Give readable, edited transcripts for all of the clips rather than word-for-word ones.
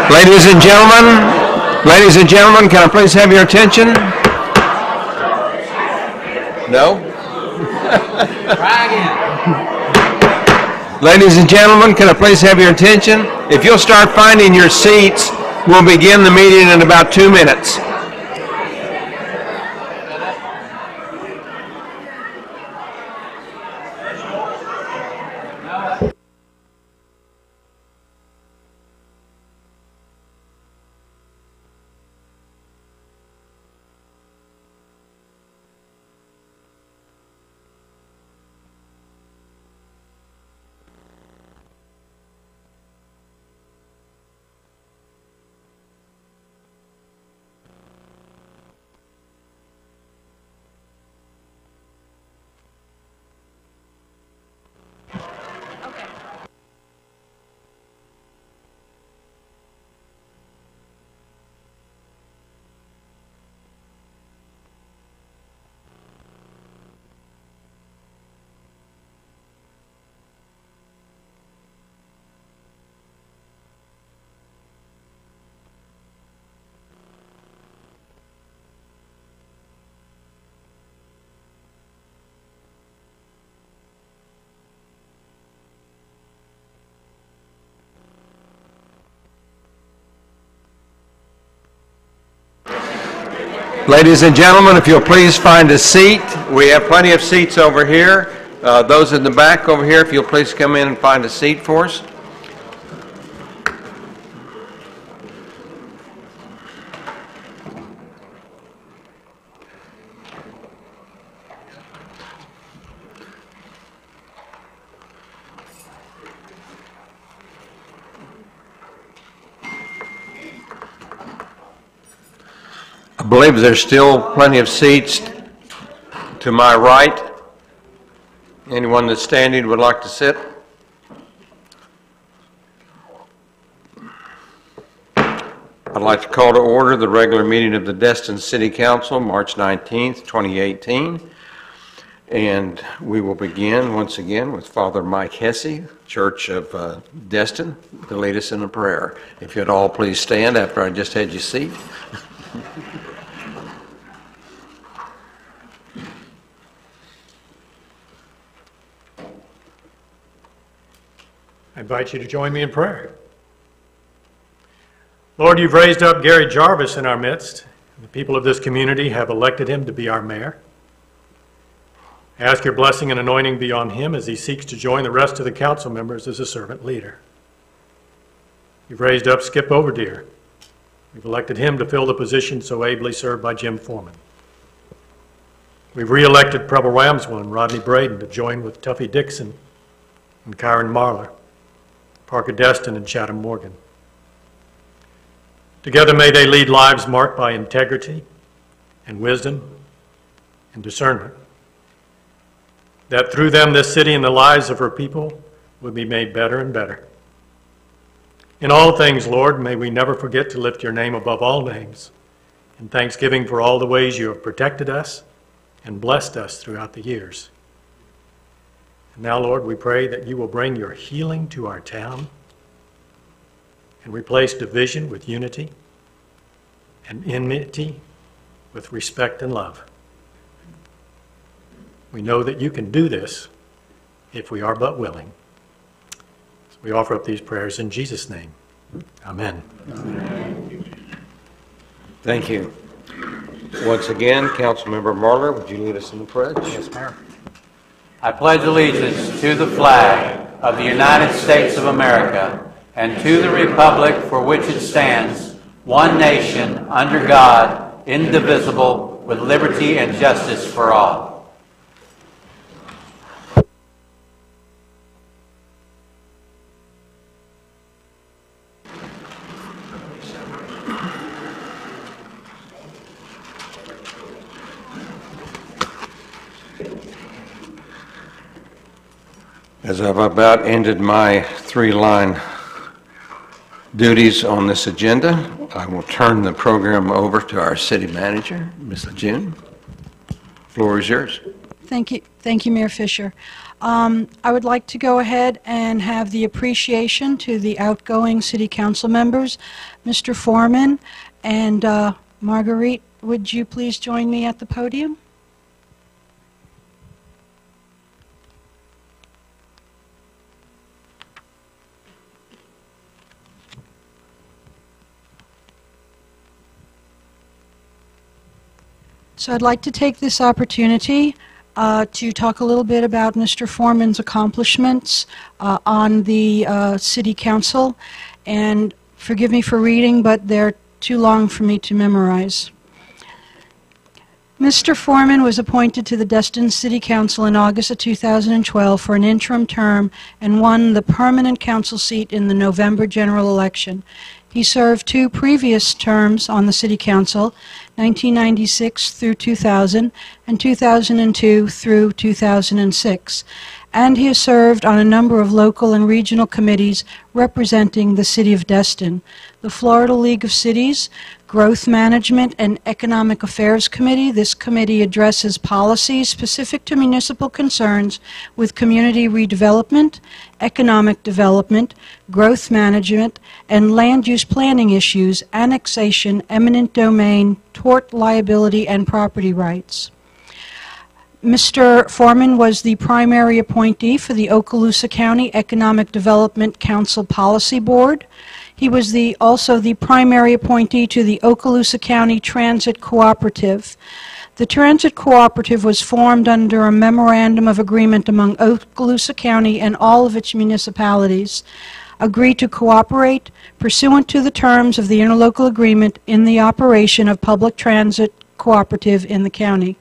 Ladies and gentlemen, can I please have your attention? No? Try again. Ladies and gentlemen, can I please have your attention? If you'll start finding your seats, we'll begin the meeting in about 2 minutes. Ladies and gentlemen, if you'll please find a seat. We have plenty of seats over here. Those in the back over here, if you'll please come in and find a seat for us. I believe there's still plenty of seats to my right. Anyone that's standing would like to sit? I'd like to call to order the regular meeting of the Destin City Council, March 19th, 2018. And we will begin once again with Father Mike Hesse, Church of Destin, to lead us in a prayer. If you'd all please stand after I just had you seat. I invite you to join me in prayer. Lord, you've raised up Gary Jarvis in our midst. The people of this community have elected him to be our mayor. I ask your blessing and anointing be on him as he seeks to join the rest of the council members as a servant leader. You've raised up Skip Overdeer. We've elected him to fill the position so ably served by Jim Foreman. We've re-elected Preble Ramswell and Rodney Braden to join with Tuffy Dixon and Kyron Marler, Parker Destin and Chatham Morgan. Together may they lead lives marked by integrity and wisdom and discernment, that through them this city and the lives of her people would be made better and better. In all things, Lord, may we never forget to lift your name above all names, in thanksgiving for all the ways you have protected us and blessed us throughout the years. And now, Lord, we pray that you will bring your healing to our town and replace division with unity and enmity with respect and love. We know that you can do this if we are but willing. So we offer up these prayers in Jesus' name. Amen. Amen. Thank you. Once again, Councilmember Marler, would you lead us in the pledge? Yes, Mayor. I pledge allegiance to the flag of the United States of America and to the republic for which it stands, one nation, under God, indivisible, with liberty and justice for all. As I've about ended my three-line duties on this agenda, I will turn the program over to our city manager, Ms. Lejeune. The floor is yours. Thank you, Mayor Fisher. I would like to go ahead and have the appreciation to the outgoing City Council members, Mr. Foreman and Marguerite. Would you please join me at the podium? So I'd like to take this opportunity to talk a little bit about Mr. Foreman's accomplishments on the City Council. And forgive me for reading, but they're too long for me to memorize. Mr. Foreman was appointed to the Destin City Council in August of 2012 for an interim term and won the permanent council seat in the November general election. He served 2 previous terms on the City Council, 1996 through 2000 and 2002 through 2006, and he has served on a number of local and regional committees representing the City of Destin, the Florida League of Cities, Growth Management and Economic Affairs Committee. This committee addresses policies specific to municipal concerns with community redevelopment, economic development, growth management, and land use planning issues, annexation, eminent domain, tort liability, and property rights. Mr. Foreman was the primary appointee for the Okaloosa County Economic Development Council Policy Board. He was also the primary appointee to the Okaloosa County Transit Cooperative. The Transit Cooperative was formed under a memorandum of agreement among Okaloosa County and all of its municipalities, agreed to cooperate pursuant to the terms of the interlocal agreement in the operation of public transit cooperative in the county.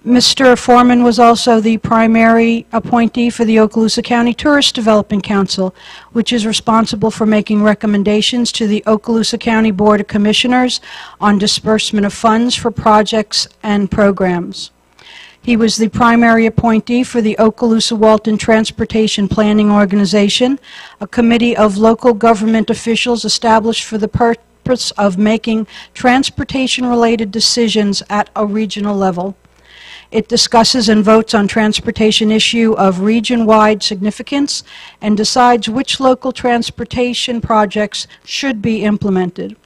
Mr. Foreman was also the primary appointee for the Okaloosa County Tourist Development Council, which is responsible for making recommendations to the Okaloosa County Board of Commissioners on disbursement of funds for projects and programs. He was the primary appointee for the Okaloosa-Walton Transportation Planning Organization, a committee of local government officials established for the purpose of making transportation-related decisions at a regional level. It discusses and votes on transportation issue of region-wide significance and decides which local transportation projects should be implemented.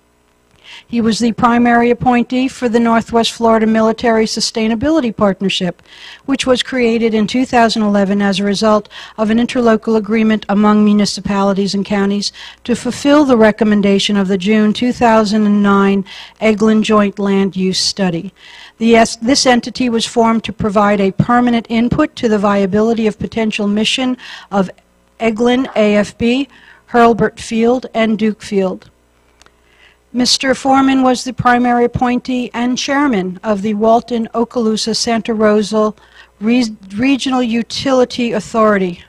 He was the primary appointee for the Northwest Florida Military Sustainability Partnership, which was created in 2011 as a result of an interlocal agreement among municipalities and counties to fulfill the recommendation of the June 2009 Eglin Joint Land Use Study. This entity was formed to provide a permanent input to the viability of potential mission of Eglin, AFB, Hurlburt Field, and Duke Field. Mr. Foreman was the primary appointee and chairman of the Walton-Okaloosa-Santa Rosa Regional Utility Authority.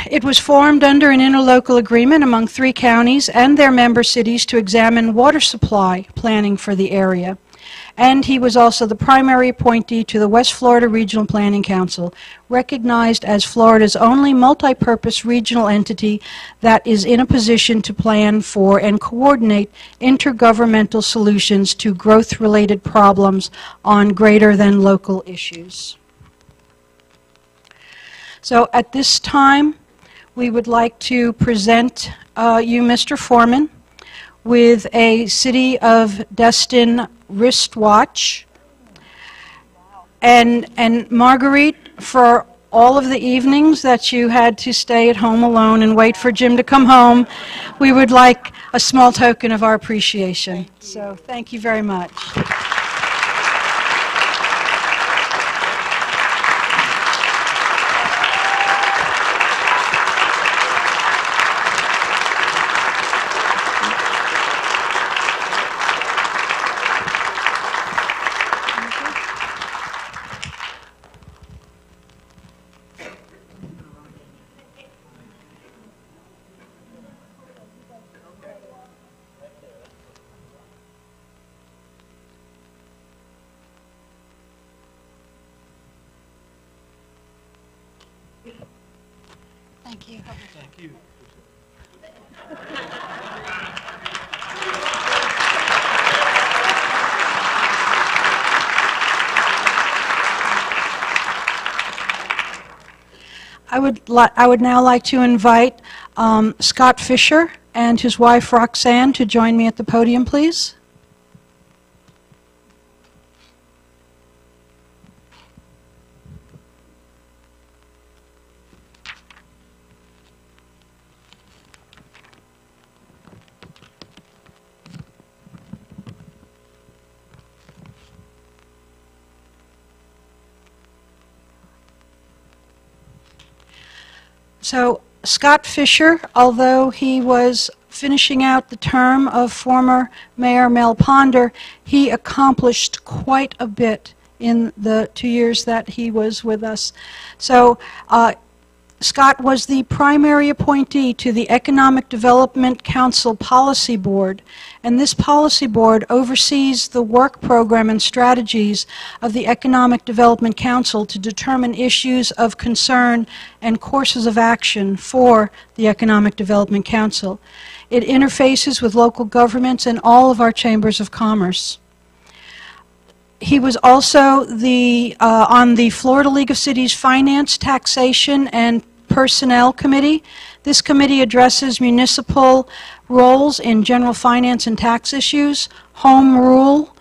It was formed under an interlocal agreement among 3 counties and their member cities to examine water supply planning for the area. And he was also the primary appointee to the West Florida Regional Planning Council, recognized as Florida's only multi-purpose regional entity that is in a position to plan for and coordinate intergovernmental solutions to growth-related problems on greater than local issues. So at this time, we would like to present you, Mr. Foreman, with a City of Destin wristwatch. And Marguerite, for all of the evenings that you had to stay at home alone and wait for Jim to come home, we would like a small token of our appreciation. So thank you very much. Thank you. Thank you. I would now like to invite Scott Fisher and his wife Roxanne to join me at the podium, please. So Scott Fisher, although he was finishing out the term of former Mayor Mel Ponder, he accomplished quite a bit in the 2 years that he was with us. So Scott was the primary appointee to the Economic Development Council Policy Board, and this policy board oversees the work program and strategies of the Economic Development Council to determine issues of concern and courses of action for the Economic Development Council. It interfaces with local governments and all of our chambers of commerce. He was also on the Florida League of Cities Finance, Taxation, and Personnel Committee. This committee addresses municipal roles in general finance and tax issues, home rule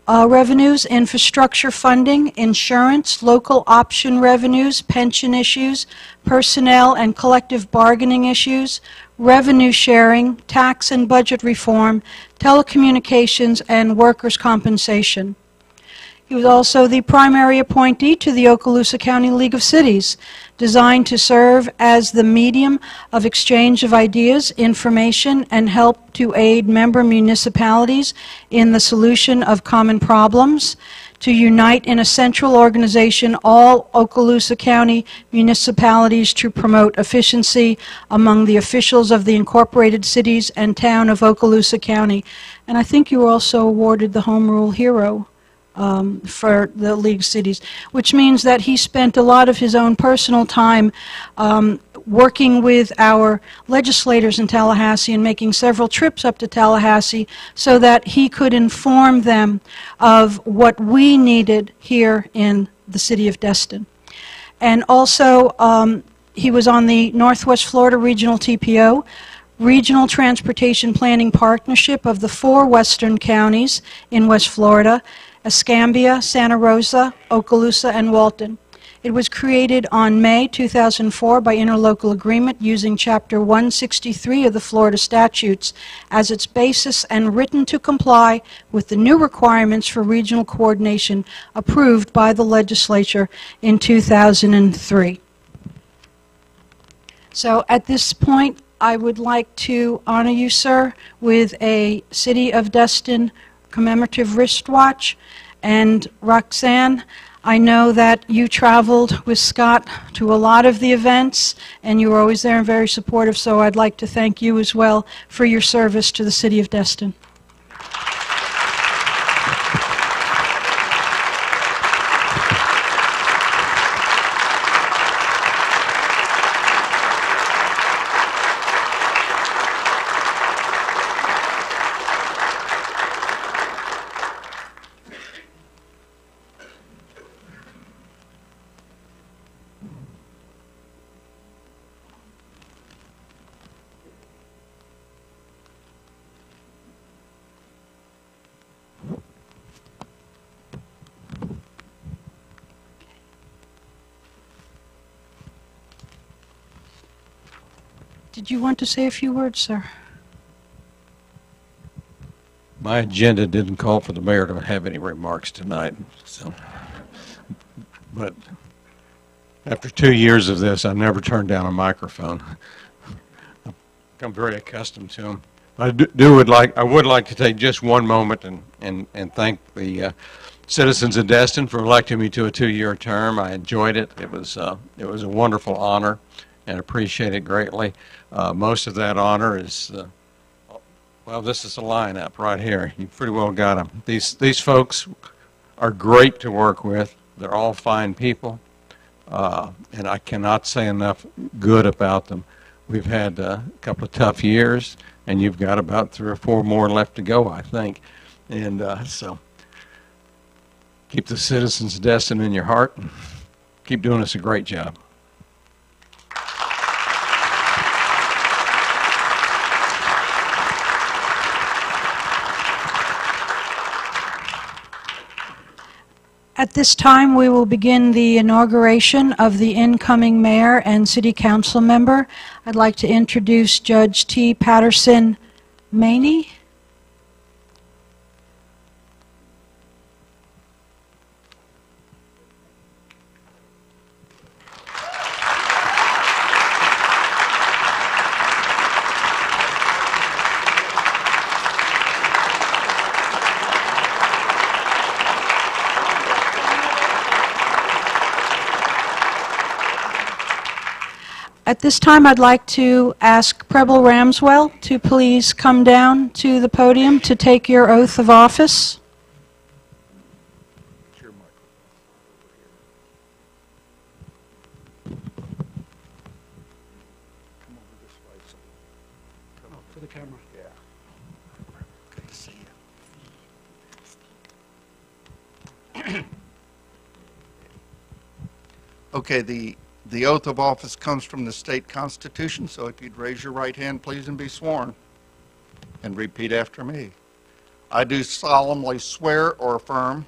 revenues, infrastructure funding, insurance, local option revenues, pension issues, personnel and collective bargaining issues, revenue sharing, tax and budget reform, telecommunications, and workers' compensation. He was also the primary appointee to the Okaloosa County League of Cities, designed to serve as the medium of exchange of ideas, information, and help to aid member municipalities in the solution of common problems, to unite in a central organization all Okaloosa County municipalities to promote efficiency among the officials of the incorporated cities and town of Okaloosa County. And I think you were also awarded the Home Rule Hero for the League of Cities, which means that he spent a lot of his own personal time working with our legislators in Tallahassee and making several trips up to Tallahassee so that he could inform them of what we needed here in the city of Destin. And also, he was on the Northwest Florida Regional TPO, Regional Transportation Planning Partnership of the 4 western counties in West Florida, Escambia, Santa Rosa, Okaloosa, and Walton. It was created on May 2004 by interlocal agreement using Chapter 163 of the Florida statutes as its basis and written to comply with the new requirements for regional coordination approved by the legislature in 2003. So at this point, I would like to honor you, sir, with a City of Destin commemorative wristwatch. And Roxanne, I know that you traveled with Scott to a lot of the events, and you were always there and very supportive, so I'd like to thank you as well for your service to the City of Destin. Did you want to say a few words, sir? My agenda didn't call for the mayor to have any remarks tonight, but after 2 years of this, I've never turned down a microphone. I've become very accustomed to them. I would like to take just one moment and thank the citizens of Destin for electing me to a 2-year term. I enjoyed it. It was a wonderful honor and appreciate it greatly. Most of that honor is, well, this is a lineup right here. You pretty well got them. These folks are great to work with. They're all fine people, and I cannot say enough good about them. We've had a couple of tough years, and you've got about 3 or 4 more left to go, I think. And so keep the citizens of Destin in your heart. Keep doing us a great job. At this time, we will begin the inauguration of the incoming mayor and city council member. I'd like to introduce Judge T. Patterson Maney. At this time, I'd like to ask Preble Ramswell to please come down to the podium to take your oath of office. To the camera. Yeah. Good to see you. Okay, the oath of office comes from the state constitution, so if you'd raise your right hand, please, and be sworn. And repeat after me. I do solemnly swear or affirm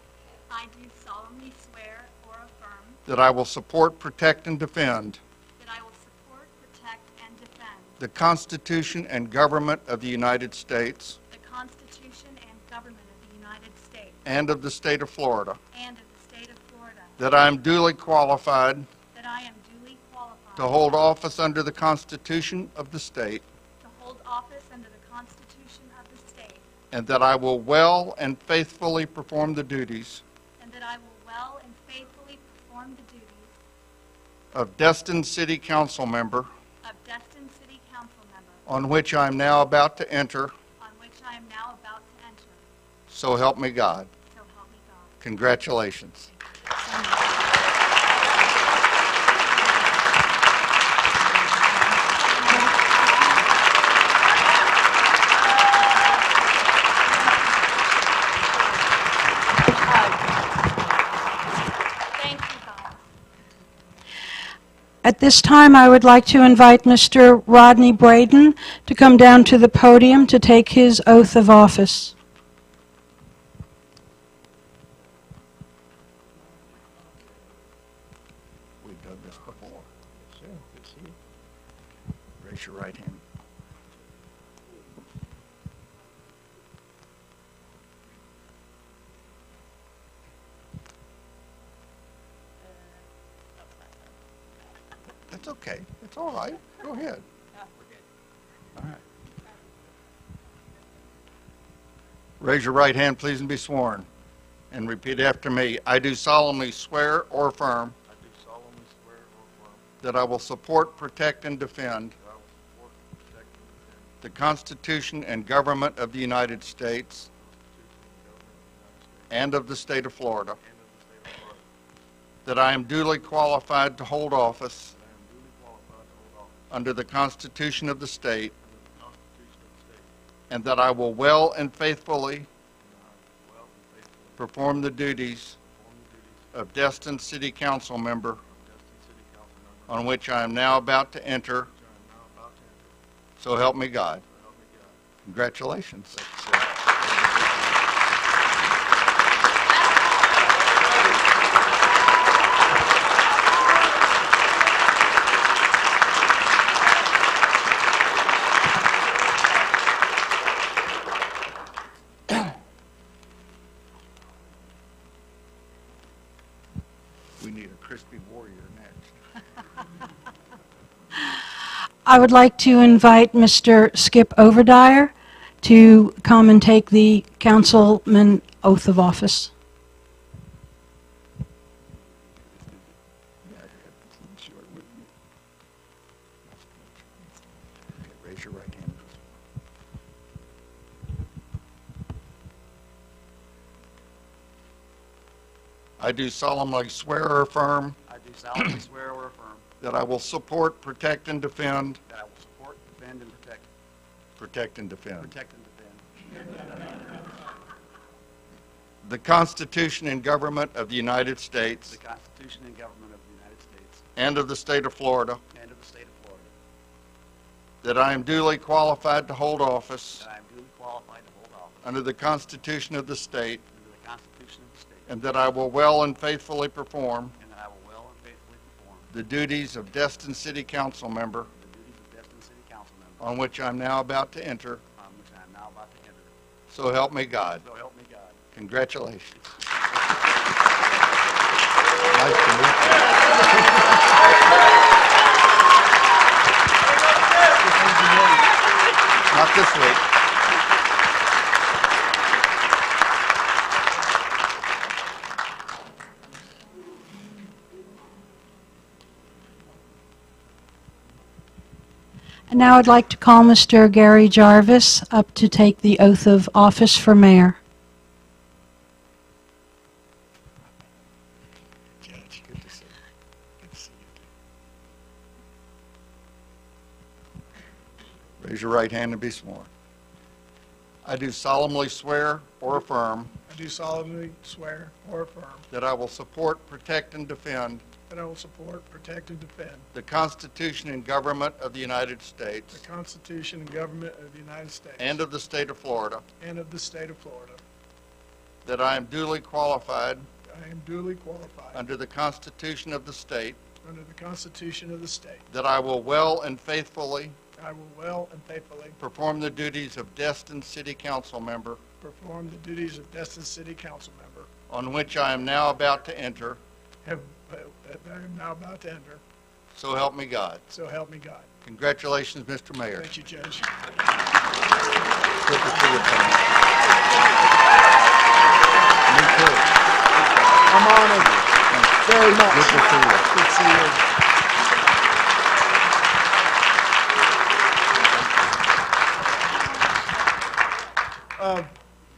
I do solemnly swear or affirm that I will support, protect, and defend that I will support, protect, and defend the Constitution and government of the United States the Constitution and government of the United States and of the state of Florida, and of the state of Florida, that I am duly qualified that I am duly qualified to hold office under the Constitution of the state, to hold office under the Constitution of the state, and that I will well and faithfully perform the duties and that I will well and faithfully perform the duties of Destin City Council member, of Destin City Council member, on which I am now about to enter, on which I am now about to enter. so help me God. So help me God. Congratulations. Thank you, God. At this time, I would like to invite Mr. Rodney Braden to come down to the podium to take his oath of office. We've done this before. Yes, sir. Good to see you. Raise your right hand. That's okay. It's all right. Go ahead. All right. Raise your right hand, please, and be sworn. And repeat after me. I do solemnly swear or affirm I do solemnly swear or affirm that I will support, protect, and defend that I will support, protect, and defend the Constitution and government of the United States the Constitution and government of the United States and of the state of Florida, and of the state of Florida, that I am duly qualified to hold office that I am duly qualified to hold office under the Constitution of the state, under the Constitution of the state, and that I will well and faithfully and that I will well and faithfully perform the duties perform the duties of Destin City Council member, of Destin City Council member, on which I am now about to enter, which I am now about to enter. so help me God. So help me God. Congratulations. We need a crispy warrior next. I would like to invite Mr. Skip Overdyer to come and take the councilman oath of office. Yeah, I got this short with me. Okay, raise your right hand. I do solemnly swear or affirm I do solemnly swear or affirm that I will support, protect, and defend, that I will support, defend, and protect and defend the Constitution and government of the United States the Constitution and government of the United States and of the state of Florida, and of the state of Florida, that I am duly qualified to hold office that I am duly qualified to hold office under the Constitution of the state under the the Constitution of the state, and that I will well and faithfully perform and that I will well and faithfully perform the duties of Destin City Council member, the duties of Destin City Council member, on which I am now about to enter. on which I am now about to enter. So help me God. So help me God. Congratulations. Nice to meet you. Not this week. And now I'd like to call Mr. Gary Jarvis up to take the oath of office for mayor. Judge, good to see you. Good to see you. Raise your right hand and be sworn. I do solemnly swear or affirm I do solemnly swear or affirm that I will support, protect, and defend that I will support, protect, and defend the Constitution and government of the United the States Constitution and government of the United States and of the state of Florida, and of the state of Florida. that I am duly qualified I am duly qualified under the Constitution of the state, under the Constitution of the state. that I will well and faithfully I will well and faithfully perform the duties of Destin City Council member, perform the duties of Destin City Council member, on which I am now about to enter. that I am now about to enter. So help me God. So help me God. Congratulations, Mr. Mayor. Thank you, Judge. Good to see you, Tony. Me too. I'm honored very much. Good to see you. Good to see you.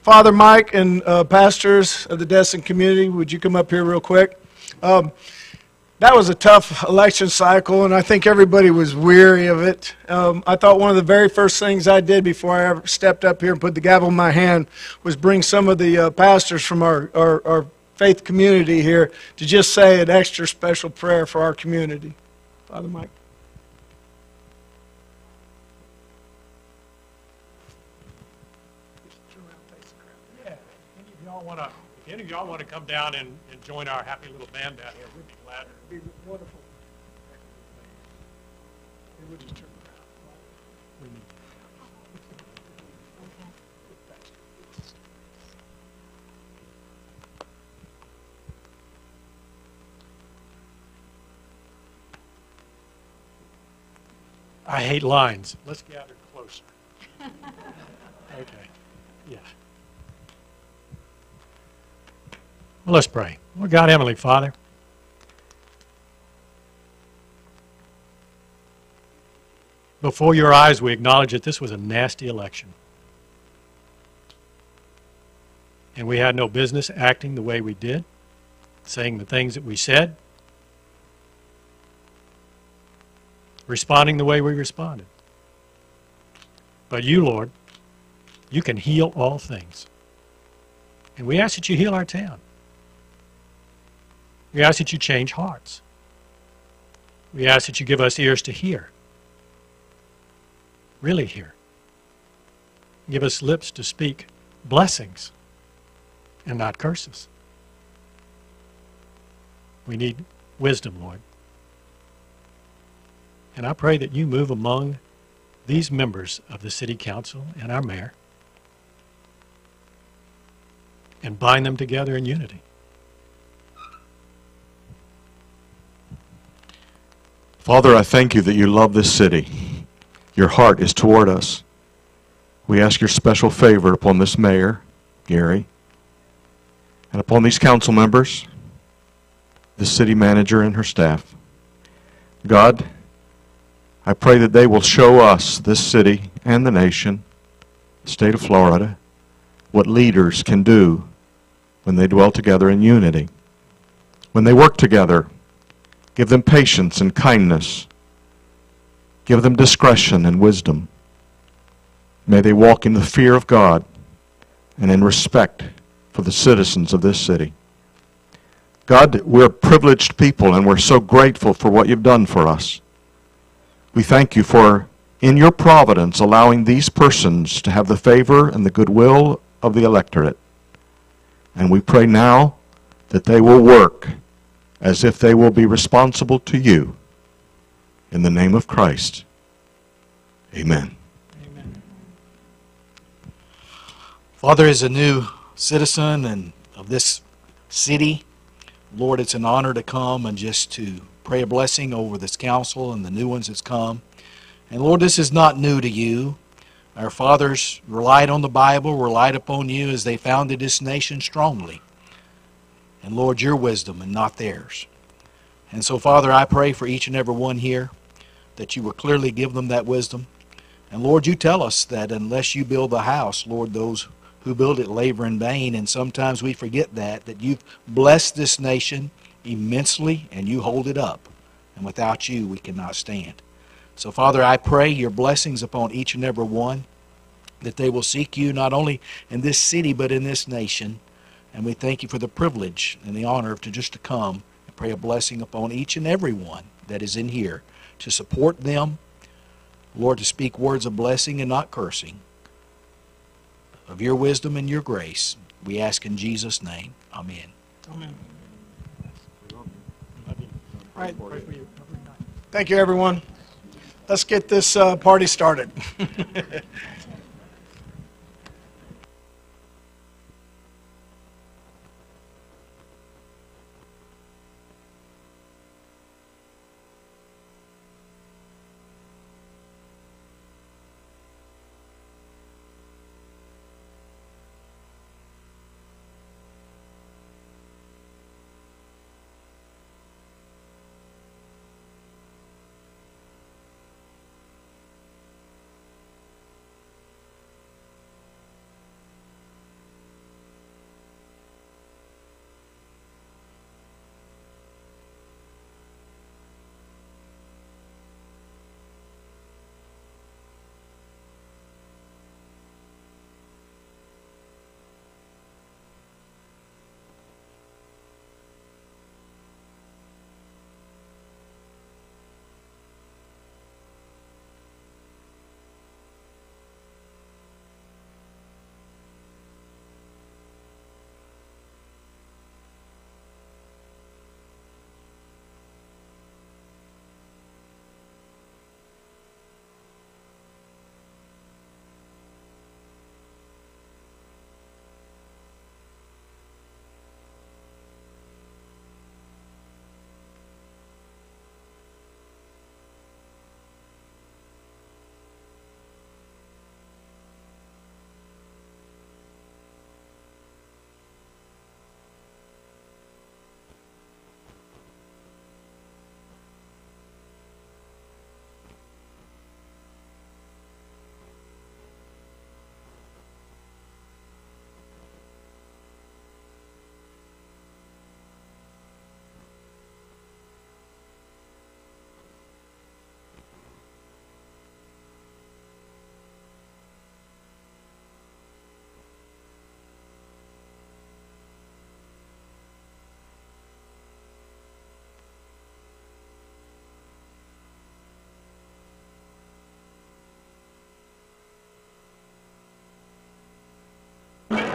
Father Mike and pastors of the Destin community, would you come up here real quick? That was a tough election cycle, and I think everybody was weary of it. I thought one of the very first things I did before I ever stepped up here and put the gavel in my hand was bring some of the pastors from our faith community here to just say an extra special prayer for our community. Father Mike. Yeah, if any of y'all want to come down and join our happy little band down here, we'd be glad. It'd be wonderful. It would just turn around. I hate lines. Let's gather closer. Okay, yeah. Well, let's pray. Lord God, Heavenly Father, before your eyes we acknowledge that this was a nasty election. And we had no business acting the way we did, saying the things that we said, responding the way we responded. But you, Lord, you can heal all things. And we ask that you heal our town. We ask that you change hearts. We ask that you give us ears to hear. Really hear. Give us lips to speak blessings and not curses. We need wisdom, Lord. And I pray that you move among these members of the city council and our mayor and bind them together in unity. Father, I thank you that you love this city. Your heart is toward us. We ask your special favor upon this mayor, Gary, and upon these council members, the city manager and her staff. God, I pray that they will show us, this city and the nation, the state of Florida, what leaders can do when they dwell together in unity. When they work together, give them patience and kindness. Give them discretion and wisdom. May they walk in the fear of God and in respect for the citizens of this city. God, we're privileged people and we're so grateful for what you've done for us. We thank you for, in your providence, allowing these persons to have the favor and the goodwill of the electorate. And we pray now that they will work as if they will be responsible to you. In the name of Christ, amen. Father, as a new citizen and of this city, Lord, it's an honor to come and just to pray a blessing over this council and the new ones that's come. And Lord, this is not new to you. Our fathers relied on the Bible, relied upon you as they founded this nation strongly. And Lord, your wisdom and not theirs. And so, Father, I pray for each and every one here that you will clearly give them that wisdom. And Lord, you tell us that unless you build the house, Lord, those who build it labor in vain. And sometimes we forget that you've blessed this nation immensely and you hold it up. And without you, we cannot stand. So, Father, I pray your blessings upon each and every one, that they will seek you not only in this city but in this nation. And we thank you for the privilege and the honor to just to come and pray a blessing upon each and every one that is in here, to support them, Lord, to speak words of blessing and not cursing, of your wisdom and your grace. We ask in Jesus' name. Amen. Amen. All right. Thank you, everyone. Let's get this party started.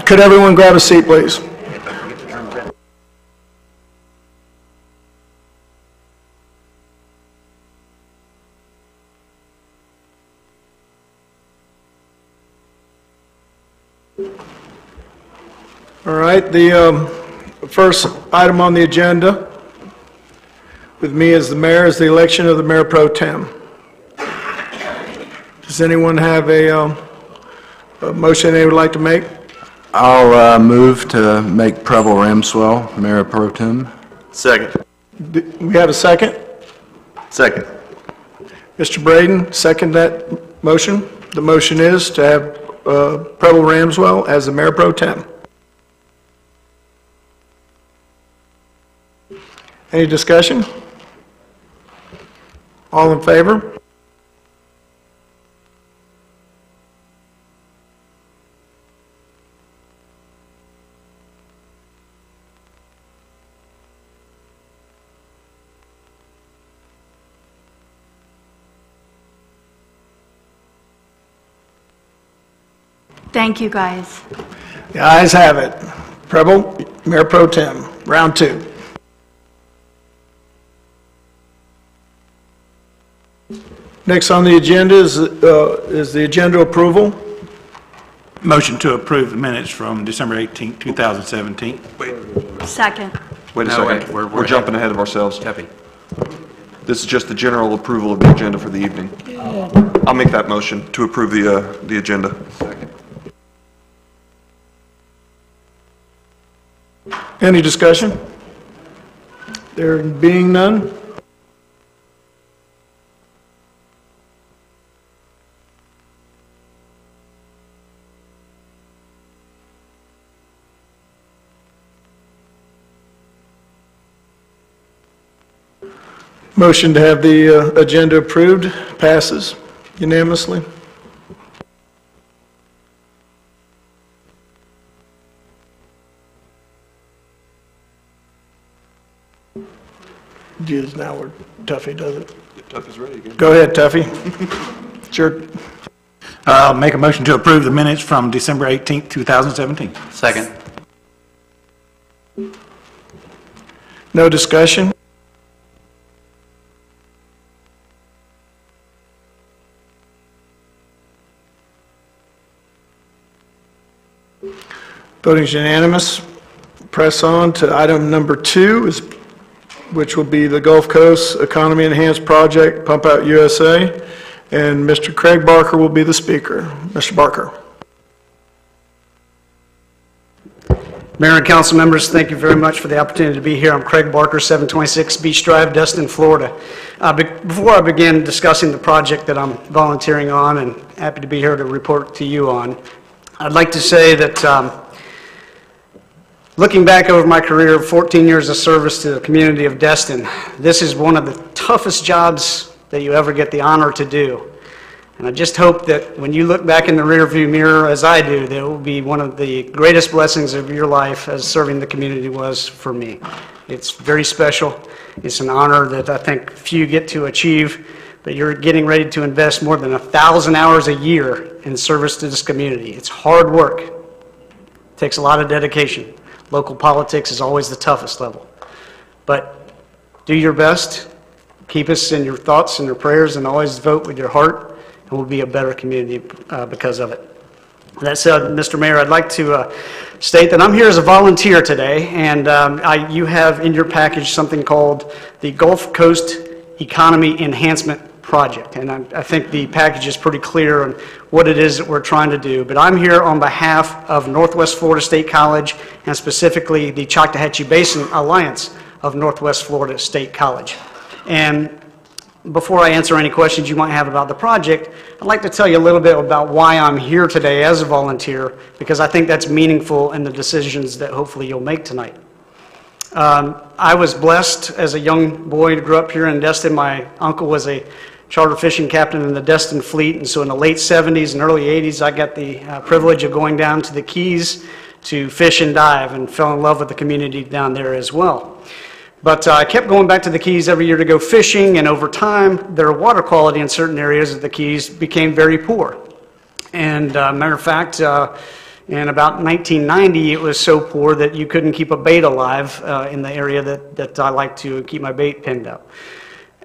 Could everyone grab a seat, please? All right, the first item on the agenda with me as the mayor is the election of the mayor pro tem. Does anyone have a motion they would like to make? I'll move to make Preble Ramswell Mayor Pro Tem. Second. We have a second? Second. Mr. Braden, second that motion. The motion is to have Preble Ramswell as the mayor pro tem. Any discussion? All in favor? Thank you, guys. The ayes have it. Preble, Mayor Pro Tem, round two. Next on the agenda is the agenda approval. Motion to approve the minutes from December 18, 2017. Second. Wait a No, second. wait, we're We're jumping ahead of ourselves. Debbie. This is just the general approval of the agenda for the evening. I'll make that motion to approve the agenda. Any discussion? There being none? Motion to have the agenda approved passes unanimously. Geez, now we're, Tuffy does it. Tough is ready again. Go ahead, Tuffy. Sure. I'll make a motion to approve the minutes from December 18, 2017. Second. No discussion? Voting is unanimous. Press on to item number 2, which will be the Gulf Coast Economy Enhanced Project, Pump Out USA. And Mr. Craig Barker will be the speaker. Mr. Barker. Mayor and council members, thank you very much for the opportunity to be here. I'm Craig Barker, 726 Beach Drive, Destin, Florida. Before I begin discussing the project that I'm volunteering on and happy to be here to report to you on, I'd like to say that looking back over my career of 14 years of service to the community of Destin, this is one of the toughest jobs that you ever get the honor to do. And I just hope that when you look back in the rearview mirror, as I do, that it will be one of the greatest blessings of your life as serving the community was for me. It's very special. It's an honor that I think few get to achieve, but you're getting ready to invest more than 1,000 hours a year in service to this community. It's hard work. It takes a lot of dedication. Local politics is always the toughest level. But do your best. Keep us in your thoughts and your prayers, and always vote with your heart, and we'll be a better community because of it. That said, Mr. Mayor, I'd like to state that I'm here as a volunteer today, and you have in your package something called the Gulf Coast Economy Enhancement Project, and I think the package is pretty clear on what it is that we're trying to do. But I'm here on behalf of Northwest Florida State College, and specifically the Choctawhatchee Basin Alliance of Northwest Florida State College. And before I answer any questions you might have about the project, I'd like to tell you a little bit about why I'm here today as a volunteer, because I think that's meaningful in the decisions that hopefully you'll make tonight. I was blessed as a young boy to grow up here in Destin. My uncle was a charter fishing captain in the Destin fleet, and so in the late 70s and early 80s, I got the privilege of going down to the Keys to fish and dive, and fell in love with the community down there as well. But I kept going back to the Keys every year to go fishing, and over time, their water quality in certain areas of the Keys became very poor. And matter of fact, in about 1990, it was so poor that you couldn't keep a bait alive in the area that I like to keep my bait pinned up.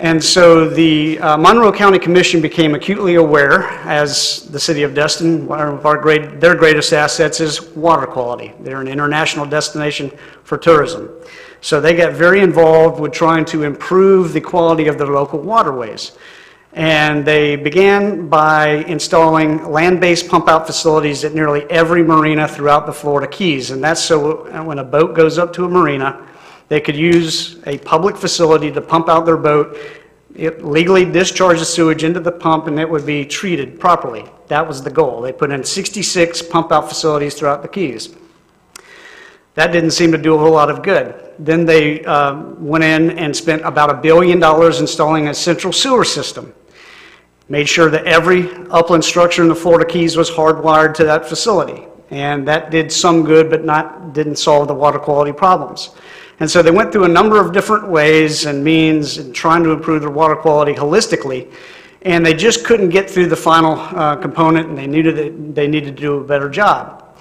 And so the Monroe County Commission became acutely aware, as the city of Destin, their greatest assets is water quality. They're an international destination for tourism. So they got very involved with trying to improve the quality of their local waterways. And they began by installing land-based pump-out facilities at nearly every marina throughout the Florida Keys. And that's so when a boat goes up to a marina, they could use a public facility to pump out their boat. It legally discharged the sewage into the pump, and it would be treated properly. That was the goal. They put in 66 pump-out facilities throughout the Keys. That didn't seem to do a whole lot of good. Then they went in and spent about $1 billion installing a central sewer system. Made sure that every upland structure in the Florida Keys was hardwired to that facility. And that did some good, but didn't solve the water quality problems. And so they went through a number of different ways and means in trying to improve their water quality holistically, and they just couldn't get through the final component, and they needed to do a better job.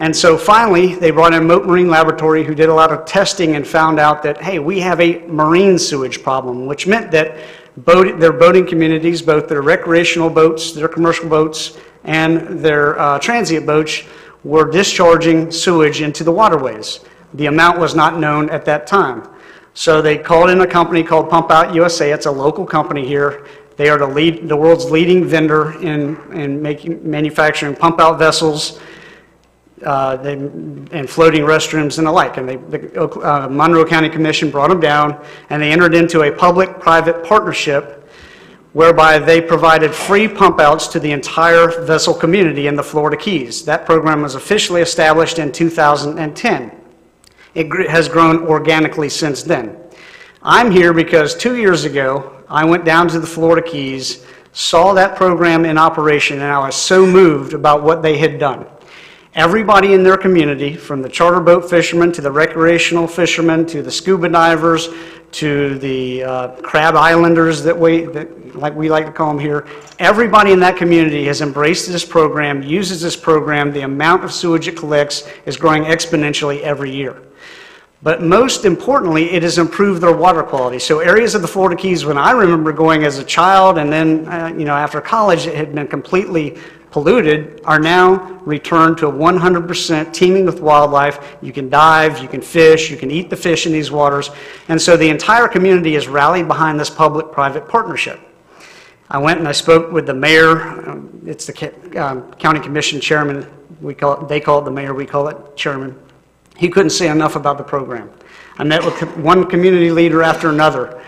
And so finally, they brought in Moat Marine Laboratory, who did a lot of testing and found out that, hey, we have a marine sewage problem, which meant that their boating communities, both their recreational boats, their commercial boats, and their transient boats, were discharging sewage into the waterways. The amount was not known at that time. So they called in a company called Pump Out USA. It's a local company here. They are the world's leading vendor in manufacturing pump-out vessels, and floating restrooms and the like. And the Monroe County Commission brought them down, and they entered into a public-private partnership whereby they provided free pump-outs to the entire vessel community in the Florida Keys. That program was officially established in 2010. It has grown organically since then. I'm here because 2 years ago, I went down to the Florida Keys, saw that program in operation, and I was so moved about what they had done. Everybody in their community, from the charter boat fishermen to the recreational fishermen to the scuba divers to the crab islanders like we like to call them here, everybody in that community has embraced this program, uses this program. The amount of sewage it collects is growing exponentially every year. But most importantly, it has improved their water quality. So areas of the Florida Keys, when I remember going as a child and then after college, it had been completely polluted, are now returned to 100% teeming with wildlife. You can dive, you can fish, you can eat the fish in these waters. And so the entire community is rallied behind this public-private partnership. I went and I spoke with the mayor. It's the county commission chairman. They call it the mayor, we call it chairman. He couldn't say enough about the program. I met with one community leader after another.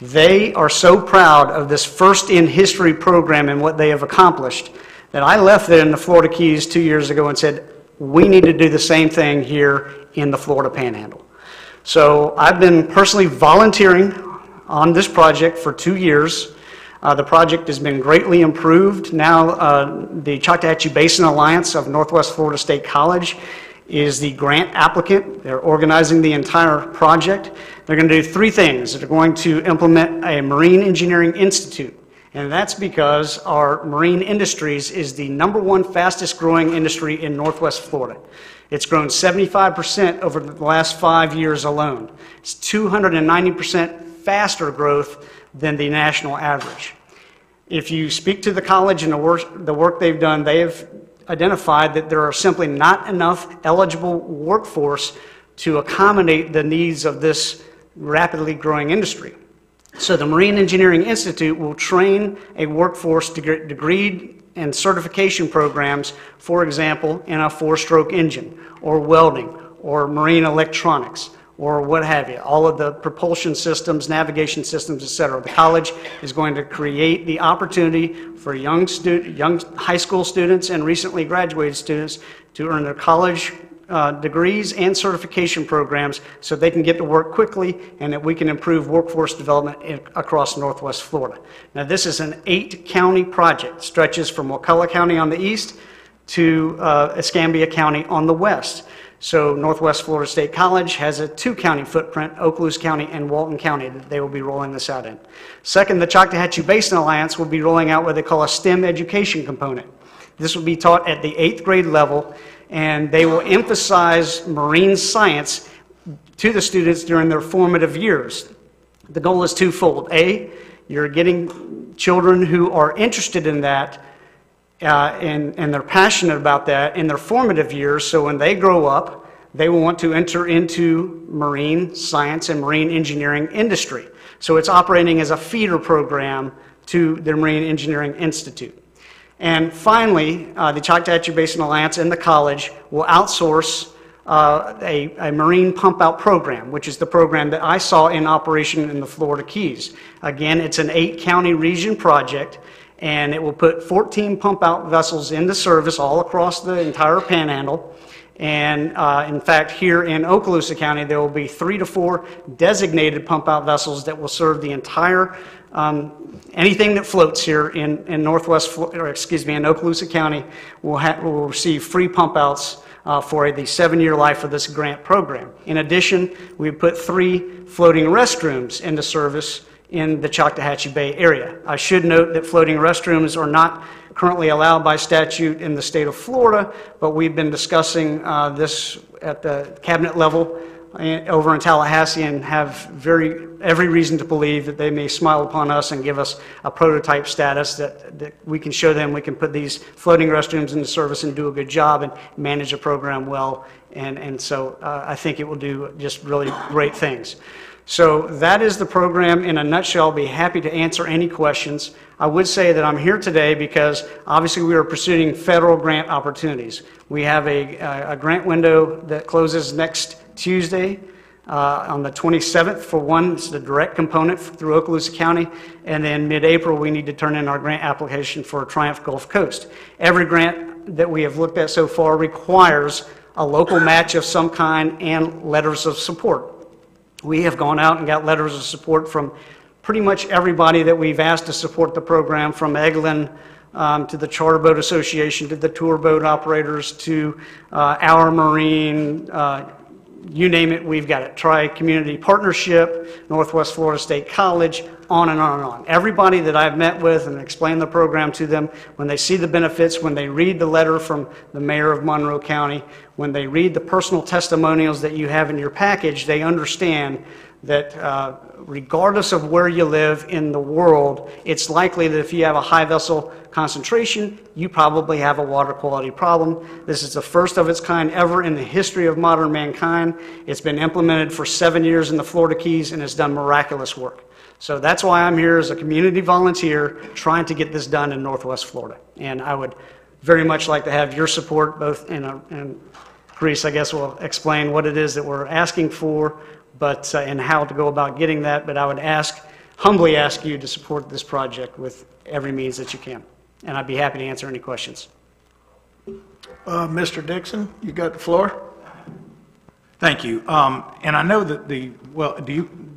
They are so proud of this first-in-history program and what they have accomplished that I left there in the Florida Keys 2 years ago and said, we need to do the same thing here in the Florida Panhandle. So I've been personally volunteering on this project for 2 years. The project has been greatly improved. Now the Choctawhatchee Basin Alliance of Northwest Florida State College is the grant applicant. They're organizing the entire project. They're going to do three things. They're going to implement a Marine Engineering Institute, and that's because our marine industries is the #1 fastest growing industry in Northwest Florida. It's grown 75% over the last 5 years alone. It's 290% faster growth than the national average. If you speak to the college and the work they've done, they have identified that there are simply not enough eligible workforce to accommodate the needs of this rapidly growing industry. So the Marine Engineering Institute will train a workforce degree and certification programs, for example, in a 4-stroke engine, or welding, or marine electronics, or what have you, all of the propulsion systems, navigation systems, etc. The college is going to create the opportunity for young high school students and recently graduated students to earn their college degrees and certification programs so they can get to work quickly and that we can improve workforce development across Northwest Florida. Now, this is an 8-county project. It stretches from Wakulla County on the east to Escambia County on the west. So Northwest Florida State College has a 2-county footprint, Okaloosa County and Walton County, that they will be rolling this out in. Second, the Choctawhatchee Basin Alliance will be rolling out what they call a STEM education component. This will be taught at the 8th grade level, and they will emphasize marine science to the students during their formative years. The goal is twofold. A, you're getting children who are interested in that and they're passionate about that in their formative years, so when they grow up, they will want to enter into marine science and marine engineering industry. So it's operating as a feeder program to the Marine Engineering Institute. And finally, the Choctawhatchee Basin Alliance and the college will outsource a marine pump-out program, which is the program that I saw in operation in the Florida Keys. Again, it's an 8-county region project, and it will put 14 pump-out vessels into service all across the entire Panhandle. And in fact, here in Okaloosa County, there will be 3 to 4 designated pump-out vessels that will serve the entire, anything that floats here in Okaloosa County will receive free pump-outs for the 7-year life of this grant program. In addition, we put 3 floating restrooms into service in the Choctawhatchee Bay area. I should note that floating restrooms are not currently allowed by statute in the state of Florida, but we've been discussing this at the cabinet level over in Tallahassee and have every reason to believe that they may smile upon us and give us a prototype status that we can show them we can put these floating restrooms into service and do a good job and manage a program well. And so I think it will do just really great things. So that is the program in a nutshell. I'll be happy to answer any questions. I would say that I'm here today because obviously we are pursuing federal grant opportunities. We have a grant window that closes next Tuesday on the 27th for one. It's the direct component through Okaloosa County. And then mid-April, we need to turn in our grant application for Triumph Gulf Coast. Every grant that we have looked at so far requires a local match of some kind and letters of support. We have gone out and got letters of support from pretty much everybody that we've asked to support the program, from Eglin to the Charter Boat Association, to the tour boat operators, to Our Marine, you name it, we've got it. Tri-Community Partnership, Northwest Florida State College, on and on and on. Everybody that I've met with and explained the program to them, when they see the benefits, when they read the letter from the mayor of Monroe County, when they read the personal testimonials that you have in your package, they understand that regardless of where you live in the world, it's likely that if you have a high vessel concentration, you probably have a water quality problem. This is the first of its kind ever in the history of modern mankind. It's been implemented for 7 years in the Florida Keys and has done miraculous work. So that's why I'm here as a community volunteer trying to get this done in Northwest Florida. And I would very much like to have your support, both and Grace, I guess, will explain what it is that we're asking for, but and how to go about getting that. But I would humbly ask you to support this project with every means that you can. And I'd be happy to answer any questions. Mr. Dixon, you got the floor. Thank you. And I know that do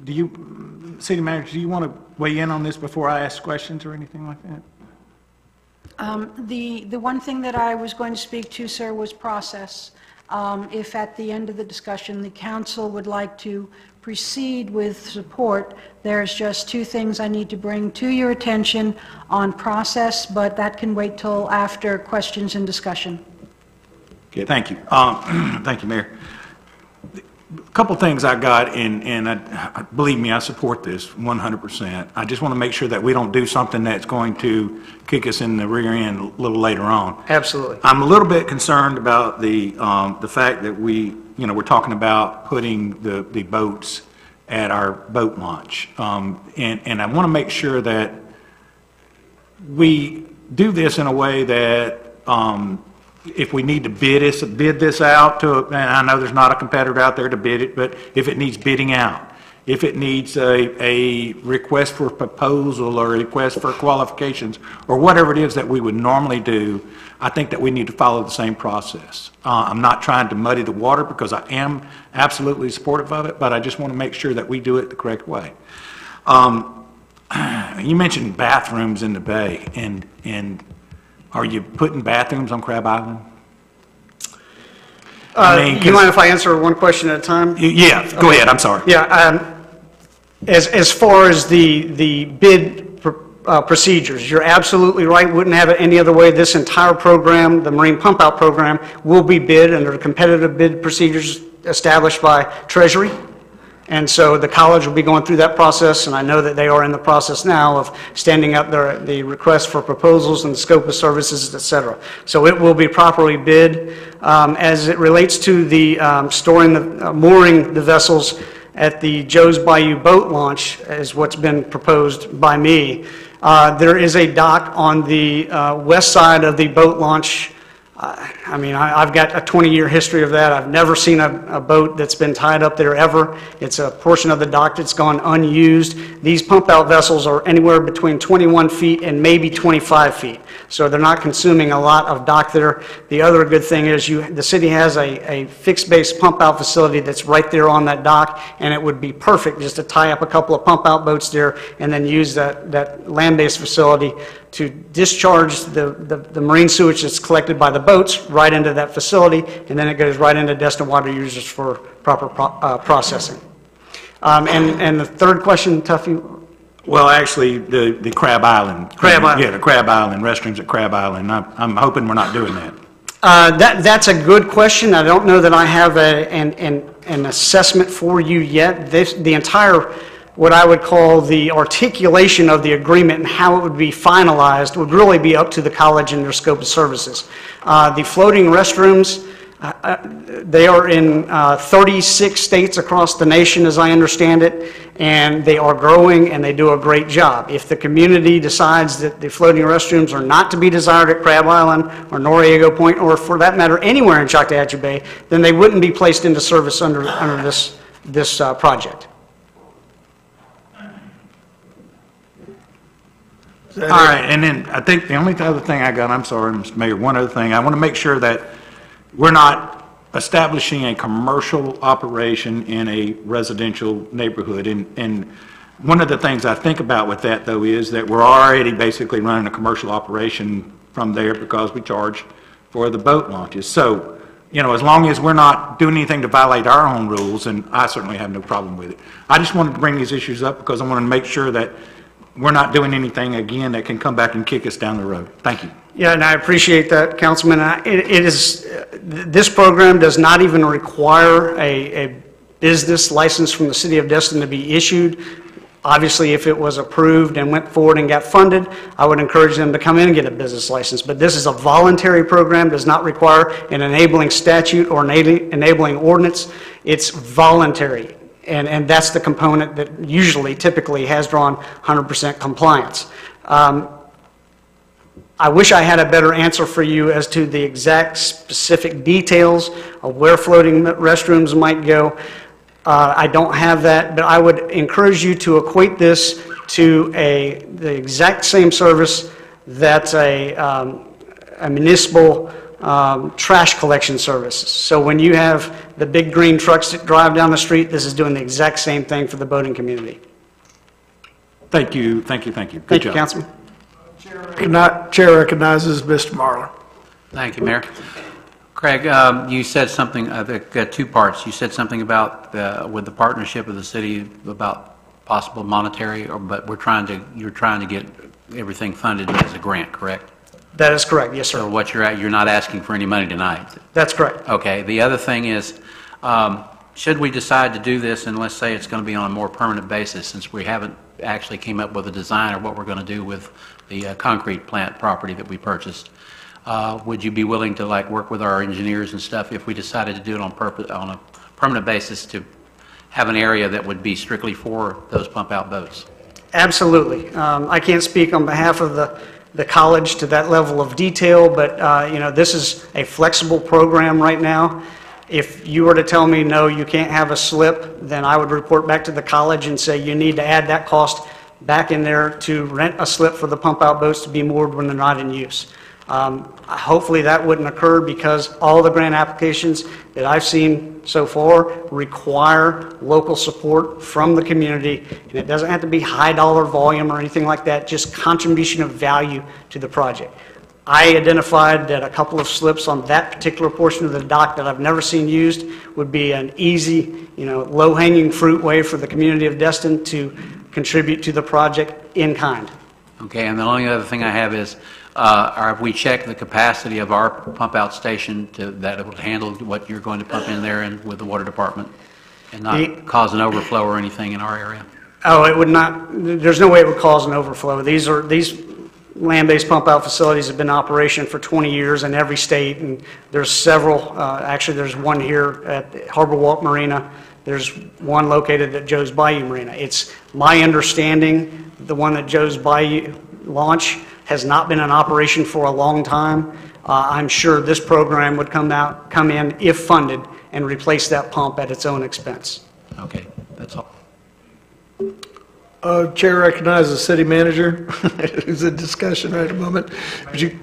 you, City Manager, do you want to weigh in on this before I ask questions or anything like that? The one thing that I was going to speak to, sir, was process. If at the end of the discussion the council would like to proceed with support, there's just two things I need to bring to your attention on process, but that can wait till after questions and discussion. Okay, thank you. Thank you, Mayor. A couple things I got, and believe me, I support this 100%. I just want to make sure that we don't do something that's going to kick us in the rear end a little later on. Absolutely. I'm a little bit concerned about the fact that we're talking about putting the boats at our boat launch, and I want to make sure that we do this in a way that if we need to bid this out to, and I know there's not a competitor out there to bid it, but if it needs bidding out, if it needs a request for proposal or a request for qualifications or whatever it is that we would normally do, I think that we need to follow the same process. I'm not trying to muddy the water because I am absolutely supportive of it, but I just want to make sure that we do it the correct way. You mentioned bathrooms in the bay, and are you putting bathrooms on Crab Island? Do you mind if I answer one question at a time? Yeah, go ahead, I'm sorry. Yeah, as far as the bid procedures, you're absolutely right. Wouldn't have it any other way. This entire program, the Marine Pump Out Program, will be bid under competitive bid procedures established by Treasury. And so the college will be going through that process, and I know that they are in the process now of standing up the request for proposals and the scope of services, et cetera. So it will be properly bid. As it relates to the mooring the vessels at the Joe's Bayou boat launch, is what's been proposed by me. There is a dock on the west side of the boat launch. I mean, I've got a 20-year history of that. I've never seen a boat that's been tied up there ever. It's a portion of the dock that's gone unused. These pump-out vessels are anywhere between 21 feet and maybe 25 feet. So they're not consuming a lot of dock there. The other good thing is the city has a fixed-base pump-out facility that's right there on that dock, and it would be perfect just to tie up a couple of pump-out boats there and then use that land-based facility to discharge the marine sewage that's collected by the boats right into that facility, and then it goes right into Destin water users for proper processing. And the third question, Tuffy? Well, actually, the Crab Island. Crab Island. Yeah, the Crab Island, restrooms at Crab Island. I'm hoping we're not doing that. That's a good question. I don't know that I have an assessment for you yet. The entire, what I would call the articulation of the agreement and how it would be finalized would really be up to the college and their scope of services. The floating restrooms, they are in 36 states across the nation, as I understand it, and they are growing and they do a great job. If the community decides that the floating restrooms are not to be desired at Crab Island or Noriega Point, or for that matter anywhere in Choctawhatchee Bay, then they wouldn't be placed into service under this project. All right, and then I think the only other thing I got, I'm sorry, Mr. Mayor, one other thing, I want to make sure that we're not establishing a commercial operation in a residential neighborhood. And one of the things I think about with that, though, is that we're already basically running a commercial operation from there because we charge for the boat launches. So, you know, as long as we're not doing anything to violate our own rules, and I certainly have no problem with it. I just wanted to bring these issues up because I want to make sure that we're not doing anything, again, that can come back and kick us down the road. Thank you. Yeah, and I appreciate that, Councilman. This program does not even require a business license from the City of Destin to be issued. Obviously, if it was approved and went forward and got funded, I would encourage them to come in and get a business license. But this is a voluntary program, does not require an enabling statute or an enabling ordinance. It's voluntary. And that's the component that usually, typically, has drawn 100% compliance. I wish I had a better answer for you as to the exact specific details of where floating restrooms might go. I don't have that, but I would encourage you to equate this to the exact same service that a municipal trash collection service. So when you have the big green trucks that drive down the street, this is doing the exact same thing for the boating community. Thank you, thank you, thank you. Good Thank you, job. Councilman. Chair recognizes Mr. Marler. Thank you, Mayor. Craig, you said something, I think, two parts. You said something about with the partnership of the city about possible monetary, but you're trying to get everything funded as a grant, correct? That is correct, yes, sir. So what you're not asking for any money tonight? That's correct. Okay. The other thing is, should we decide to do this, and let's say it's going to be on a more permanent basis, since we haven't actually came up with a design of what we're going to do with the concrete plant property that we purchased, would you be willing to work with our engineers and stuff if we decided to do it on a permanent basis to have an area that would be strictly for those pump out boats? Absolutely. I can't speak on behalf of the college to that level of detail, but you know, this is a flexible program right now. If you were to tell me, no, you can't have a slip, then I would report back to the college and say you need to add that cost back in there to rent a slip for the pump out boats to be moored when they're not in use. Hopefully that wouldn't occur because all the grant applications that I've seen so far require local support from the community, and it doesn't have to be high dollar volume or anything like that, just contribution of value to the project. I identified that a couple of slips on that particular portion of the dock that I've never seen used would be an easy, you know, low-hanging fruit way for the community of Destin to contribute to the project in kind. Okay, and the only other thing I have is, have we checked the capacity of our pump out station that it would handle what you're going to pump in there and with the water department and not cause an overflow or anything in our area? Oh, it would not, there's no way it would cause an overflow. These land-based pump out facilities have been in operation for 20 years in every state, and there's several, actually there's one here at Harbor Walk Marina. There's one located at Joe's Bayou Marina. It's my understanding the one at Joe's Bayou launch has not been in operation for a long time. I'm sure this program would come in if funded and replace that pump at its own expense. Okay, that's all. Chair recognizes the city manager. There's a discussion right at the moment. Would you?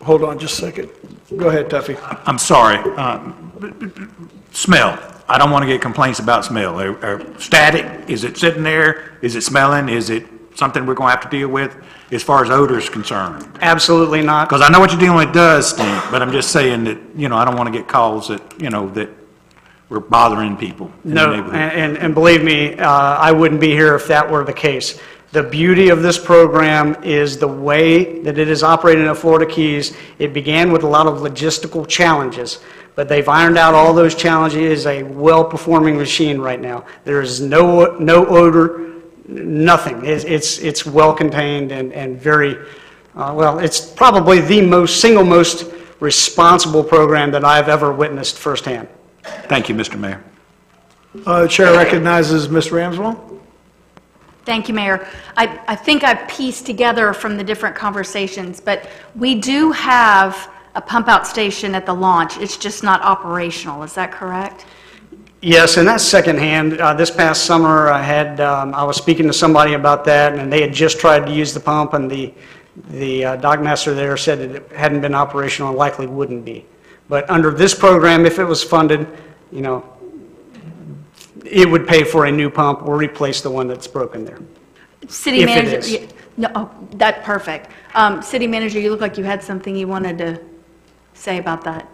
Hold on just a second. Go ahead, Tuffy. I'm sorry. Smell. I don't want to get complaints about smell. Static, is it sitting there? Is it smelling? Is it something we're going to have to deal with as far as odor is concerned? Absolutely not. Because I know what you're dealing with does stink, but I'm just saying that, you know, I don't want to get calls that, you know, that bothering people in the No, neighborhood. and believe me, I wouldn't be here if that were the case. The beauty of this program is the way that it is operating in the Florida Keys. It began with a lot of logistical challenges, but they've ironed out all those challenges. It is a well-performing machine right now. There is no odor, nothing. It's well-contained and very, well, it's probably the single most responsible program that I've ever witnessed firsthand. Thank you, Mr. Mayor. The chair recognizes Ms. Ramswell. Thank you, Mayor. I think I've pieced together from the different conversations, but we do have a pump-out station at the launch. It's just not operational. Is that correct? Yes, and that's secondhand. This past summer, I was speaking to somebody about that, and they had just tried to use the pump, and the dock master there said that it hadn't been operational and likely wouldn't be. But under this program, if it was funded, you know, it would pay for a new pump or replace the one that's broken there. City If manager, it is. no, oh, that's perfect. City manager, you look like you had something you wanted to say about that.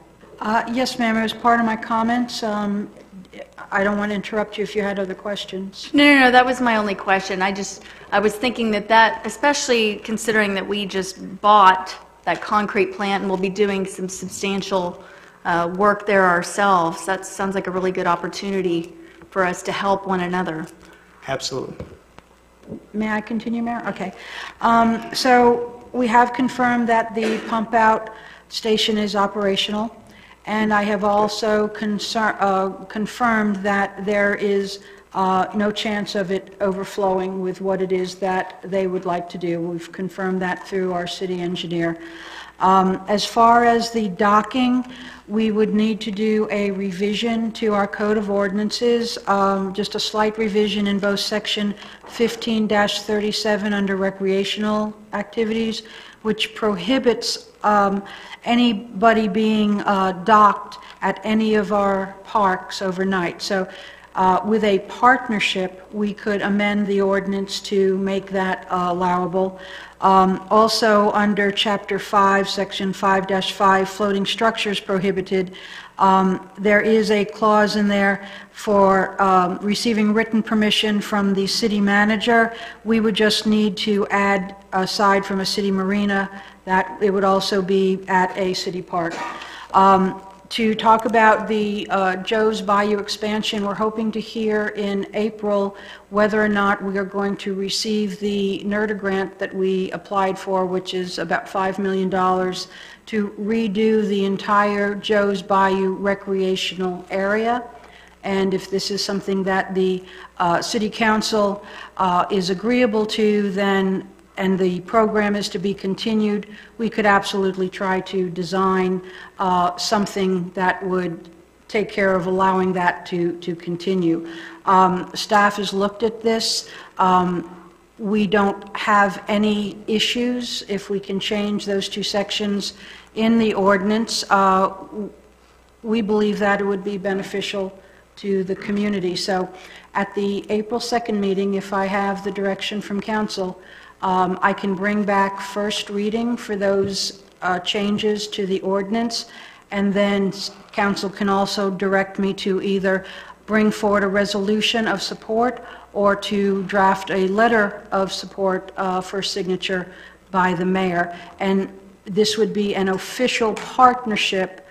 Yes, ma'am, it was part of my comments. I don't want to interrupt you if you had other questions. No, that was my only question. I was thinking that, especially considering that we just bought that concrete plant and we'll be doing some substantial work there ourselves, that sounds like a really good opportunity for us to help one another. Absolutely. May I continue, Mayor? Okay. So we have confirmed that the pump-out station is operational, and I have also confirmed that there is no chance of it overflowing with what it is that they would like to do. We've confirmed that through our city engineer. As far as the docking, we would need to do a revision to our Code of Ordinances, just a slight revision in both Section 15-37 under recreational activities, which prohibits anybody being docked at any of our parks overnight. So with a partnership, we could amend the ordinance to make that allowable. Also, under Chapter 5, Section 5-5, floating structures prohibited, there is a clause in there for receiving written permission from the city manager. We would just need to add, aside from a city marina, that it would also be at a city park. To talk about the Joe's Bayou expansion, we're hoping to hear in April whether or not we are going to receive the NERDA grant that we applied for, which is about $5 million, to redo the entire Joe's Bayou recreational area. And if this is something that the City Council is agreeable to, then and the program is to be continued, we could absolutely try to design something that would take care of allowing that to continue. Staff has looked at this. We don't have any issues if we can change those two sections in the ordinance. We believe that it would be beneficial to the community. So at the April 2nd meeting, if I have the direction from council, I can bring back first reading for those changes to the ordinance, and then council can also direct me to either bring forward a resolution of support or to draft a letter of support for signature by the mayor. And this would be an official partnership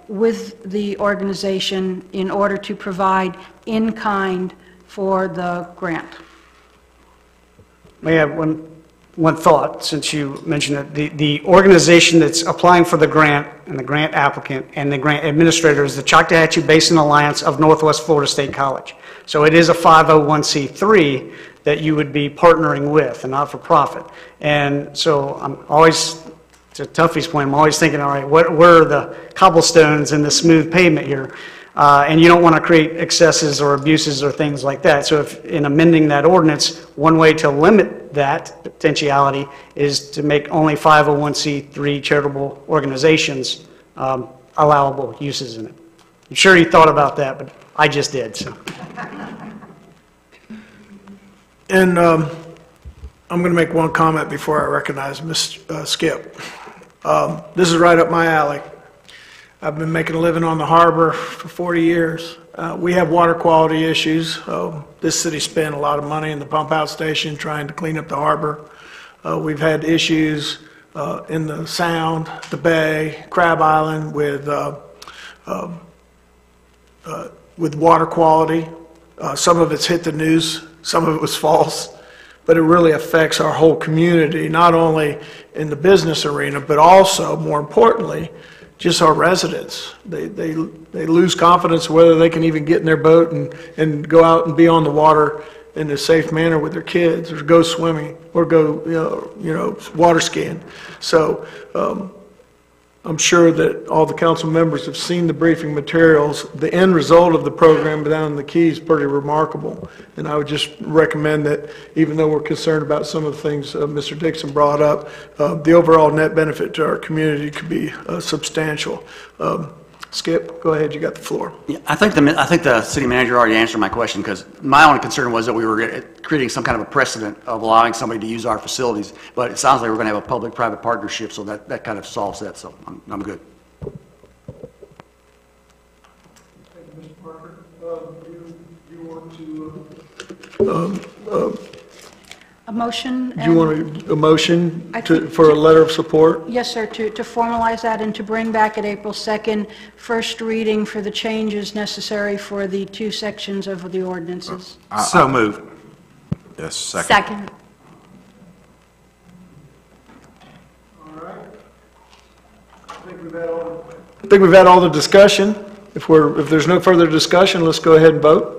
with the organization in order to provide in-kind for the grant. May I have one thought, since you mentioned it. The organization that's applying for the grant, and the grant applicant, and the grant administrator is the Choctawhatchee Basin Alliance of Northwest Florida State College. So it is a 501c3 that you would be partnering with, a not-for-profit. And so I'm always, to Tuffy's point, I'm always thinking, all right, where are the cobblestones and the smooth pavement here? And you don't want to create excesses or abuses or things like that. So if in amending that ordinance, one way to limit that potentiality is to make only 501c3 charitable organizations allowable uses in it. I'm sure you thought about that, but I just did. So. And I'm going to make one comment before I recognize Ms. Skip. This is right up my alley. I've been making a living on the harbor for 40 years. We have water quality issues. This city spent a lot of money in the pump out station trying to clean up the harbor. We've had issues in the Sound, the Bay, Crab Island with water quality. Some of it's hit the news, some of it was false, but it really affects our whole community, not only in the business arena, but also, more importantly, just our residents. They lose confidence whether they can even get in their boat and go out and be on the water in a safe manner with their kids, or go swimming, or go water skiing. So I'm sure that all the council members have seen the briefing materials. The end result of the program down in the Keys is pretty remarkable. And I would just recommend that, even though we're concerned about some of the things Mr. Dixon brought up, the overall net benefit to our community could be substantial. Skip, go ahead, you got the floor. Yeah, I think the city manager already answered my question, because my only concern was that we were creating some kind of a precedent of allowing somebody to use our facilities, but it sounds like we're going to have a public-private partnership, so that kind of solves that, so I'm good. Thank you, Mr. Parker. You want to... A motion? Do you want a motion for a letter of support? Yes, sir, to formalize that and to bring back at April 2nd, first reading for the changes necessary for the two sections of the ordinances. So moved. Yes, second. Second. All right. I think we've had all the discussion. If there's no further discussion, let's go ahead and vote.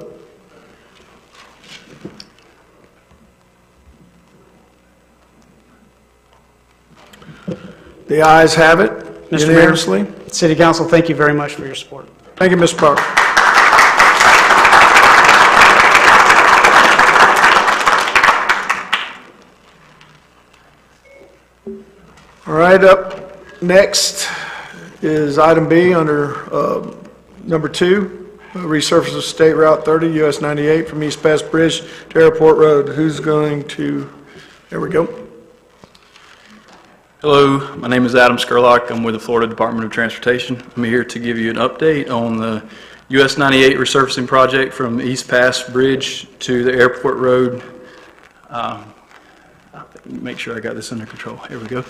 The ayes have it unanimously. Mayor, City Council, thank you very much for your support. Thank you, Mr. Parker. All right, up next is item B under number 2, resurface of State Route 30, US 98 from East Pass Bridge to Airport Road. Who's going to, there we go. Hello, my name is Adam Skurlock. I'm with the Florida Department of Transportation. I'm here to give you an update on the US 98 resurfacing project from East Pass Bridge to the Airport Road. Make sure I got this under control. Here we go.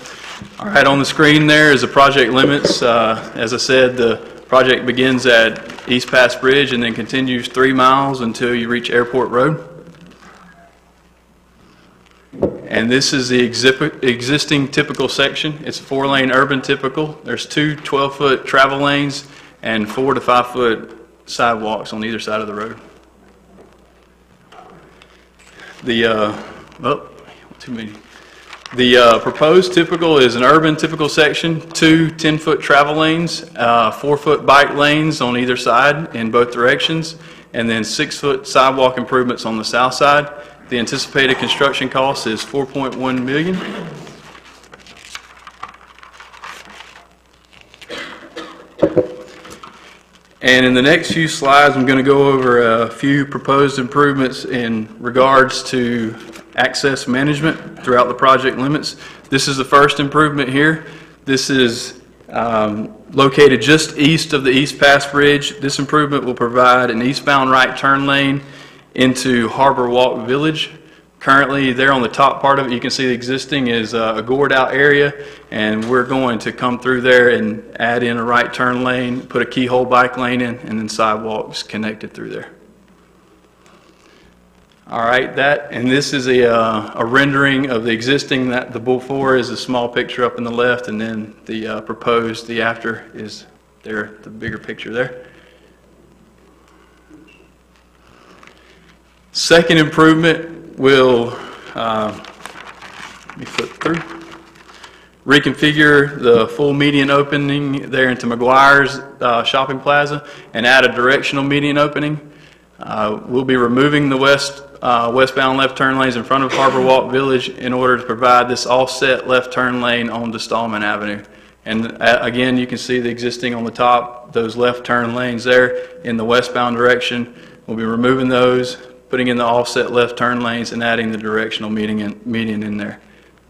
All right, on the screen there is the project limits. As I said, the project begins at East Pass Bridge and then continues 3 miles until you reach Airport Road. And this is the existing typical section. It's a 4-lane urban typical. There's 2 12-foot travel lanes and 4 to 5-foot sidewalks on either side of the road. The proposed typical is an urban typical section, 2 10-foot travel lanes, 4-foot bike lanes on either side in both directions, and then 6-foot sidewalk improvements on the south side. The anticipated construction cost is $4.1 million. And in the next few slides, I'm going to go over a few proposed improvements in regards to access management throughout the project limits. This is the first improvement here. This is located just east of the East Pass Bridge. This improvement will provide an eastbound right turn lane into Harbor Walk Village. Currently, there on the top part of it, you can see the existing is a gored out area, and we're going to come through there and add in a right turn lane, put a keyhole bike lane in, and then sidewalks connected through there. All right, and this is a rendering of the existing. That the before is a small picture up in the left, and then the proposed, the after is there, the bigger picture there. Second improvement will, let me flip through, reconfigure the full median opening there into McGuire's Shopping Plaza and add a directional median opening. We'll be removing the westbound left turn lanes in front of Harbor Walk Village in order to provide this offset left turn lane on Stallman Avenue. And again, you can see the existing on the top, those left turn lanes there in the westbound direction. We'll be removing those, putting in the offset left turn lanes, and adding the directional median in there.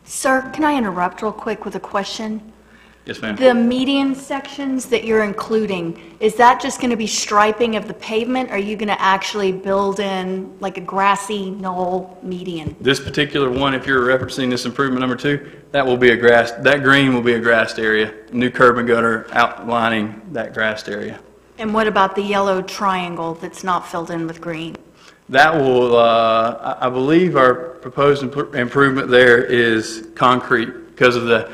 Sir, can I interrupt real quick with a question? Yes, ma'am. The median sections that you're including, is that just going to be striping of the pavement? Or are you going to actually build in like a grassy knoll median? This particular one, if you're referencing this improvement number 2, that will be a grass, that green will be a grassed area. New curb and gutter outlining that grassed area. And what about the yellow triangle that's not filled in with green? That will, I believe our proposed improvement there is concrete because of the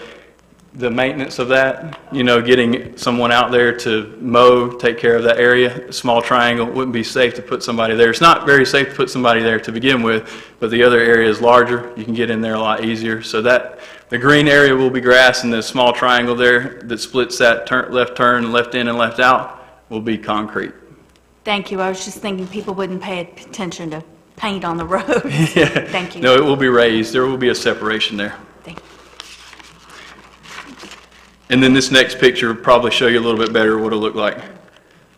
maintenance of that, you know, getting someone out there to mow, take care of that area. A small triangle wouldn't be safe to put somebody there. It's not very safe to put somebody there to begin with, but the other area is larger. You can get in there a lot easier. So that the green area will be grass, and the small triangle there that splits that left turn, left in and left out will be concrete. Thank you. I was just thinking people wouldn't pay attention to paint on the road. Yeah. Thank you. No, it will be raised. There will be a separation there. Thank you. And then this next picture will probably show you a little bit better what it'll look like.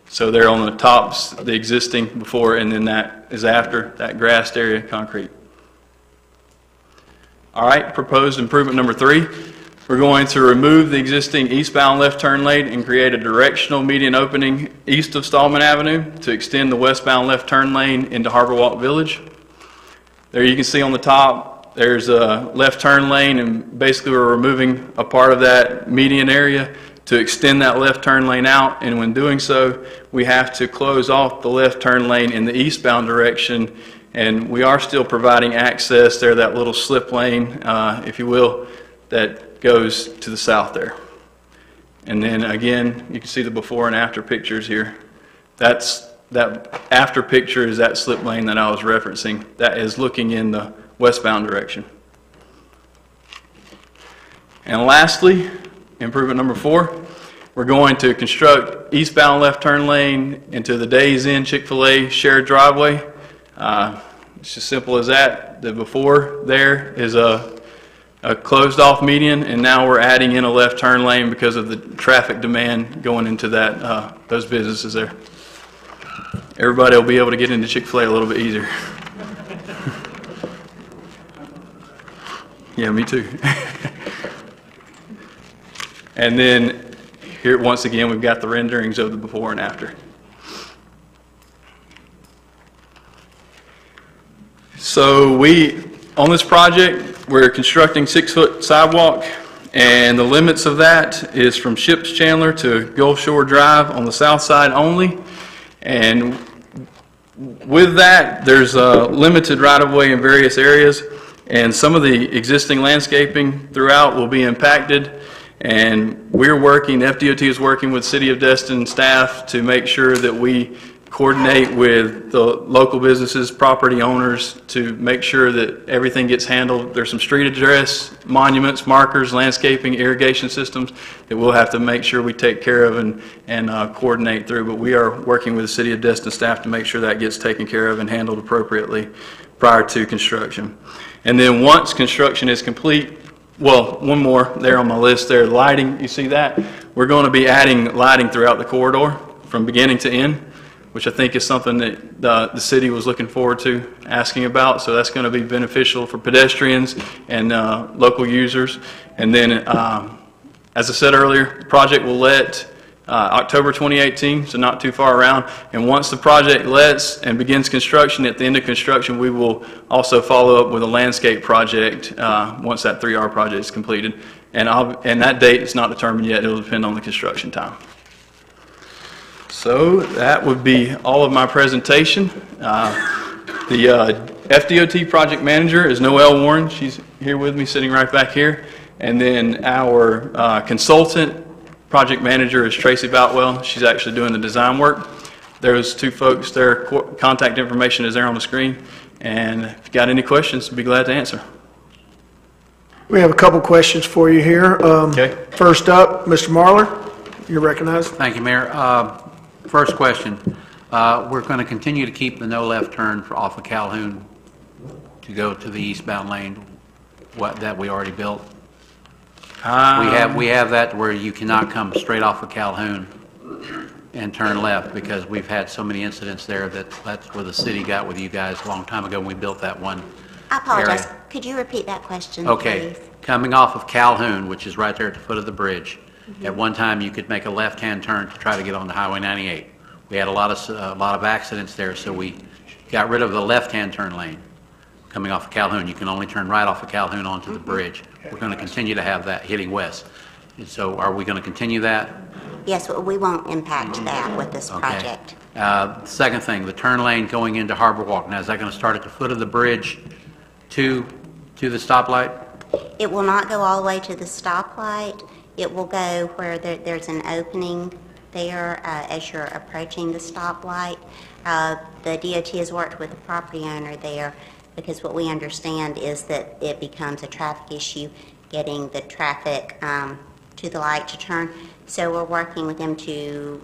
So there on the tops, the existing before, and then that is after, that grassed area, concrete. All right, proposed improvement number 3. We're going to remove the existing eastbound left turn lane and create a directional median opening east of Stallman Avenue to extend the westbound left turn lane into Harbor Walk Village. There you can see on the top, there's a left turn lane, and basically we're removing a part of that median area to extend that left turn lane out, and when doing so, we have to close off the left turn lane in the eastbound direction, and we are still providing access there, that little slip lane, if you will, that goes to the south there. And then again, you can see the before and after pictures here. That after picture is that slip lane that I was referencing. That is looking in the westbound direction. And lastly, improvement number 4, we're going to construct eastbound left turn lane into the Days Inn Chick-fil-A shared driveway. It's as simple as that. The before there is a closed off median, and now we're adding in a left turn lane because of the traffic demand going into that those businesses there. Everybody will be able to get into Chick-fil-A a little bit easier. Yeah, me too. And then here once again we've got the renderings of the before and after. So on this project, we're constructing 6-foot sidewalk, and the limits of that is from Ships Chandler to Gulf Shore Drive on the south side only. And with that, there's a limited right-of-way in various areas, and some of the existing landscaping throughout will be impacted. And we're working, FDOT is working with City of Destin staff to make sure that we coordinate with the local businesses, property owners, to make sure that everything gets handled. There's some street address, monuments, markers, landscaping, irrigation systems that we'll have to make sure we take care of and coordinate through. But we are working with the City of Destin staff to make sure that gets taken care of and handled appropriately prior to construction. And then once construction is complete, well, one more there on my list there, lighting, you see that? We're going to be adding lighting throughout the corridor from beginning to end, which I think is something that the city was looking forward to asking about. So that's going to be beneficial for pedestrians and local users. And then, as I said earlier, the project will let October 2018, so not too far around. And once the project lets and begins construction, at the end of construction, we will also follow up with a landscape project once that 3R project is completed. And that date is not determined yet. It will depend on the construction time. So that would be all of my presentation. The FDOT project manager is Noelle Warren. She's here with me, sitting right back here. And then our consultant project manager is Tracy Boutwell. She's actually doing the design work. Those two folks, their contact information is there on the screen. And if you've got any questions, I'd be glad to answer. We have a couple questions for you here. Okay. First up, Mr. Marler, you're recognized. Thank you, Mayor. First question. We're going to continue to keep the no left turn off of Calhoun to go to the eastbound lane that we already built. We have that where you cannot come straight off of Calhoun and turn left, because we've had so many incidents there that's where the city got with you guys a long time ago when we built that one. I apologize. Area. Could you repeat that question, Okay. please? Coming off of Calhoun, which is right there at the foot of the bridge, At one time, you could make a left-hand turn to try to get onto Highway 98. We had a lot of accidents there, so we got rid of the left-hand turn lane coming off of Calhoun. You can only turn right off of Calhoun onto the bridge. We're going to continue to have that heading west. And so are we going to continue that? Yes, we won't impact that with this project. Second thing, the turn lane going into Harbor Walk. Now, is that going to start at the foot of the bridge to the stoplight? It will not go all the way to the stoplight. It will go where there's an opening there as you're approaching the stoplight. The DOT has worked with the property owner there because what we understand is that it becomes a traffic issue getting the traffic to the light to turn. So we're working with them to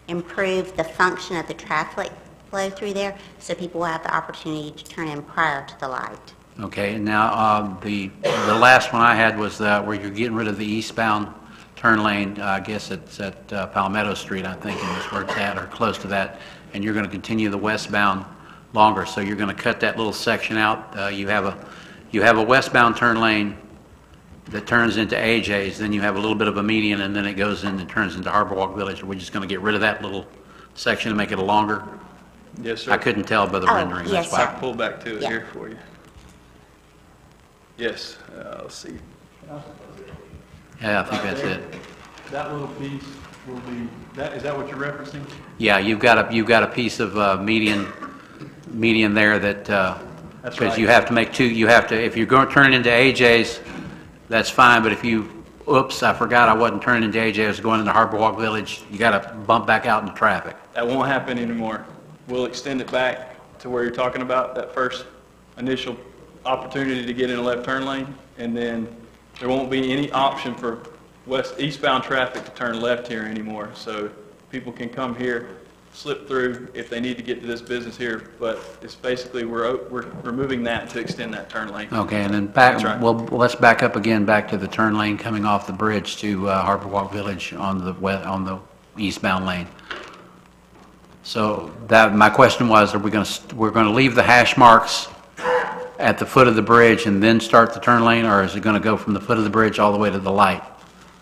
improve the function of the traffic flow through there so people will have the opportunity to turn in prior to the light. Okay, and now the last one I had was where you're getting rid of the eastbound turn lane. I guess it's at Palmetto Street, I think, and it's where it's at, or close to that. And you're going to continue the westbound longer, so you're going to cut that little section out. You have a westbound turn lane that turns into AJ's. Then you have a little bit of a median, and then it goes in and turns into Harbor Walk Village. Are we just going to get rid of that little section and make it a longer? Yes, sir. I couldn't tell by the rendering. Yes, That's why. sir. Pull back to it Yeah. here for you. Yes, let's see. Yeah, I think that's it. That little piece will be, is that what you're referencing? Yeah, you've got a piece of median there that That's because right. you have to make two. You have to, if you're going to turn it into AJ's, that's fine. But if you, oops, I forgot I wasn't turning into AJ. I was going into Harbor Walk Village. You got to bump back out into traffic. That won't happen anymore. We'll extend it back to where you're talking about, that first initial opportunity to get in a left turn lane, and then there won't be any option for eastbound traffic to turn left here anymore. So people can come here, slip through if they need to get to this business here, but it's basically we're removing that to extend that turn lane. Okay, and then back. That's right. Well, let's back up again back to the turn lane coming off the bridge to Harbor Walk Village on the eastbound lane. So that my question was: we're going to leave the hash marks at the foot of the bridge and then start the turn lane, or is it going to go from the foot of the bridge all the way to the light?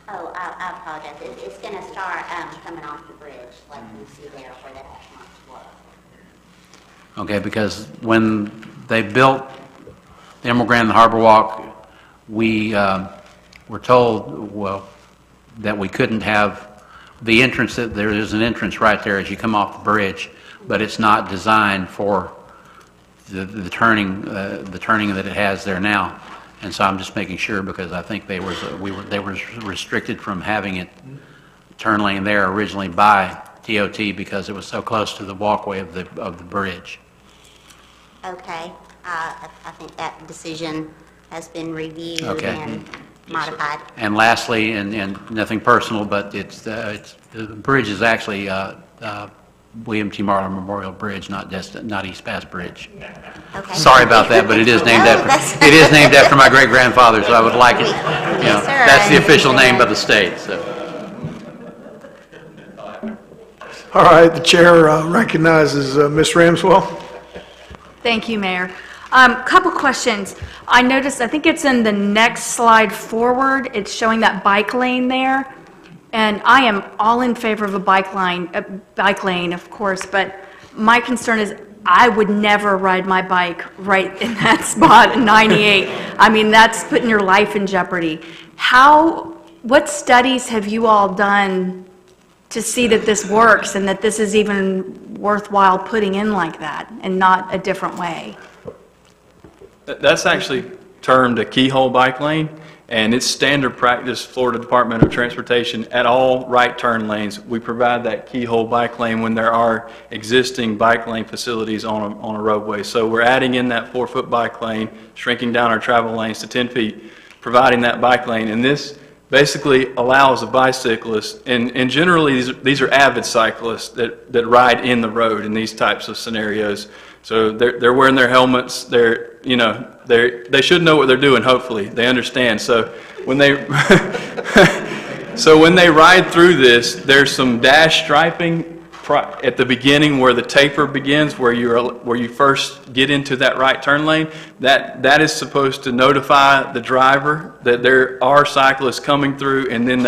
Oh, I apologize. It's going to start coming off the bridge, like you see there where the hash marks were. Okay, because when they built the Emerald Grand and the Harbor Walk, we were told, well, that we couldn't have the entrance. That there is an entrance right there as you come off the bridge, but it's not designed for the turning that it has there now. And so I'm just making sure, because I think they were restricted from having it turn lane there originally by DOT because it was so close to the walkway of the bridge. Okay. I think that decision has been reviewed Okay. and modified. And lastly, and nothing personal, but the bridge is actually William T. Marler Memorial Bridge, not Destin, not East Pass Bridge. Okay. Sorry about that, but it is named after my great grandfather, so I would like it. Yes, sir, That's the I official name understand. by the state. So. All right, the chair recognizes Ms. Ramswell. Thank you, Mayor. Couple questions. I noticed, I think it's in the next slide forward, it's showing that bike lane there. And I am all in favor of a bike lane, of course, but my concern is I would never ride my bike right in that spot in 98. I mean, that's putting your life in jeopardy. What studies have you all done to see that this works and that this is even worthwhile putting in like that and not a different way? That's actually termed a keyhole bike lane, and it's standard practice, Florida Department of Transportation, at all right turn lanes. We provide that keyhole bike lane when there are existing bike lane facilities on a roadway. So we're adding in that 4-foot bike lane, shrinking down our travel lanes to 10 feet, providing that bike lane. And this basically allows a bicyclist, and generally these are avid cyclists that ride in the road in these types of scenarios. So they're wearing their helmets. They should know what they're doing. Hopefully, they understand. So when they ride through this, there's some dash striping at the beginning where the taper begins, where you first get into that right turn lane, that is supposed to notify the driver that there are cyclists coming through, and then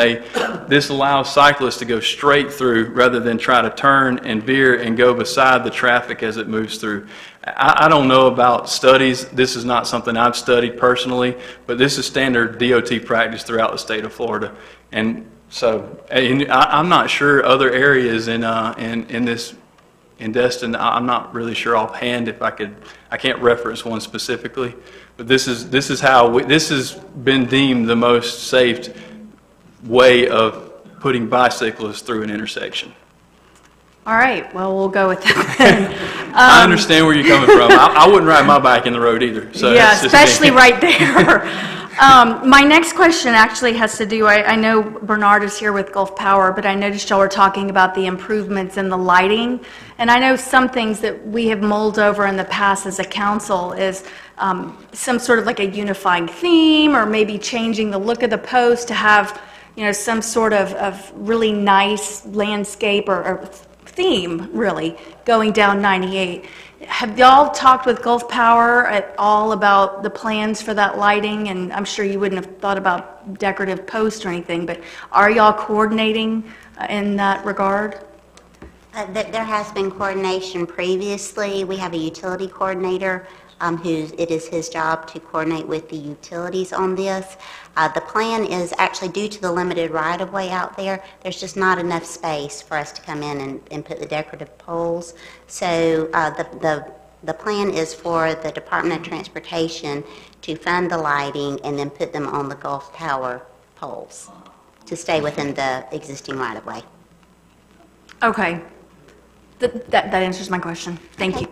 this allows cyclists to go straight through rather than try to turn and veer and go beside the traffic as it moves through. I don't know about studies. This is not something I've studied personally, but this is standard DOT practice throughout the state of Florida. And so I'm not sure other areas in Destin. I'm not really sure offhand if I can't reference one specifically, but this has been deemed the most safe way of putting bicyclists through an intersection. All right, well, we'll go with that then. I understand where you're coming from. I wouldn't ride my bike in the road either. So yeah, especially right there. My next question actually has to do, I know Bernard is here with Gulf Power, but I noticed y'all were talking about the improvements in the lighting. And I know some things that we have mulled over in the past as a council is some sort of like a unifying theme, or maybe changing the look of the post to have, some sort of really nice landscape or theme, really, going down 98. Have y'all talked with Gulf Power at all about the plans for that lighting? And I'm sure you wouldn't have thought about decorative posts or anything, but are y'all coordinating in that regard? There has been coordination previously. We have a utility coordinator it is his job to coordinate with the utilities on this. The plan is actually, due to the limited right-of-way out there, there's just not enough space for us to come in and put the decorative poles. So the plan is for the Department of Transportation to fund the lighting and then put them on the Gulf Power poles to stay within the existing right-of-way. Okay. That answers my question. Thank you.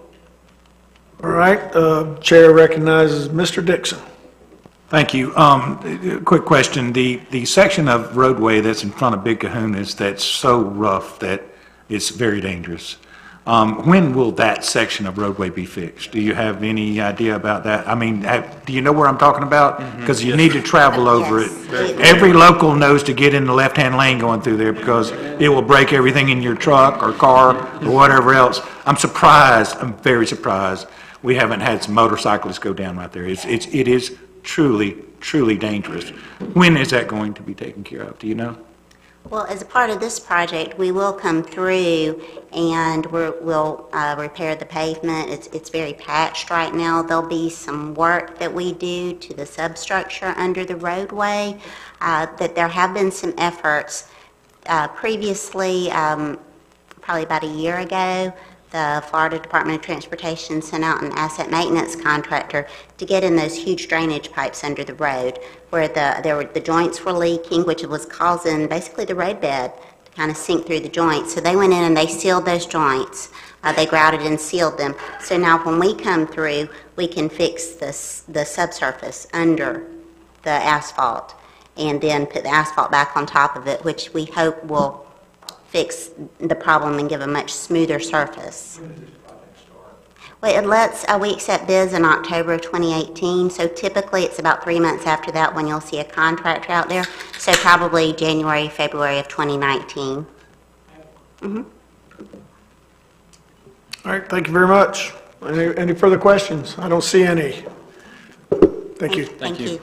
All right, Chair recognizes Mr. Dixon. Thank you. Quick question. The section of roadway that's in front of Big Kahuna's that's so rough that it's very dangerous. When will that section of roadway be fixed? Do you have any idea about that? I mean, do you know where I'm talking about? Because you need to travel over it. Every local knows to get in the left-hand lane going through there because it will break everything in your truck or car or whatever else. I'm surprised. I'm very surprised we haven't had some motorcyclists go down right there. It is truly, truly dangerous. When is that going to be taken care of? Do you know? Well, as a part of this project, we will come through and we'll repair the pavement. It's very patched right now. There'll be some work that we do to the substructure under the roadway. That there have been some efforts previously, probably about a year ago. The Florida Department of Transportation sent out an asset maintenance contractor to get in those huge drainage pipes under the road where the joints were leaking, which was causing basically the roadbed to kind of sink through the joints. So they went in and they sealed those joints. They grouted and sealed them. So now when we come through, we can fix the subsurface under the asphalt and then put the asphalt back on top of it, which we hope will fix the problem and give a much smoother surface. Well, we accept bids in October of 2018, so typically it's about 3 months after that when you'll see a contractor out there, so probably January, February of 2019. Mm-hmm. All right, thank you very much. Any further questions? I don't see any. Thank you. Thank you.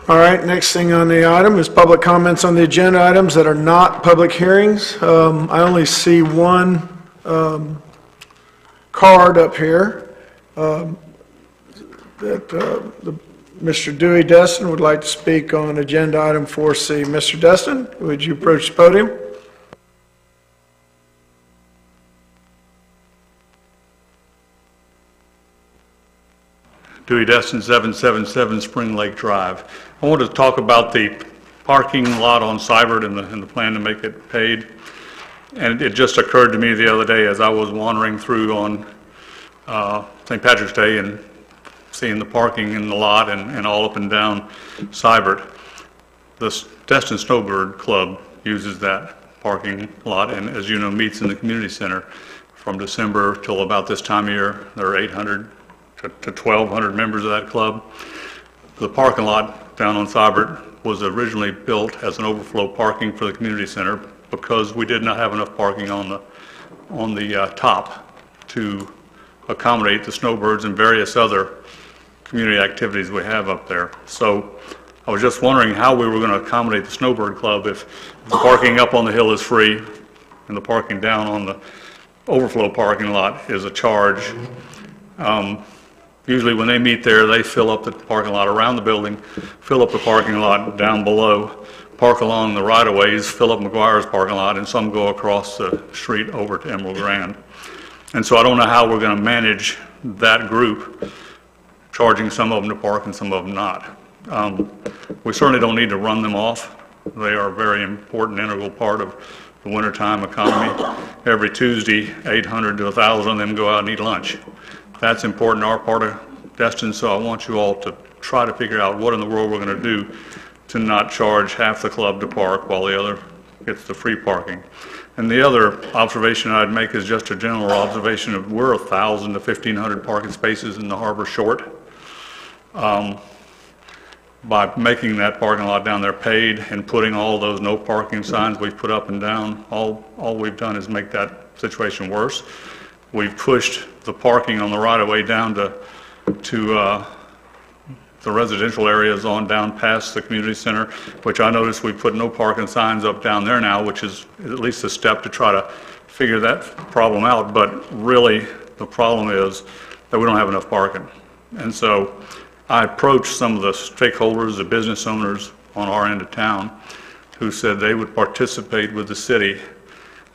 All right, next thing on the item is public comments on the agenda items that are not public hearings. I only see one card up here that Mr. Dewey Destin would like to speak on agenda item 4C. Mr. Destin, would you approach the podium? Dewey Destin, 777 Spring Lake Drive. I want to talk about the parking lot on Seibert and the plan to make it paid. And it just occurred to me the other day as I was wandering through on St. Patrick's Day and seeing the parking in the lot and all up and down Seibert. The Destin Snowbird Club uses that parking lot and, as you know, meets in the community center from December till about this time of year. There are 800 to 1,200 members of that club. The parking lot down on Cybert was originally built as an overflow parking for the community center because we did not have enough parking on the top to accommodate the snowbirds and various other community activities we have up there. So I was just wondering how we were going to accommodate the Snowbird Club if the parking up on the hill is free and the parking down on the overflow parking lot is a charge. Usually when they meet there, they fill up the parking lot around the building, fill up the parking lot down below, park along the right-of-ways, fill up McGuire's parking lot, and some go across the street over to Emerald Grand. And so I don't know how we're going to manage that group, charging some of them to park and some of them not. We certainly don't need to run them off. They are a very important, integral part of the wintertime economy. Every Tuesday, 800 to 1,000 of them go out and eat lunch. That's important to our part of Destin, so I want you all to try to figure out what in the world we're going to do to not charge half the club to park while the other gets the free parking. And the other observation I'd make is just a general observation of we're 1,000 to 1,500 parking spaces in the harbor short. By making that parking lot down there paid and putting all those no parking signs we've put up and down, all we've done is make that situation worse. We've pushed the parking on the right-of-way down to the residential areas on down past the community center, which I noticed we put no parking signs up down there now, which is at least a step to try to figure that problem out. But really, the problem is that we don't have enough parking. And so I approached some of the stakeholders, the business owners on our end of town, who said they would participate with the city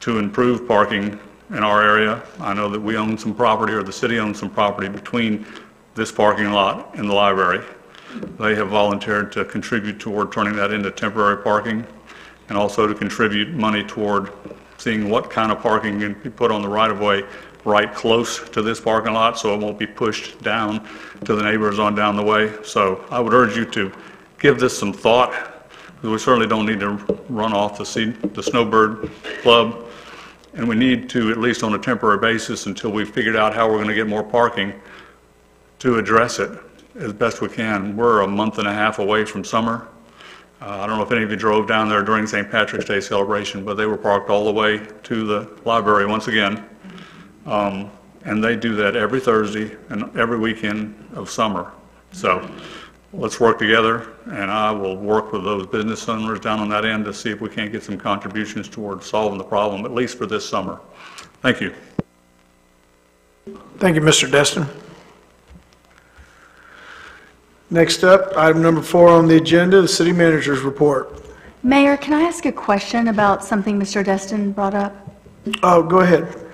to improve parking in our area. I know that we own some property, or the city owns some property between this parking lot and the library. They have volunteered to contribute toward turning that into temporary parking, and also to contribute money toward seeing what kind of parking can be put on the right-of-way right close to this parking lot, so it won't be pushed down to the neighbors on down the way. So I would urge you to give this some thought, because we certainly don't need to run off the Snowbird Club, and we need to, at least on a temporary basis, until we've figured out how we're going to get more parking, to address it as best we can. We're a month and a half away from summer. I don't know if any of you drove down there during St. Patrick's Day celebration, but they were parked all the way to the library once again. And they do that every Thursday and every weekend of summer. So let's work together, and I will work with those business owners down on that end to see if we can't get some contributions towards solving the problem, at least for this summer. Thank you. Thank you, Mr. Destin. Next up, item number 4 on the agenda, the city manager's report. Mayor, can I ask a question about something Mr. Destin brought up? Oh, go ahead.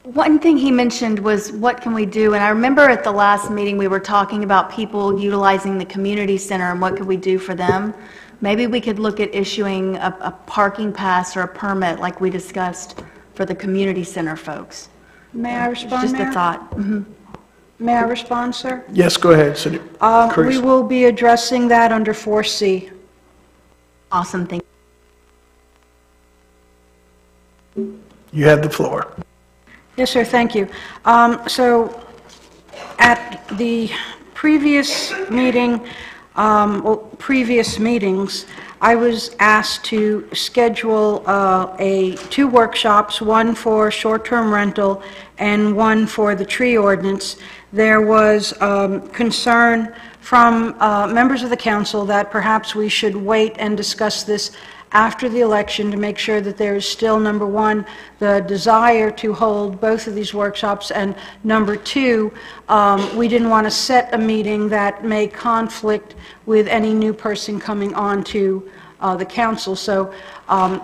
One thing he mentioned was, what can we do? And I remember at the last meeting, we were talking about people utilizing the community center and what could we do for them. Maybe we could look at issuing a parking pass or a permit like we discussed for the community center folks. May I respond, Just Mayor? a thought. Mm-hmm. May I respond, sir? Yes, go ahead, City. We will be addressing that under 4C. Awesome, thank you. You have the floor. Yes, sir, thank you. So at the previous meeting, previous meetings, I was asked to schedule 2 workshops, one for short-term rental and one for the tree ordinance. There was concern from members of the council that perhaps we should wait and discuss this after the election to make sure that there is still, number one, the desire to hold both of these workshops, and number two, we didn't want to set a meeting that may conflict with any new person coming on to the council. So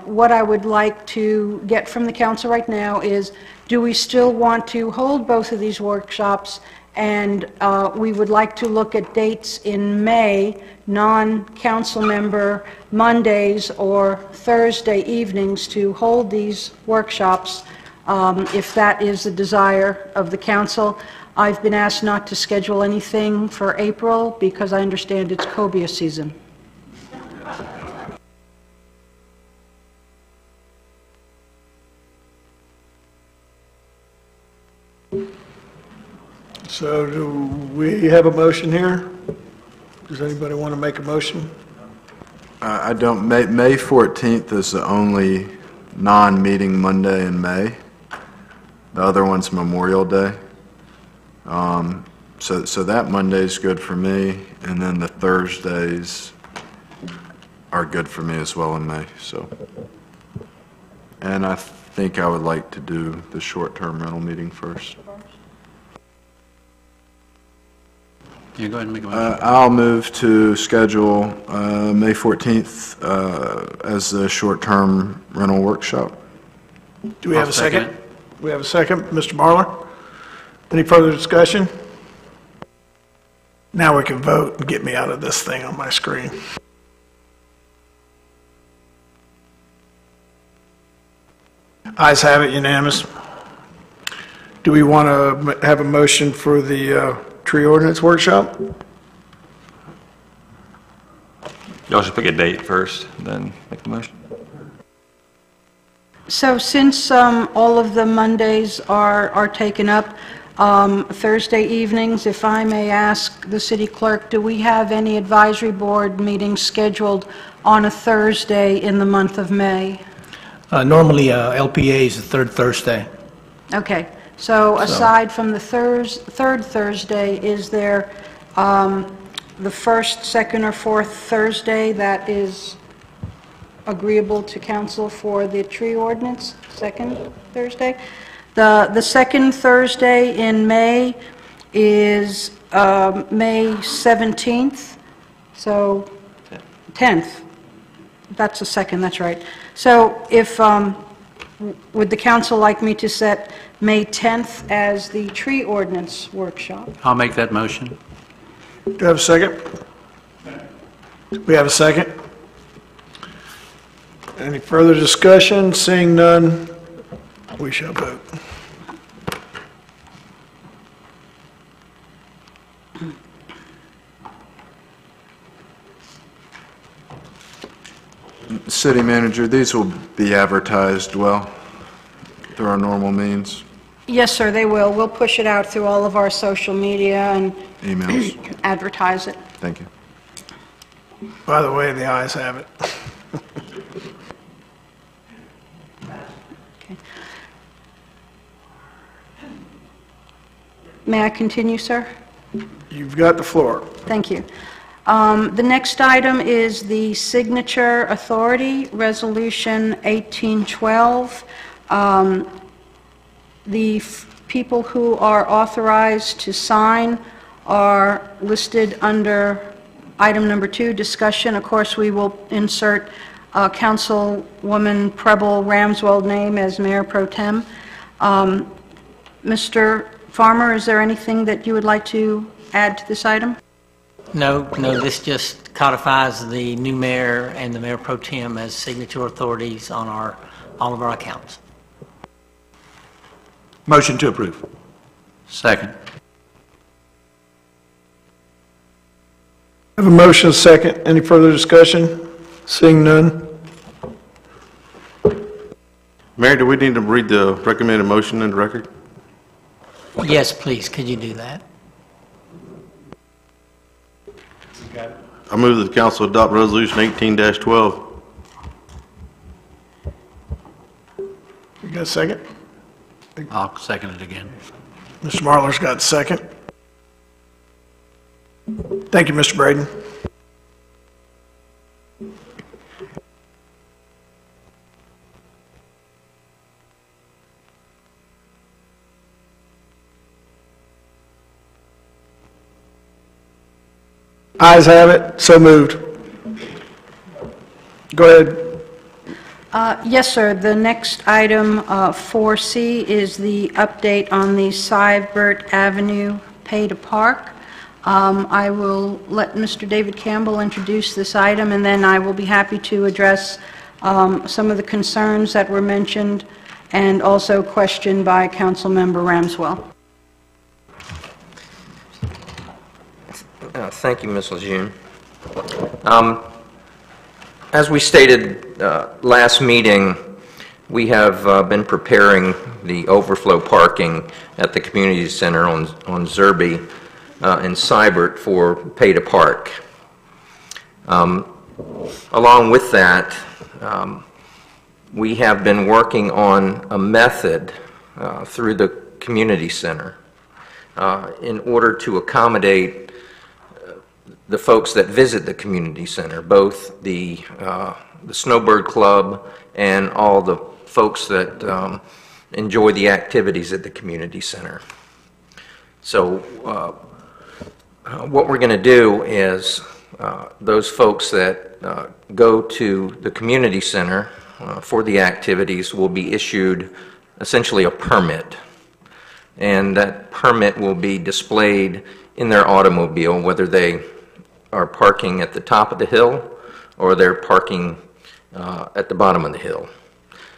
what I would like to get from the council right now is, do we still want to hold both of these workshops? And we would like to look at dates in May, non-council member Mondays or Thursday evenings to hold these workshops, if that is the desire of the council. I've been asked not to schedule anything for April because I understand it's cobia season. So do we have a motion here? Does anybody want to make a motion? I don't, May 14th is the only non-meeting Monday in May. The other one's Memorial Day. So that Monday's good for me, and then the Thursdays are good for me as well in May, so. And I think I would like to do the short-term rental meeting first. Yeah, go ahead and make a motion. I'll move to schedule May 14th as the short-term rental workshop. Do we have a second? We have a second. Mr. Marlar? Any further discussion? Now we can vote and get me out of this thing on my screen. Ayes have it, unanimous. Do we want to have a motion for the tree ordinance workshop? Y'all should pick a date first, then make the motion. So since all of the Mondays are taken up, Thursday evenings, if I may ask the city clerk, do we have any advisory board meetings scheduled on a Thursday in the month of May? Normally, LPA is the third Thursday. Okay, so aside from the third Thursday, is there the first, second, or fourth Thursday that is agreeable to council for the tree ordinance, second Thursday? The second Thursday in May is May 17th, so 10th. That's the second, that's right. So if, would the council like me to set May 10th as the tree ordinance workshop? I'll make that motion. Do I have a second? We have a second. Any further discussion? Seeing none, we shall vote. City manager, these will be advertised well through our normal means. Yes, sir, they will. We'll push it out through all of our social media and Emails. advertise it. Thank you. By the way, the ayes have it. Okay. May I continue, sir? You've got the floor. Thank you. The next item is the Signature Authority, Resolution 1812. The people who are authorized to sign are listed under item number 2, discussion. Of course, we will insert Councilwoman Preble Ramswell's name as Mayor Pro Tem. Mr. Farmer, is there anything that you would like to add to this item? No, this just codifies the new mayor and the mayor pro tem as signature authorities on all of our accounts. Motion to approve. Second. I have a motion, a second. Any further discussion? Seeing none. Mayor, do we need to read the recommended motion in the record? Yes, please, could you do that? I move that the council adopt resolution 18-12. You got a second? I'll second it again. Mr. Marlar's got a second. Thank you, Mr. Braden. Ayes have it, so moved. Go ahead. Yes, sir. The next item, 4C, is the update on the Sivert Avenue pay-to-park. I will let Mr. David Campbell introduce this item, and then I will be happy to address some of the concerns that were mentioned and also questioned by Councilmember Ramswell. Thank you, Ms. Lejeune. As we stated last meeting, we have been preparing the overflow parking at the community center on Zerby in Sibert for pay to park. Along with that, we have been working on a method through the community center in order to accommodate the folks that visit the community center, both the Snowbird Club and all the folks that enjoy the activities at the community center. So what we're going to do is those folks that go to the community center for the activities will be issued essentially a permit. And that permit will be displayed in their automobile, whether they are parking at the top of the hill or they're parking at the bottom of the hill.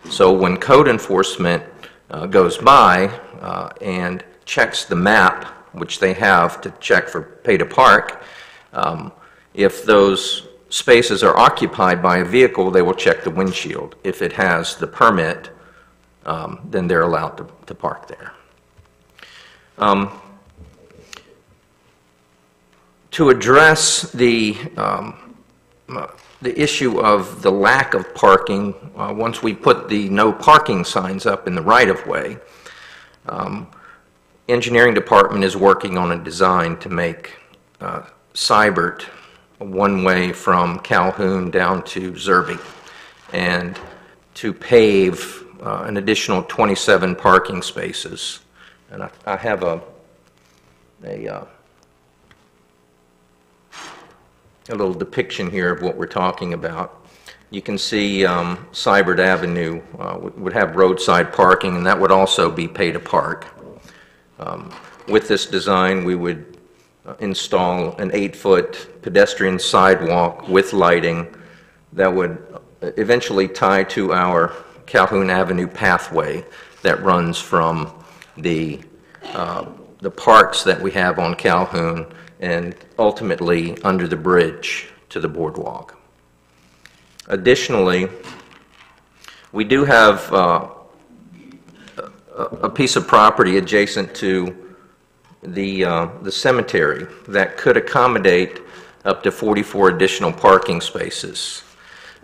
So when code enforcement goes by and checks the map, which they have to check for pay to park, if those spaces are occupied by a vehicle, they will check the windshield. If it has the permit, then they're allowed to park there. To address the issue of the lack of parking, once we put the no parking signs up in the right-of-way, engineering department is working on a design to make Seibert one way from Calhoun down to Zerby, and to pave an additional 27 parking spaces. And I have a little depiction here of what we're talking about. You can see Seibert Avenue would have roadside parking, and that would also be pay to park. With this design, we would install an 8-foot pedestrian sidewalk with lighting that would eventually tie to our Calhoun Avenue pathway that runs from the parks that we have on Calhoun and ultimately under the bridge to the boardwalk. Additionally, we do have a piece of property adjacent to the cemetery that could accommodate up to 44 additional parking spaces.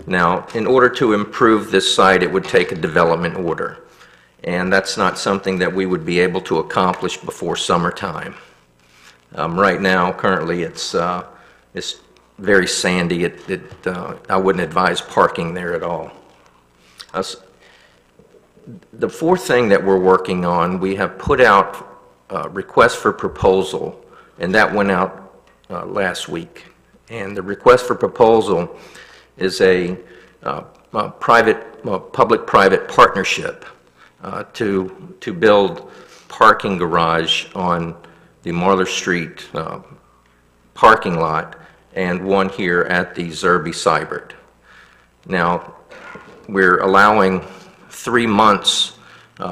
Now, in order to improve this site, it would take a development order, and that's not something that we would be able to accomplish before summertime. Right now, currently, it's very sandy. I wouldn't advise parking there at all. The fourth thing that we're working on, we have put out request for proposal, and that went out last week. And the request for proposal is a public-private partnership to build parking garage on the Marler Street parking lot and one here at the Zerby Seibert. Now, we're allowing 3 months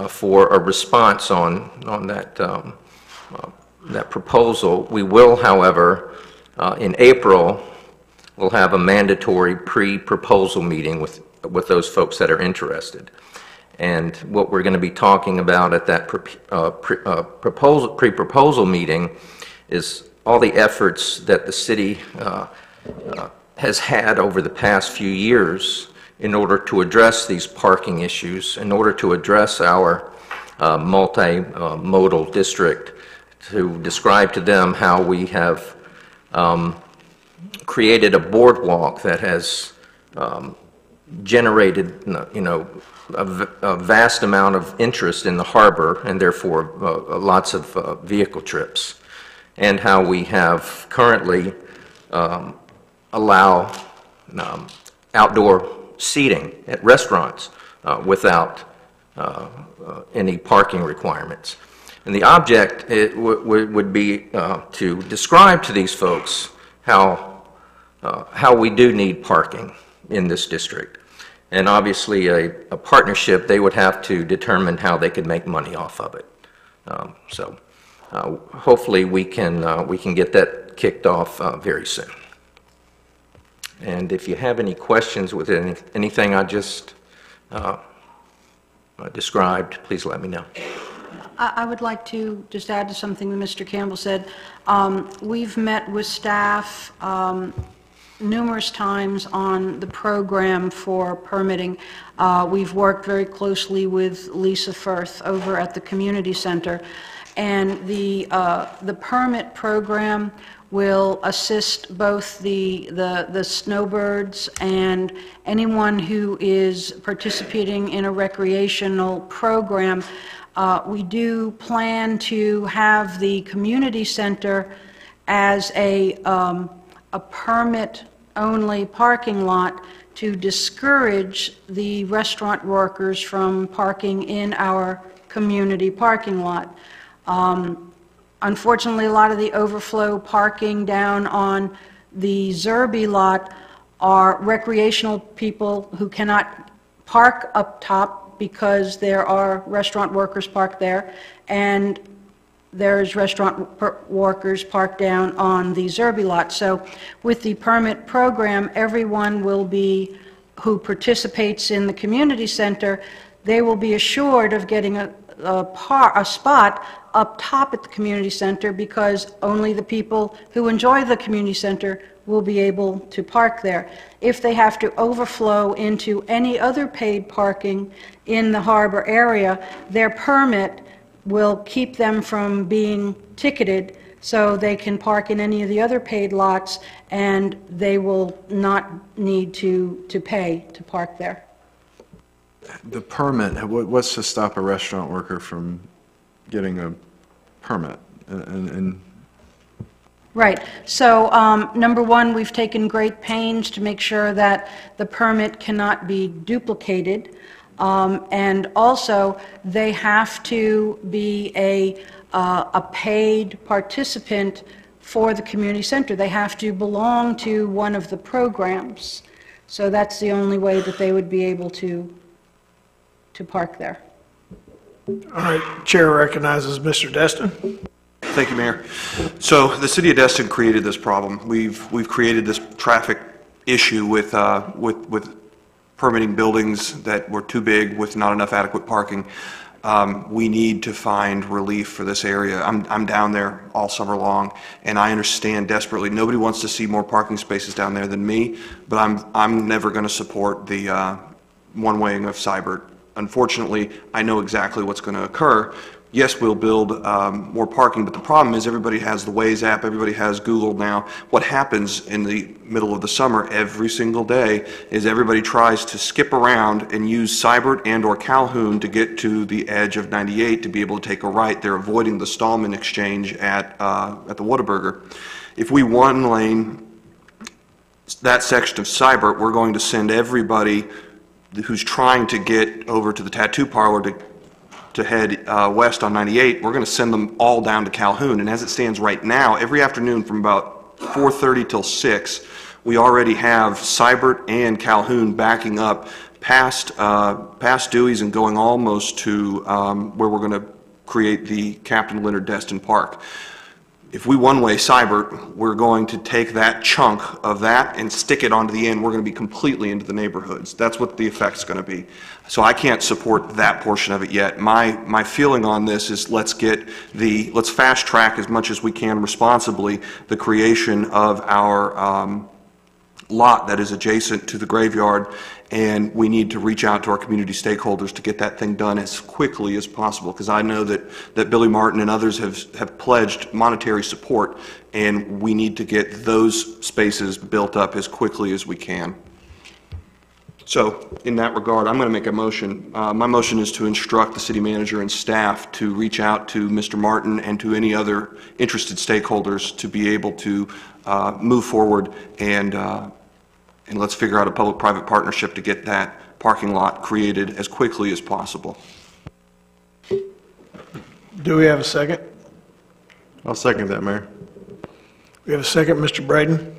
for a response on that proposal. We will, however, in April, we'll have a mandatory pre-proposal meeting with those folks that are interested. And what we're going to be talking about at that pre-proposal meeting is all the efforts that the city has had over the past few years in order to address these parking issues, in order to address our multimodal district, to describe to them how we have created a boardwalk that has generated, a vast amount of interest in the harbor and therefore lots of vehicle trips, and how we have currently allow outdoor seating at restaurants without any parking requirements. And the object would be to describe to these folks how we do need parking in this district. And obviously a partnership, they would have to determine how they could make money off of it. Hopefully we can get that kicked off very soon. And if you have any questions with anything I just described, please let me know. I would like to just add to something that Mr. Campbell said. We've met with staff numerous times on the program for permitting. We've worked very closely with Lisa Firth over at the community center, and the permit program will assist both the snowbirds and anyone who is participating in a recreational program. We do plan to have the community center as a permit-only parking lot to discourage the restaurant workers from parking in our community parking lot. Unfortunately, a lot of the overflow parking down on the Zerby lot are recreational people who cannot park up top because there are restaurant workers parked there, and there's restaurant workers parked down on the Zerby lot. So with the permit program, everyone will be, who participates in the community center, they will be assured of getting a spot up top at the community center, because only the people who enjoy the community center will be able to park there. If they have to overflow into any other paid parking in the harbor area, their permit will keep them from being ticketed, so they can park in any of the other paid lots, and they will not need to pay to park there. The permit, what's to stop a restaurant worker from getting a permit? And Right. So, number one, we've taken great pains to make sure that the permit cannot be duplicated. And also, they have to be a paid participant for the community center. They have to belong to one of the programs. So that's the only way that they would be able to park there. All right, Chair recognizes Mr. Destin. Thank you, Mayor. So the city of Destin created this problem. We've created this traffic issue with permitting buildings that were too big with not enough adequate parking. We need to find relief for this area. I'm down there all summer long, and I understand desperately. Nobody wants to see more parking spaces down there than me, but I'm never going to support the one-waying of Seibert. Unfortunately, I know exactly what's going to occur. Yes, we'll build more parking, but the problem is everybody has the Waze app, everybody has Google now. What happens in the middle of the summer every single day is everybody tries to skip around and use Seibert and or Calhoun to get to the edge of 98 to be able to take a right. They're avoiding the Stallman exchange at the Whataburger. If we one lane that section of Seibert, we're going to send everybody who's trying to get over to the tattoo parlor to head west on 98, we're going to send them all down to Calhoun. And as it stands right now, every afternoon from about 4:30 till 6, we already have Seibert and Calhoun backing up past Dewey's and going almost to where we're going to create the Captain Leonard Destin Park. If we one-way Seibert, we're going to take that chunk of that and stick it onto the end. We're going to be completely into the neighborhoods. That's what the effect's going to be. So I can't support that portion of it yet. My feeling on this is let's fast track as much as we can responsibly the creation of our lot that is adjacent to the graveyard, and we need to reach out to our community stakeholders to get that thing done as quickly as possible, because I know that Billy Martin and others have pledged monetary support, and we need to get those spaces built up as quickly as we can. So in that regard, I'm going to make a motion. My motion is to instruct the city manager and staff to reach out to Mr. Martin and to any other interested stakeholders to be able to move forward and let's figure out a public-private partnership to get that parking lot created as quickly as possible. Do we have a second? I'll second that, Mayor. We have a second, Mr. Braden.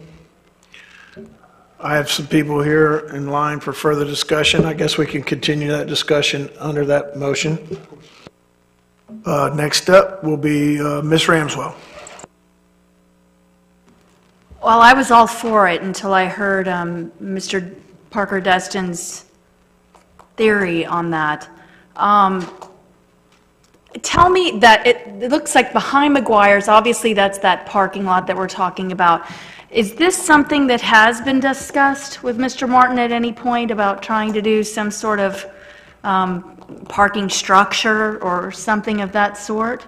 I have some people here in line for further discussion. I guess we can continue that discussion under that motion. Next up will be Ms. Ramswell. Well, I was all for it until I heard Mr. Parker Destin's theory on that. Tell me that it looks like behind McGuire's, obviously that's that parking lot that we're talking about. Is this something that has been discussed with Mr. Martin at any point about trying to do some sort of parking structure or something of that sort?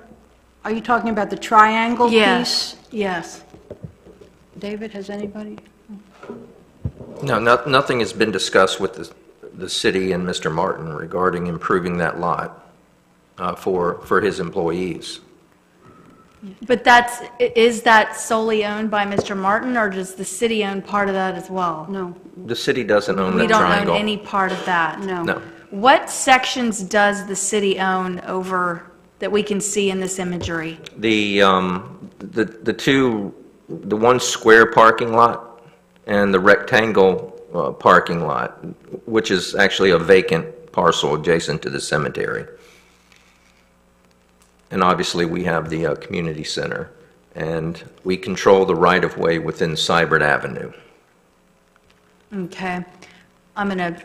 Are you talking about the triangle piece? Yes, yes. David, has anybody? No, nothing has been discussed with the city and Mr. Martin regarding improving that lot for his employees. But is that solely owned by Mr. Martin, or does the city own part of that as well? No. The city doesn't own We the don't triangle. own any part of that? No. What sections does the city own over, that we can see in this imagery? The one square parking lot and the rectangle parking lot, which is actually a vacant parcel adjacent to the cemetery. And obviously, we have the community center, and we control the right-of-way within Seibert Avenue. Okay. I'm going to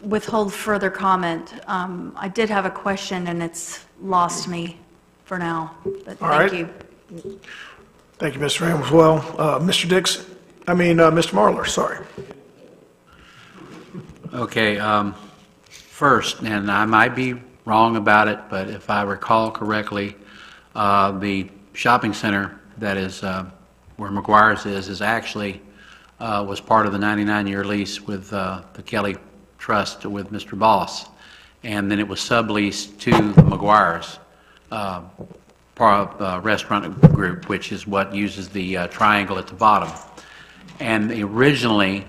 withhold further comment. I did have a question, and it's lost me for now, but All thank right. you. Thank you, Mr. Ram, as well. Mr. Mr. Marler, sorry. Okay, first, and I might be wrong about it, but if I recall correctly, the shopping center that is where McGuire's is actually was part of the 99-year lease with the Kelly Trust with Mr. Boss, and then it was subleased to the McGuire's restaurant group, which is what uses the triangle at the bottom. And originally,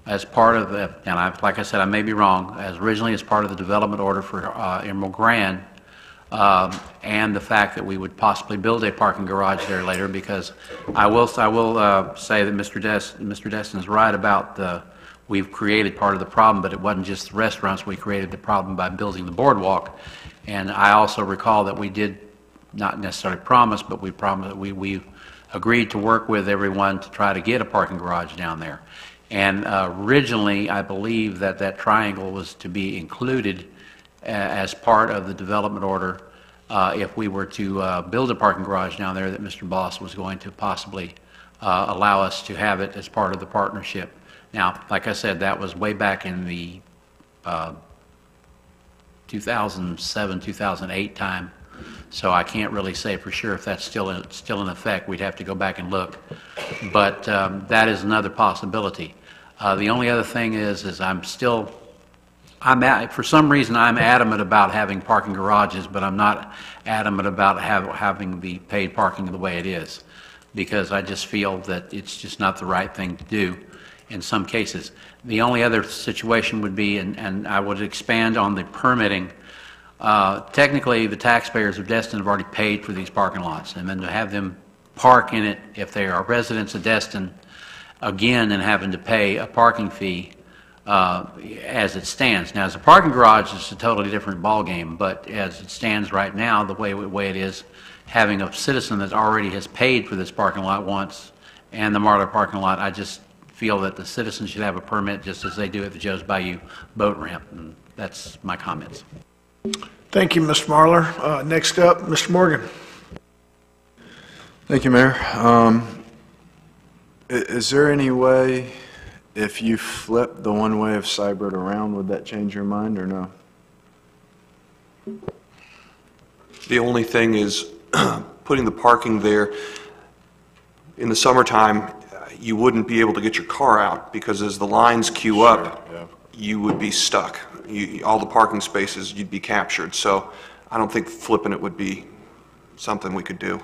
as part of the, and like I said, I may be wrong, originally as part of the development order for Emerald Grand, and the fact that we would possibly build a parking garage there later, because I will say that Mr. Destin is right about we've created part of the problem, but it wasn't just the restaurants. We created the problem by building the boardwalk. And I also recall that we did not necessarily promise, but we promised, we agreed to work with everyone to try to get a parking garage down there. And originally, I believe that triangle was to be included as part of the development order if we were to build a parking garage down there, that Mr. Boss was going to possibly allow us to have it as part of the partnership. Now, like I said, that was way back in the 2007, 2008 time, so I can't really say for sure if that's still in effect. We'd have to go back and look, but that is another possibility. The only other thing is for some reason I'm adamant about having parking garages, but I'm not adamant about having the paid parking the way it is, because I just feel that it's just not the right thing to do in some cases. The only other situation would be, and I would expand on the permitting. Technically, the taxpayers of Destin have already paid for these parking lots, and then to have them park in it, if they are residents of Destin, again, and having to pay a parking fee as it stands. Now, as a parking garage, it's a totally different ballgame, but as it stands right now, the way it is, having a citizen that already has paid for this parking lot once and the Marler parking lot, I just feel that the citizens should have a permit just as they do at the Joe's Bayou boat ramp, and that's my comments. Thank you, Mr. Marler. Next up, Mr. Morgan. Thank you, Mayor. Is there any way, if you flip the one-way of Seibert around, would that change your mind or no? The only thing is putting the parking there in the summertime, you wouldn't be able to get your car out, because as the lines queue up, you would be stuck. All the parking spaces, you'd be captured. So I don't think flipping it would be something we could do.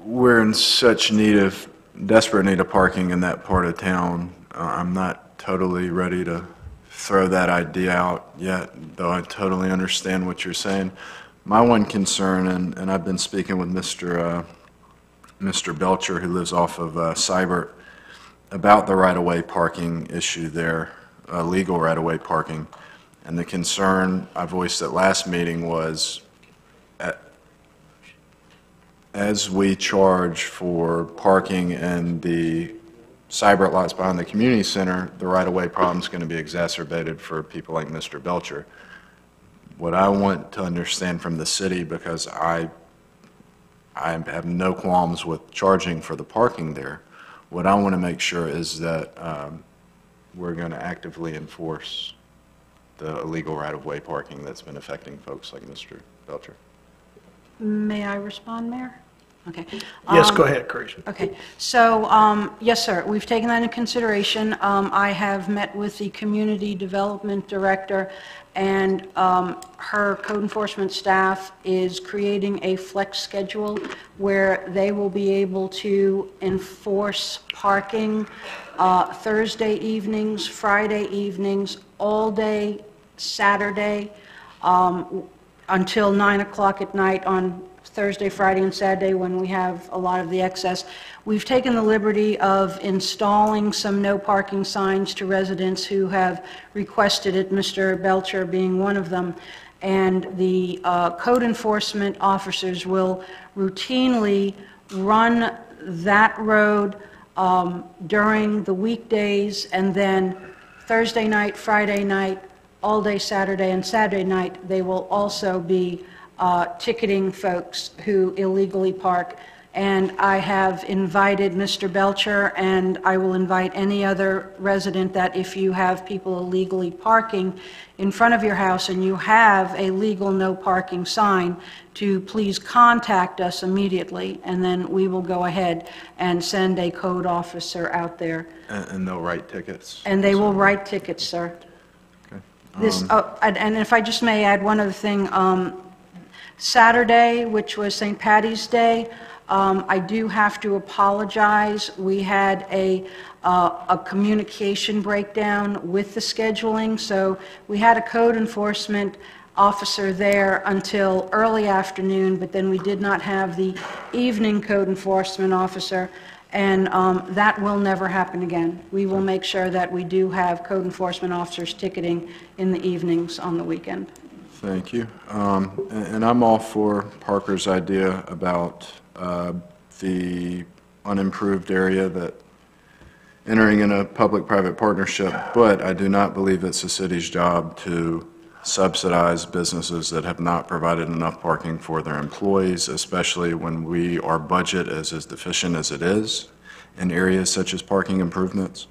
We're in such desperate need of parking in that part of town. I'm not totally ready to throw that idea out yet, though I totally understand what you're saying. My one concern, and I've been speaking with Mr. Belcher, who lives off of Seibert, about the right-of-way parking issue there, legal right-of-way parking. And the concern I voiced at last meeting was, as we charge for parking in the Seibert lots behind the community center, the right-of-way problem is going to be exacerbated for people like Mr. Belcher. What I want to understand from the city, because I I have no qualms with charging for the parking there. What I want to make sure is that we're going to actively enforce the illegal right-of-way parking that's been affecting folks like Mr. Belcher. May I respond, Mayor? Okay. Yes, go ahead, Chris. Okay, so, yes, sir, we've taken that into consideration. I have met with the Community Development Director, and her code enforcement staff is creating a flex schedule where they will be able to enforce parking Thursday evenings, Friday evenings, all day Saturday, until 9 o'clock at night on Thursday, Friday, and Saturday when we have a lot of the excess. We've taken the liberty of installing some no parking signs to residents who have requested it, Mr. Belcher being one of them. And the code enforcement officers will routinely run that road during the weekdays, and then Thursday night, Friday night, all day Saturday and Saturday night, they will also be ticketing folks who illegally park. And I have invited Mr. Belcher, and I will invite any other resident, that if you have people illegally parking in front of your house and you have a legal no parking sign, to please contact us immediately, and then we will go ahead and send a code officer out there. And they'll write tickets? And they will write tickets, sir. This, and if I just may add one other thing, Saturday, which was St. Patty's Day, I do have to apologize. We had a communication breakdown with the scheduling, so we had a code enforcement officer there until early afternoon, but then we did not have the evening code enforcement officer, and that will never happen again. We will make sure that we do have code enforcement officers ticketing in the evenings on the weekend. Thank you. And I'm all for Parker's idea about the unimproved area, that entering in a public-private partnership, but I do not believe it's the city's job to subsidize businesses that have not provided enough parking for their employees, especially when our budget is as deficient as it is in areas such as parking improvements.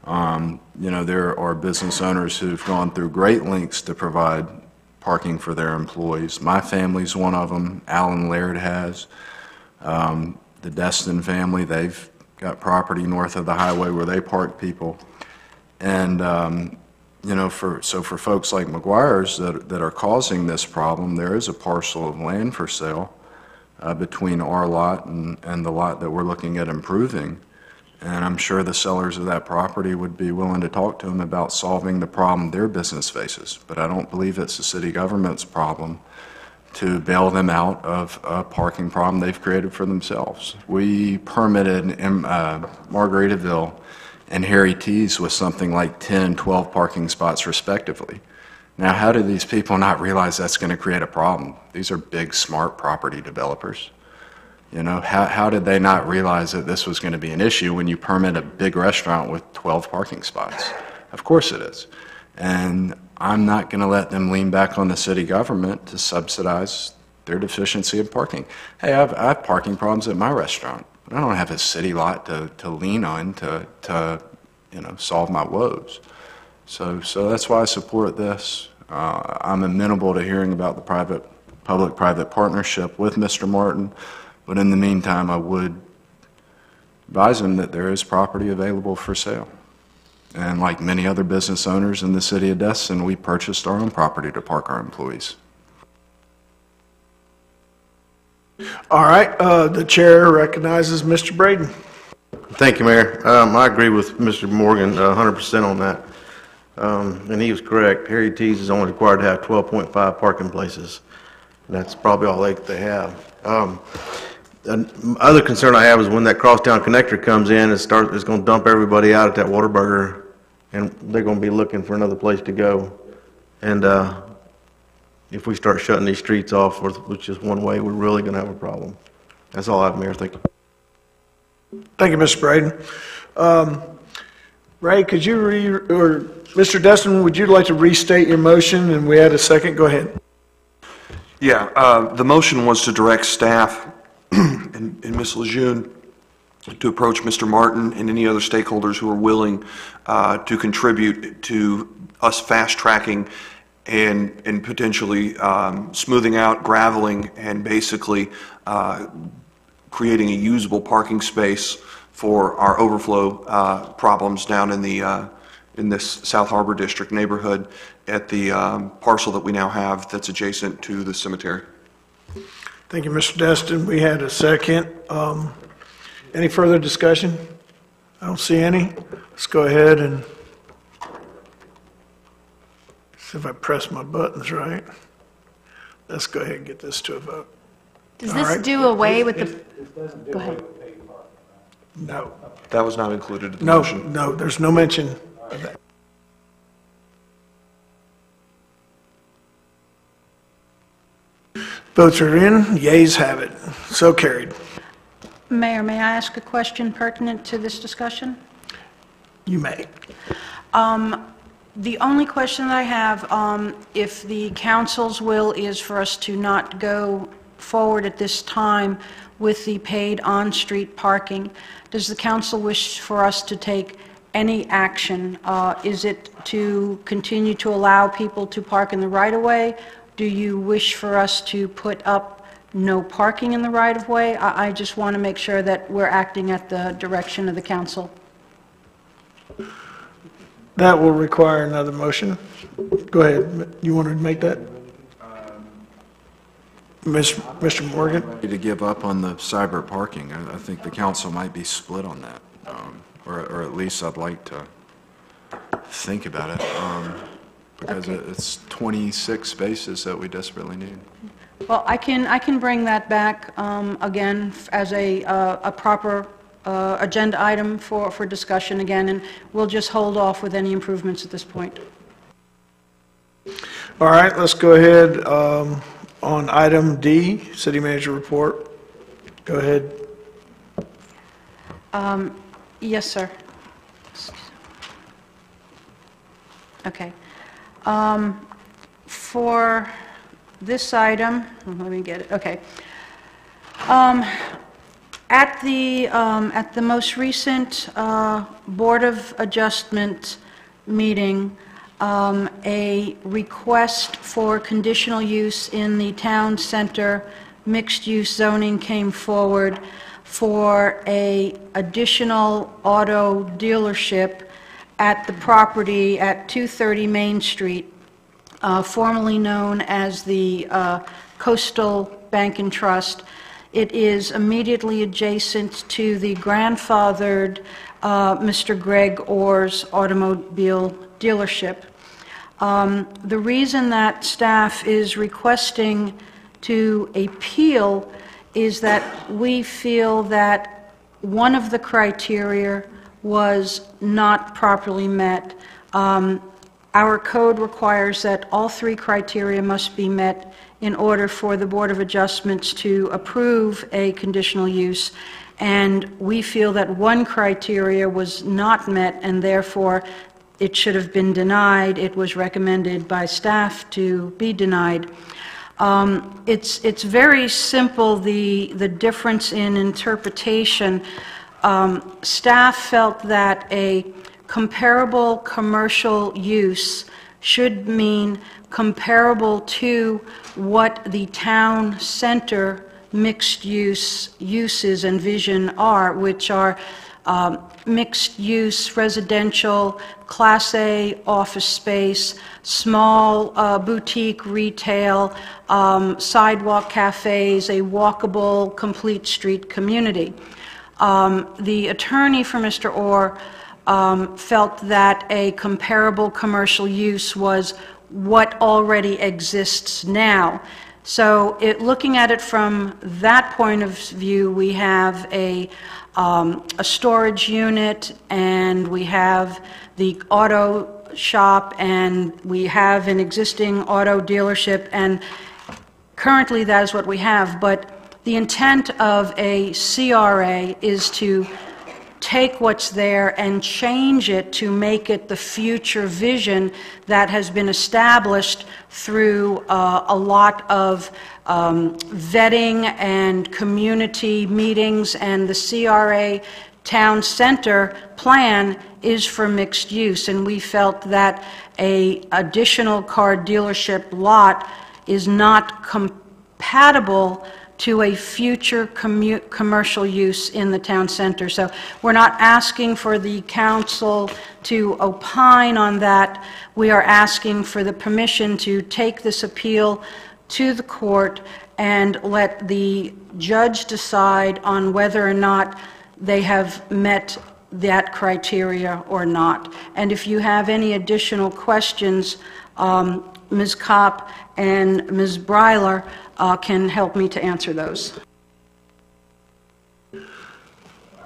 You know, there are business owners who've gone through great lengths to provide parking for their employees. My family's one of them. Alan Laird has. The Destin family, they've got property north of the highway where they park people. And, you know, for folks like McGuire's that are causing this problem, there is a parcel of land for sale between our lot and the lot that we're looking at improving. And I'm sure the sellers of that property would be willing to talk to them about solving the problem their business faces. But I don't believe it's the city government's problem to bail them out of a parking problem they've created for themselves. We permitted in Margaritaville and Harry T's with something like 10 and 12 parking spots respectively. Now, how do these people not realize that's going to create a problem? These are big, smart property developers. You know, how did they not realize that this was going to be an issue when you permit a big restaurant with 12 parking spots? Of course it is. And I'm not going to let them lean back on the city government to subsidize their deficiency of parking. Hey, I have parking problems at my restaurant, but I don't have a city lot to lean on to you know, solve my woes. So that's why I support this. I'm amenable to hearing about the public-private partnership with Mr. Martin, but in the meantime, I would advise him that there is property available for sale. And like many other business owners in the city of Destin, we purchased our own property to park our employees. All right, the chair recognizes Mr. Braden. Thank you, Mayor. I agree with Mr. Morgan 100% on that. And he was correct. Harry T's is only required to have 12.5 parking places. And that's probably all they have. Other concern I have is when that crosstown connector comes in, it's going to dump everybody out at that Whataburger, and they're going to be looking for another place to go. And if we start shutting these streets off with just one way, we're really going to have a problem. That's all I have, Mayor. Thank you. Thank you, Mr. Braden. Ray, could you or Mr. Destin, would you like to restate your motion? And we had a second. Go ahead. Yeah, the motion was to direct staff and Ms. Lejeune to approach Mr. Martin and any other stakeholders who are willing to contribute to us fast-tracking and potentially smoothing out, graveling, and basically creating a usable parking space for our overflow problems down in this South Harbor District neighborhood at the parcel that we now have that's adjacent to the cemetery. Thank you, Mr. Destin. We had a second. Any further discussion? I don't see any. Let's go ahead and see if I press my buttons right. Let's go ahead and get this to a vote. Does this do away with the... Go ahead. No. That was not included in the motion. No, there's no mention of that. Votes are in. Yeas have it. So carried. Mayor, may I ask a question pertinent to this discussion? You may. The only question that I have, if the council's will is for us to not go forward at this time with the paid on-street parking, does the council wish for us to take any action? Is it to continue to allow people to park in the right-of-way? Do you wish for us to put up no parking in the right-of-way? I just want to make sure that we're acting at the direction of the council. That will require another motion. Go ahead. You want to make that? Mr. Morgan? To give up on the cyber parking, I think the council might be split on that, or at least I'd like to think about it, because it's 26 spaces that we desperately need. Well, I can bring that back again as a proper agenda item for discussion again, and we'll just hold off with any improvements at this point. All right, let's go ahead on item D, City Manager Report. Go ahead. Yes, sir. Okay. For this item, let me get it. Okay. At the most recent Board of Adjustment meeting, a request for conditional use in the town center mixed-use zoning came forward for a additional auto dealership at the property at 230 Main Street, formerly known as the Coastal Bank and Trust. It is immediately adjacent to the grandfathered Mr. Greg Orr's automobile dealership. The reason that staff is requesting to appeal is that we feel that one of the criteria was not properly met. Our code requires that all three criteria must be met in order for the Board of Adjustments to approve a conditional use, and we feel that one criteria was not met and therefore it should have been denied. It was recommended by staff to be denied. It's very simple, the difference in interpretation. Staff felt that a comparable commercial use should mean comparable to what the town center mixed-use uses and vision are, which are mixed-use residential, Class A office space, small boutique retail, sidewalk cafes, a walkable, complete street community. The attorney for Mr. Orr felt that a comparable commercial use was what already exists now. So looking at it from that point of view, we have a storage unit, and we have the auto shop, and we have an existing auto dealership, and currently that is what we have. But the intent of a CRA is to take what's there and change it to make it the future vision that has been established through a lot of vetting and community meetings, and the CRA Town Center plan is for mixed use, and we felt that a additional car dealership lot is not compatible to a future commercial use in the town center. So we're not asking for the council to opine on that. We are asking for the permission to take this appeal to the court and let the judge decide on whether or not they have met that criteria or not. And if you have any additional questions, Ms. Kopp and Ms. Breiler can help me to answer those.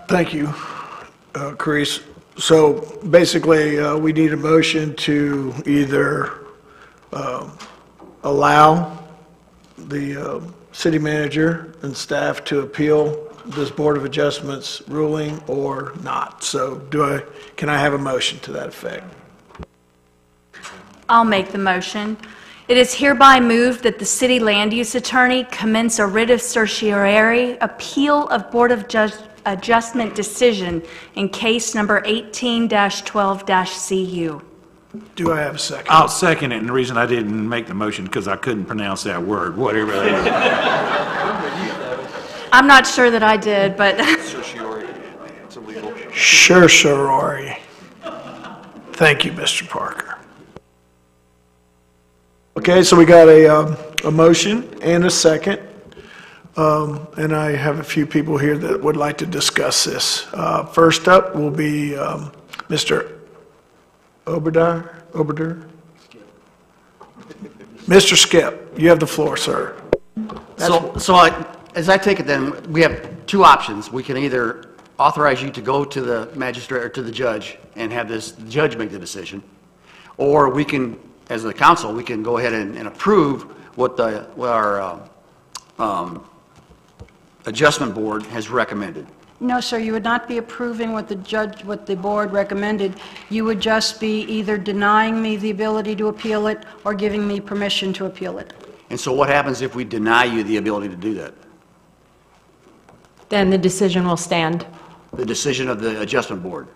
Thank you, Carice. So basically, we need a motion to either allow the city manager and staff to appeal this Board of Adjustments ruling or not. So can I have a motion to that effect? I'll make the motion. It is hereby moved that the city land use attorney commence a writ of certiorari appeal of Board of Adjustment decision in case number 18-12-CU. Do I have a second? I'll second it, and the reason I didn't make the motion because I couldn't pronounce that word, whatever that is. I'm not sure that I did, but... Certiorari. It's illegal. Certiorari. Thank you, Mr. Parker. Okay, so we got a motion and a second, and I have a few people here that would like to discuss this. First up will be Mr. Oberder. Mr. Skip, you have the floor, sir. As I take it then, we have two options. We can either authorize you to go to the magistrate or to the judge and have this judge make the decision, or we can, as the council, we can go ahead and approve what our adjustment board has recommended. No, sir, you would not be approving what the board recommended. You would just be either denying me the ability to appeal it or giving me permission to appeal it. And so what happens if we deny you the ability to do that? Then the decision will stand. The decision of the adjustment board.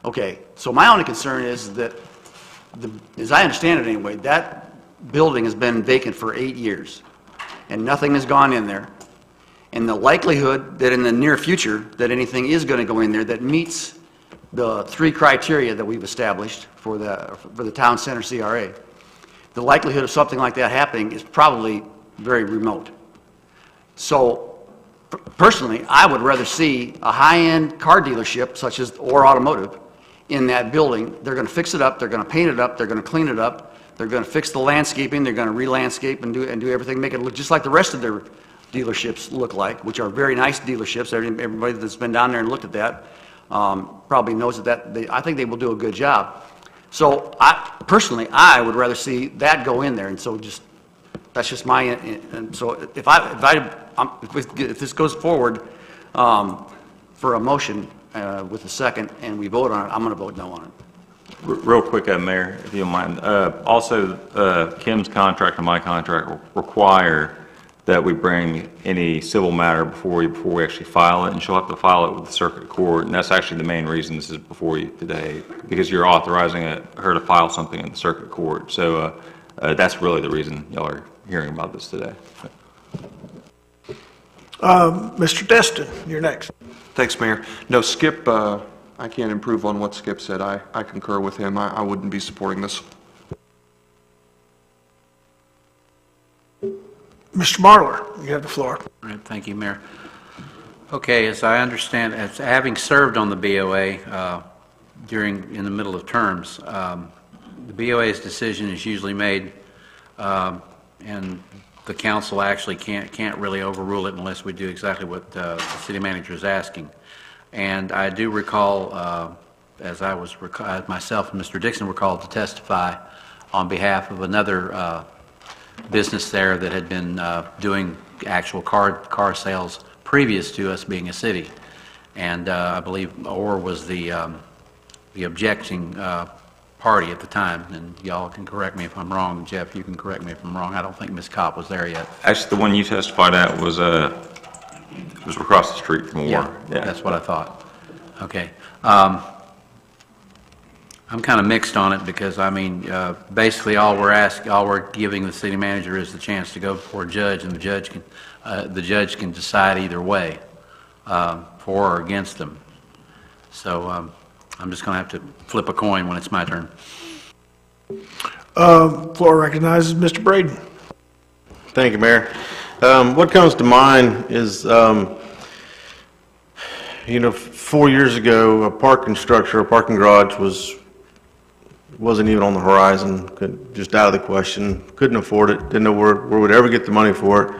Okay, so my only concern is that, as I understand it anyway, that building has been vacant for 8 years, and nothing has gone in there. And the likelihood that in the near future that anything is going to go in there that meets the 3 criteria that we've established for the town center CRA, the likelihood of something like that happening is probably very remote. So personally, I would rather see a high-end car dealership such as or automotive in that building. They're going to fix it up, they're going to paint it up, they're going to clean it up, they're going to fix the landscaping, they're going to re-landscape and do everything, make it look just like the rest of their dealerships look like, which are very nice dealerships. Everybody that's been down there and looked at that probably knows that I think they will do a good job. So personally, I would rather see that go in there, and so that's just my, and so if this goes forward for a motion with a second and we vote on it, I'm going to vote no on it. Real quick, Mayor, if you don't mind. Also, Kim's contract and my contract require that we bring any civil matter before we actually file it, and she'll have to file it with the circuit court, and that's actually the main reason this is before you today, because you're authorizing her to file something in the circuit court. So that's really the reason y'all are hearing about this today. Mr. Destin, you're next. Thanks, Mayor. No, Skip, I can't improve on what Skip said. I concur with him. I wouldn't be supporting this. Mr. Marler, you have the floor. All right, thank you, Mayor. Okay, as I understand, as having served on the BOA in the middle of terms, the BOA's decision is usually made, and the council actually can't really overrule it unless we do exactly what the city manager is asking. And I do recall, as myself and Mr. Dixon were called to testify on behalf of another business there that had been doing actual car sales previous to us being a city. and I believe Orr was the objecting party at the time, and y'all can correct me if I'm wrong. Jeff, you can correct me if I'm wrong. I don't think Ms. Kopp was there yet. Actually, the one you testified at was across the street from Orr. Yeah, that's what I thought. Okay. I'm kind of mixed on it because, I mean, basically all we're giving the city manager is the chance to go before a judge, and the judge can decide either way, for or against them. So I'm just going to have to flip a coin when it's my turn. Floor recognizes Mr. Braden. Thank you, Mayor. What comes to mind is, 4 years ago, a parking garage wasn't even on the horizon, just out of the question, couldn't afford it, didn't know where we'd ever get the money for it.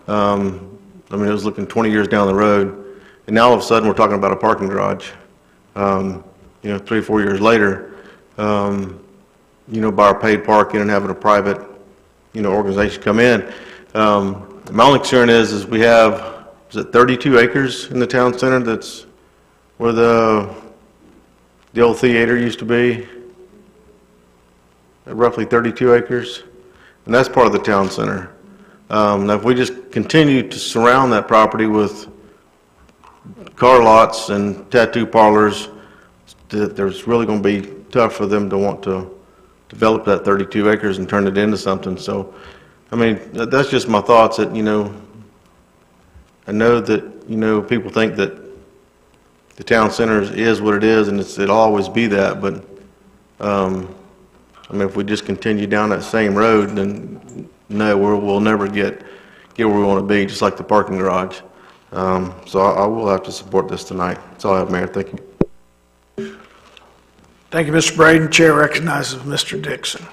I mean, it was looking 20 years down the road, and now all of a sudden we're talking about a parking garage. 3 or 4 years later, by our paid parking and having a private, organization come in. My only concern is we have, is it 32 acres in the town center that's where the old theater used to be? Roughly 32 acres, and that's part of the town center. Now, if we just continue to surround that property with car lots and tattoo parlors, there's really going to be tough for them to want to develop that 32 acres and turn it into something. So, I mean, that's just my thoughts. That I know that people think that the town center is what it is, and it'll always be that, but. I mean, if we just continue down that same road, then no, we'll never get where we want to be, just like the parking garage. So I will have to support this tonight. That's all I have, Mayor. Thank you. Thank you, Mr. Braden. Chair recognizes Mr. Dixon.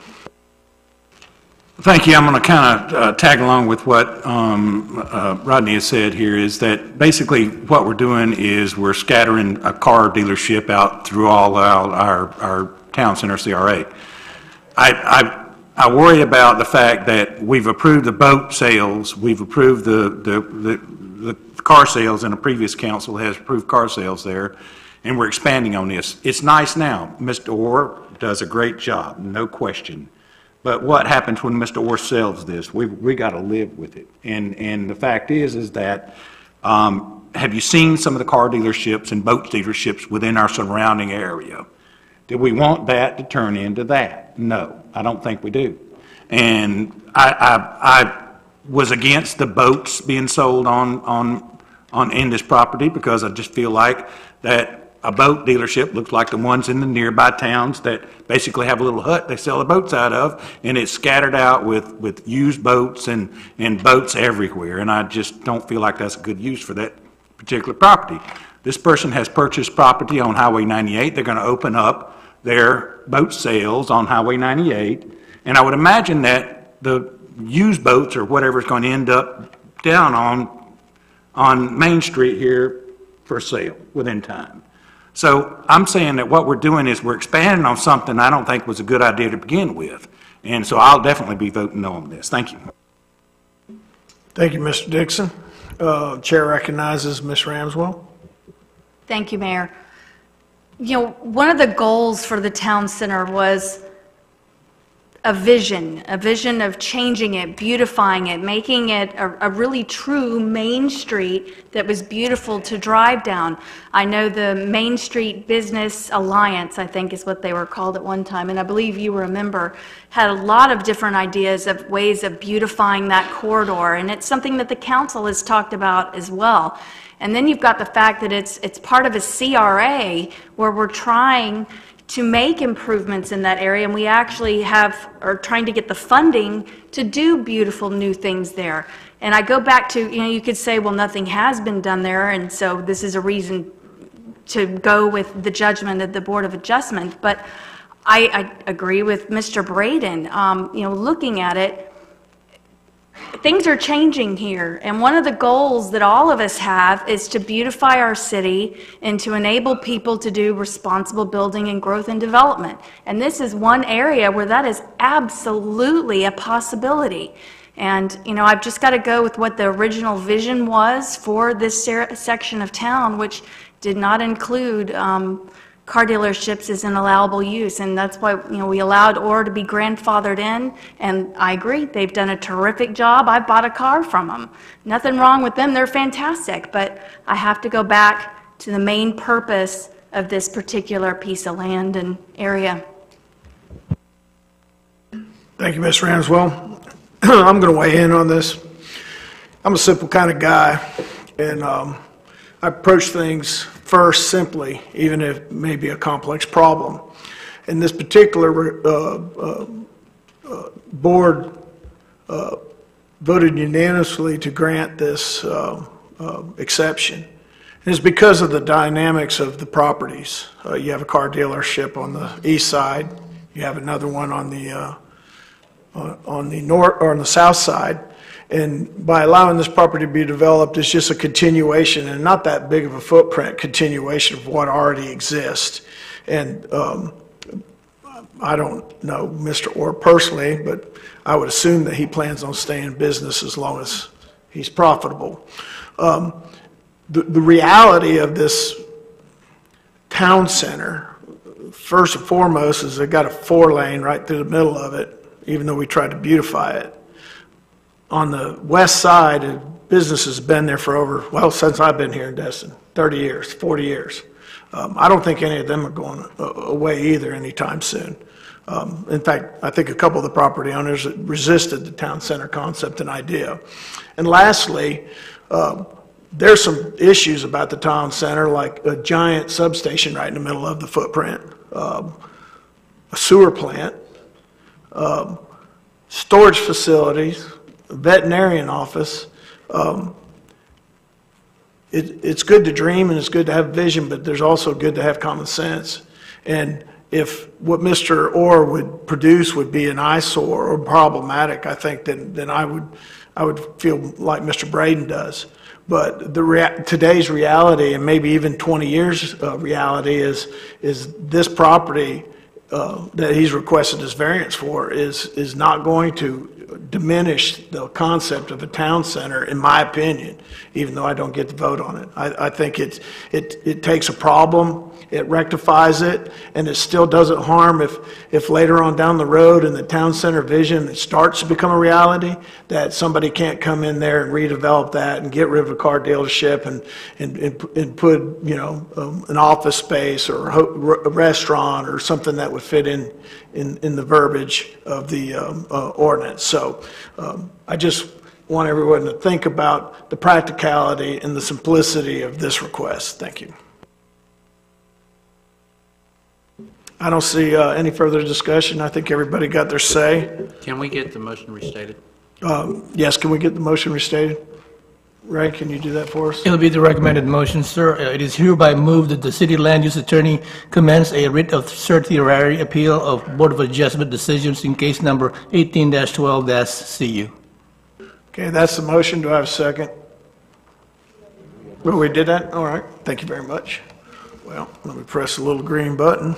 Thank you. I'm going to kind of tag along with what Rodney has said here, is that basically what we're doing is we're scattering a car dealership out through all our town center CRA. I worry about the fact that we've approved the boat sales, we've approved the car sales, and a previous council has approved car sales there, and we're expanding on this. It's nice now. Mr. Orr does a great job, no question. But what happens when Mr. Orr sells this? We got to live with it. And the fact is that have you seen some of the car dealerships and boat dealerships within our surrounding area? Do we want that to turn into that? No, I don't think we do. And I was against the boats being sold in this property, because I just feel like that a boat dealership looks like the ones in the nearby towns that basically have a little hut they sell the boats out of, and it's scattered out with used boats and boats everywhere. And I just don't feel like that's a good use for that particular property. This person has purchased property on Highway 98. They're going to open up their boat sales on Highway 98, and I would imagine that the used boats or whatever is going to end up down on Main Street here for sale within time. So I'm saying that what we're doing is we're expanding on something I don't think was a good idea to begin with, and so I'll definitely be voting no on this. Thank you. Thank you, Mr. Dixon. Chair recognizes Ms. Ramswell. Thank you, Mayor. One of the goals for the town center was a vision of changing it, beautifying it, making it a really true Main Street that was beautiful to drive down. I know the Main Street Business Alliance, I think is what they were called at one time, and I believe you were a member, had a lot of different ideas of ways of beautifying that corridor, and it's something that the council has talked about as well. And then you've got the fact that it's part of a CRA where we're trying to make improvements in that area, and we actually are trying to get the funding to do beautiful new things there. And I go back to, you could say, well, nothing has been done there, and so this is a reason to go with the judgment of the Board of Adjustment. But I agree with Mr. Braden. Looking at it, things are changing here, and one of the goals that all of us have is to beautify our city and to enable people to do responsible building and growth and development. And this is one area where that is absolutely a possibility. And, I've just got to go with what the original vision was for this section of town, which did not include car dealerships as an allowable use, and that's why, we allowed OR to be grandfathered in, and I agree, they've done a terrific job. I bought a car from them. Nothing wrong with them, they're fantastic, but I have to go back to the main purpose of this particular piece of land and area. Thank you, Ms. Ramswell. I'm going to weigh in on this. I'm a simple kind of guy, and I approach things first simply, even if it may be a complex problem. And this particular board voted unanimously to grant this exception. And it's because of the dynamics of the properties. You have a car dealership on the east side. You have another one on the north or on the south side. And by allowing this property to be developed, it's just a continuation, and not that big of a footprint, continuation of what already exists. And I don't know Mr. Orr personally, but I would assume that he plans on staying in business as long as he's profitable. The reality of this town center, first and foremost, is they've got a 4-lane right through the middle of it, even though we tried to beautify it. On the west side, business has been there for since I've been here in Destin, 30 years, 40 years. I don't think any of them are going away either anytime soon. In fact, I think a couple of the property owners resisted the town center concept and idea. And lastly, there's some issues about the town center, like a giant substation right in the middle of the footprint, a sewer plant, storage facilities, veterinarian office. It's good to dream and it's good to have vision, but there's also good to have common sense. And if what Mr. Orr would produce would be an eyesore or problematic, I think then I would feel like Mr. Braden does. But today's reality, and maybe even 20 years reality, is this property that he's requested this variance for is not going to diminish the concept of a town center, in my opinion, even though I don't get to vote on it. I think it takes a problem, it rectifies it, and it still doesn't harm if later on down the road in the town center vision it starts to become a reality, that somebody can't come in there and redevelop that and get rid of a car dealership and put an office space or a restaurant or something that would fit in the verbiage of the ordinance. So I just want everyone to think about the practicality and the simplicity of this request. Thank you. I don't see any further discussion. I think everybody got their say. Can we get the motion restated? Yes, can we get the motion restated? Ray, can you do that for us? It'll be the recommended motion, sir. It is hereby moved that the city land use attorney commence a writ of certiorari appeal of Board of Adjustment decisions in case number 18-12-CU. Okay, that's the motion. Do I have a second? Well, we did that? All right. Thank you very much. Well, let me press the little green button.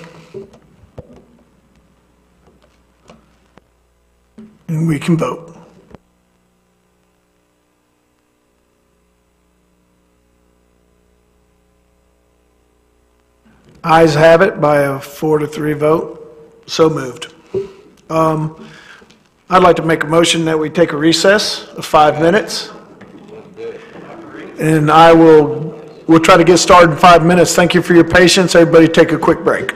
And we can vote. Ayes have it by a 4-3 vote. So moved. I'd like to make a motion that we take a recess of 5 minutes. And we'll try to get started in 5 minutes. Thank you for your patience. Everybody take a quick break.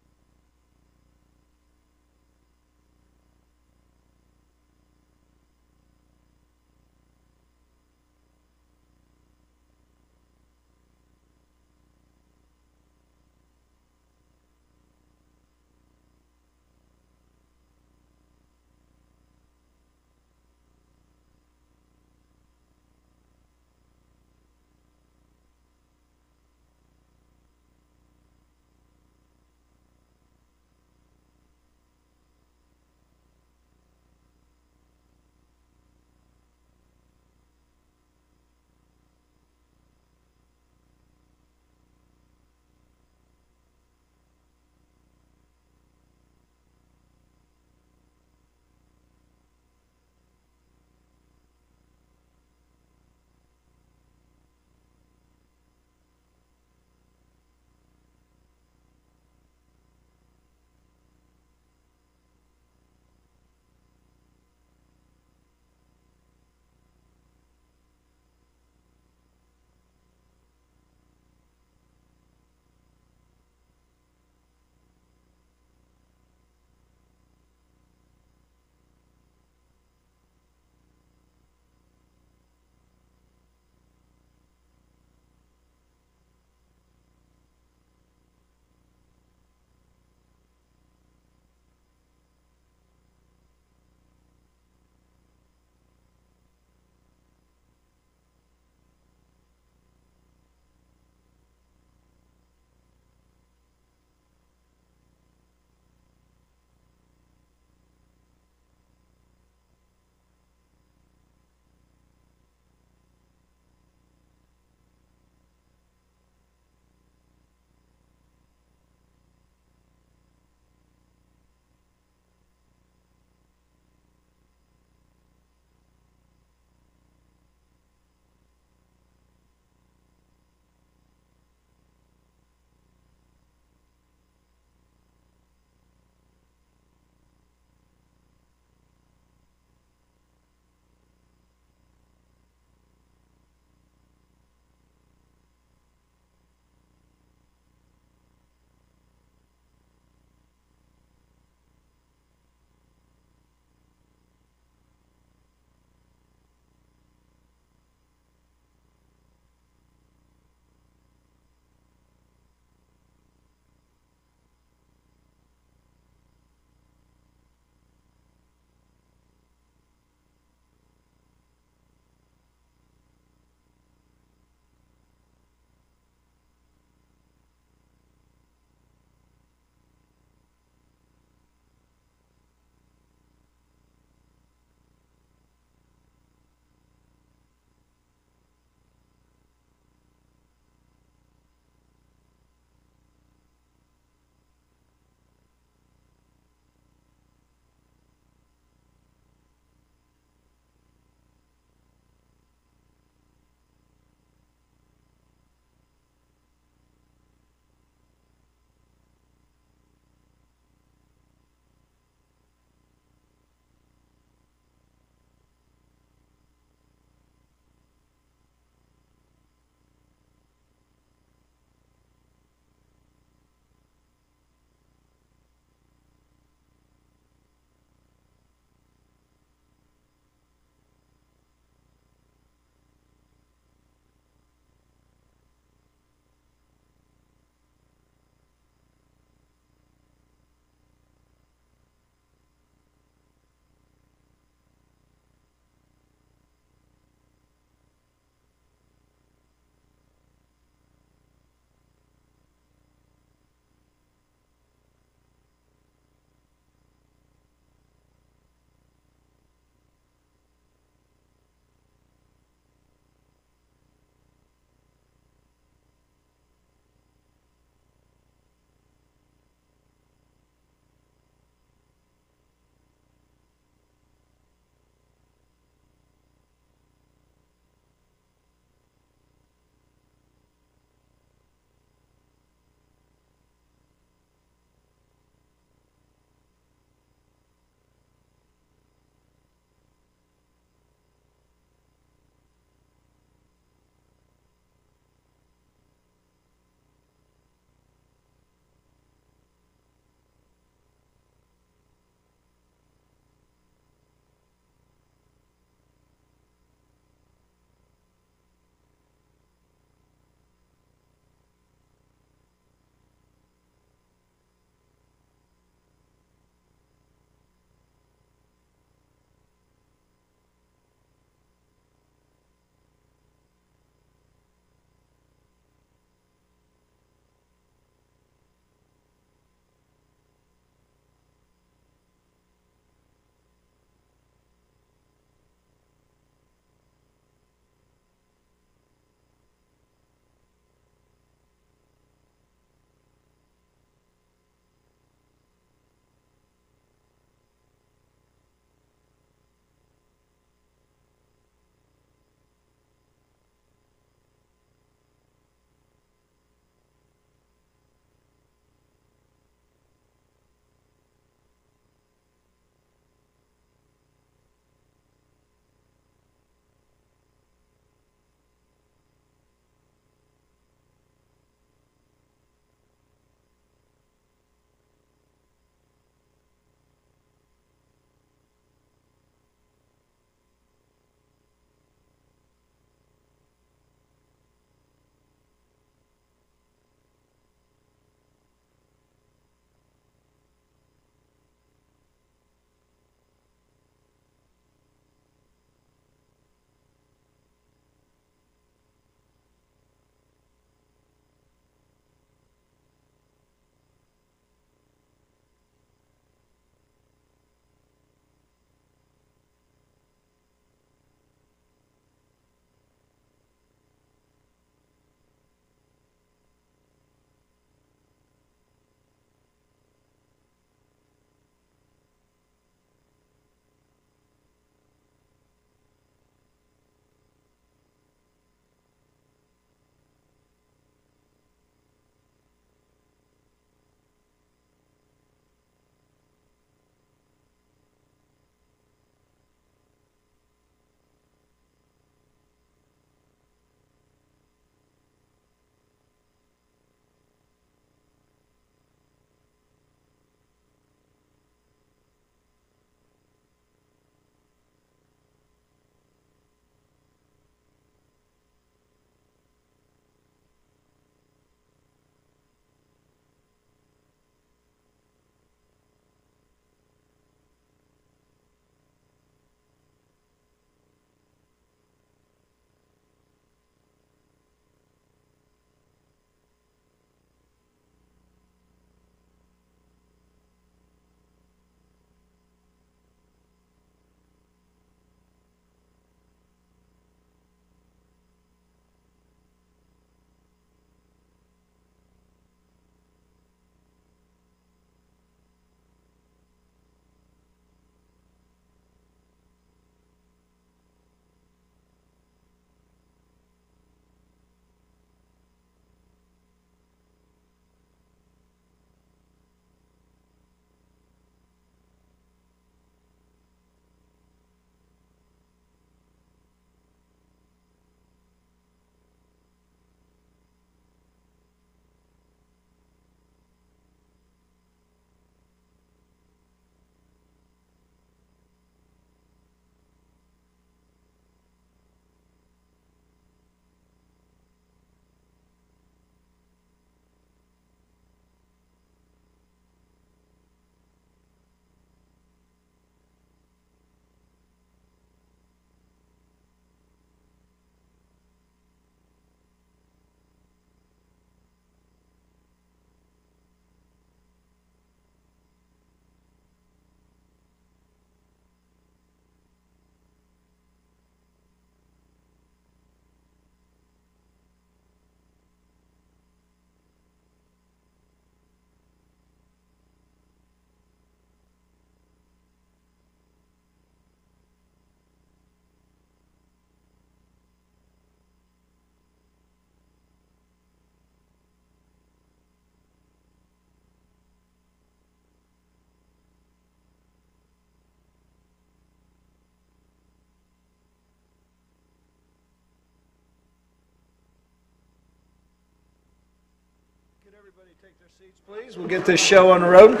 Please, we'll get this show on the road.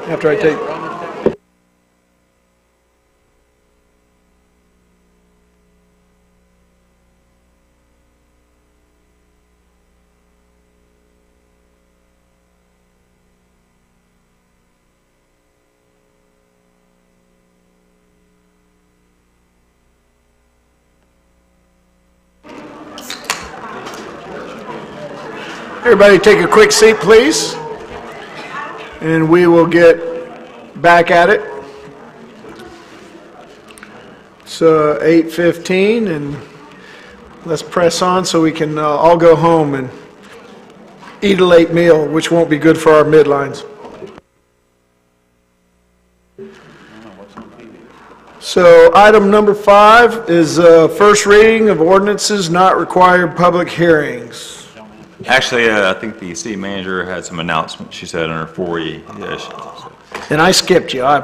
After I take... Everybody take a quick seat, please. And we will get back at it. It's 8:15, and let's press on so we can all go home and eat a late meal, which won't be good for our midlines. So item number 5 is first reading of ordinances not requiring public hearings. Actually, I think the city manager had some announcements, she said, under 4E. And I skipped you. I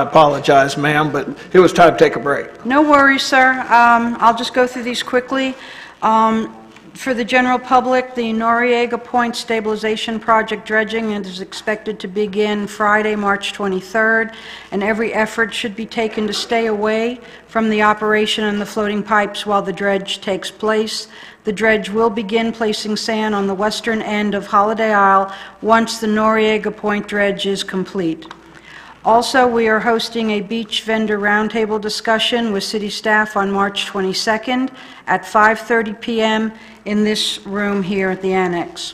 apologize, ma'am, but it was time to take a break. No worries, sir. I'll just go through these quickly. For the general public, the Noriega Point Stabilization Project dredging is expected to begin Friday, March 23rd, and every effort should be taken to stay away from the operation and the floating pipes while the dredge takes place. The dredge will begin placing sand on the western end of Holiday Isle once the Noriega Point dredge is complete. Also, we are hosting a beach vendor roundtable discussion with city staff on March 22nd at 5:30 p.m. in this room here at the Annex.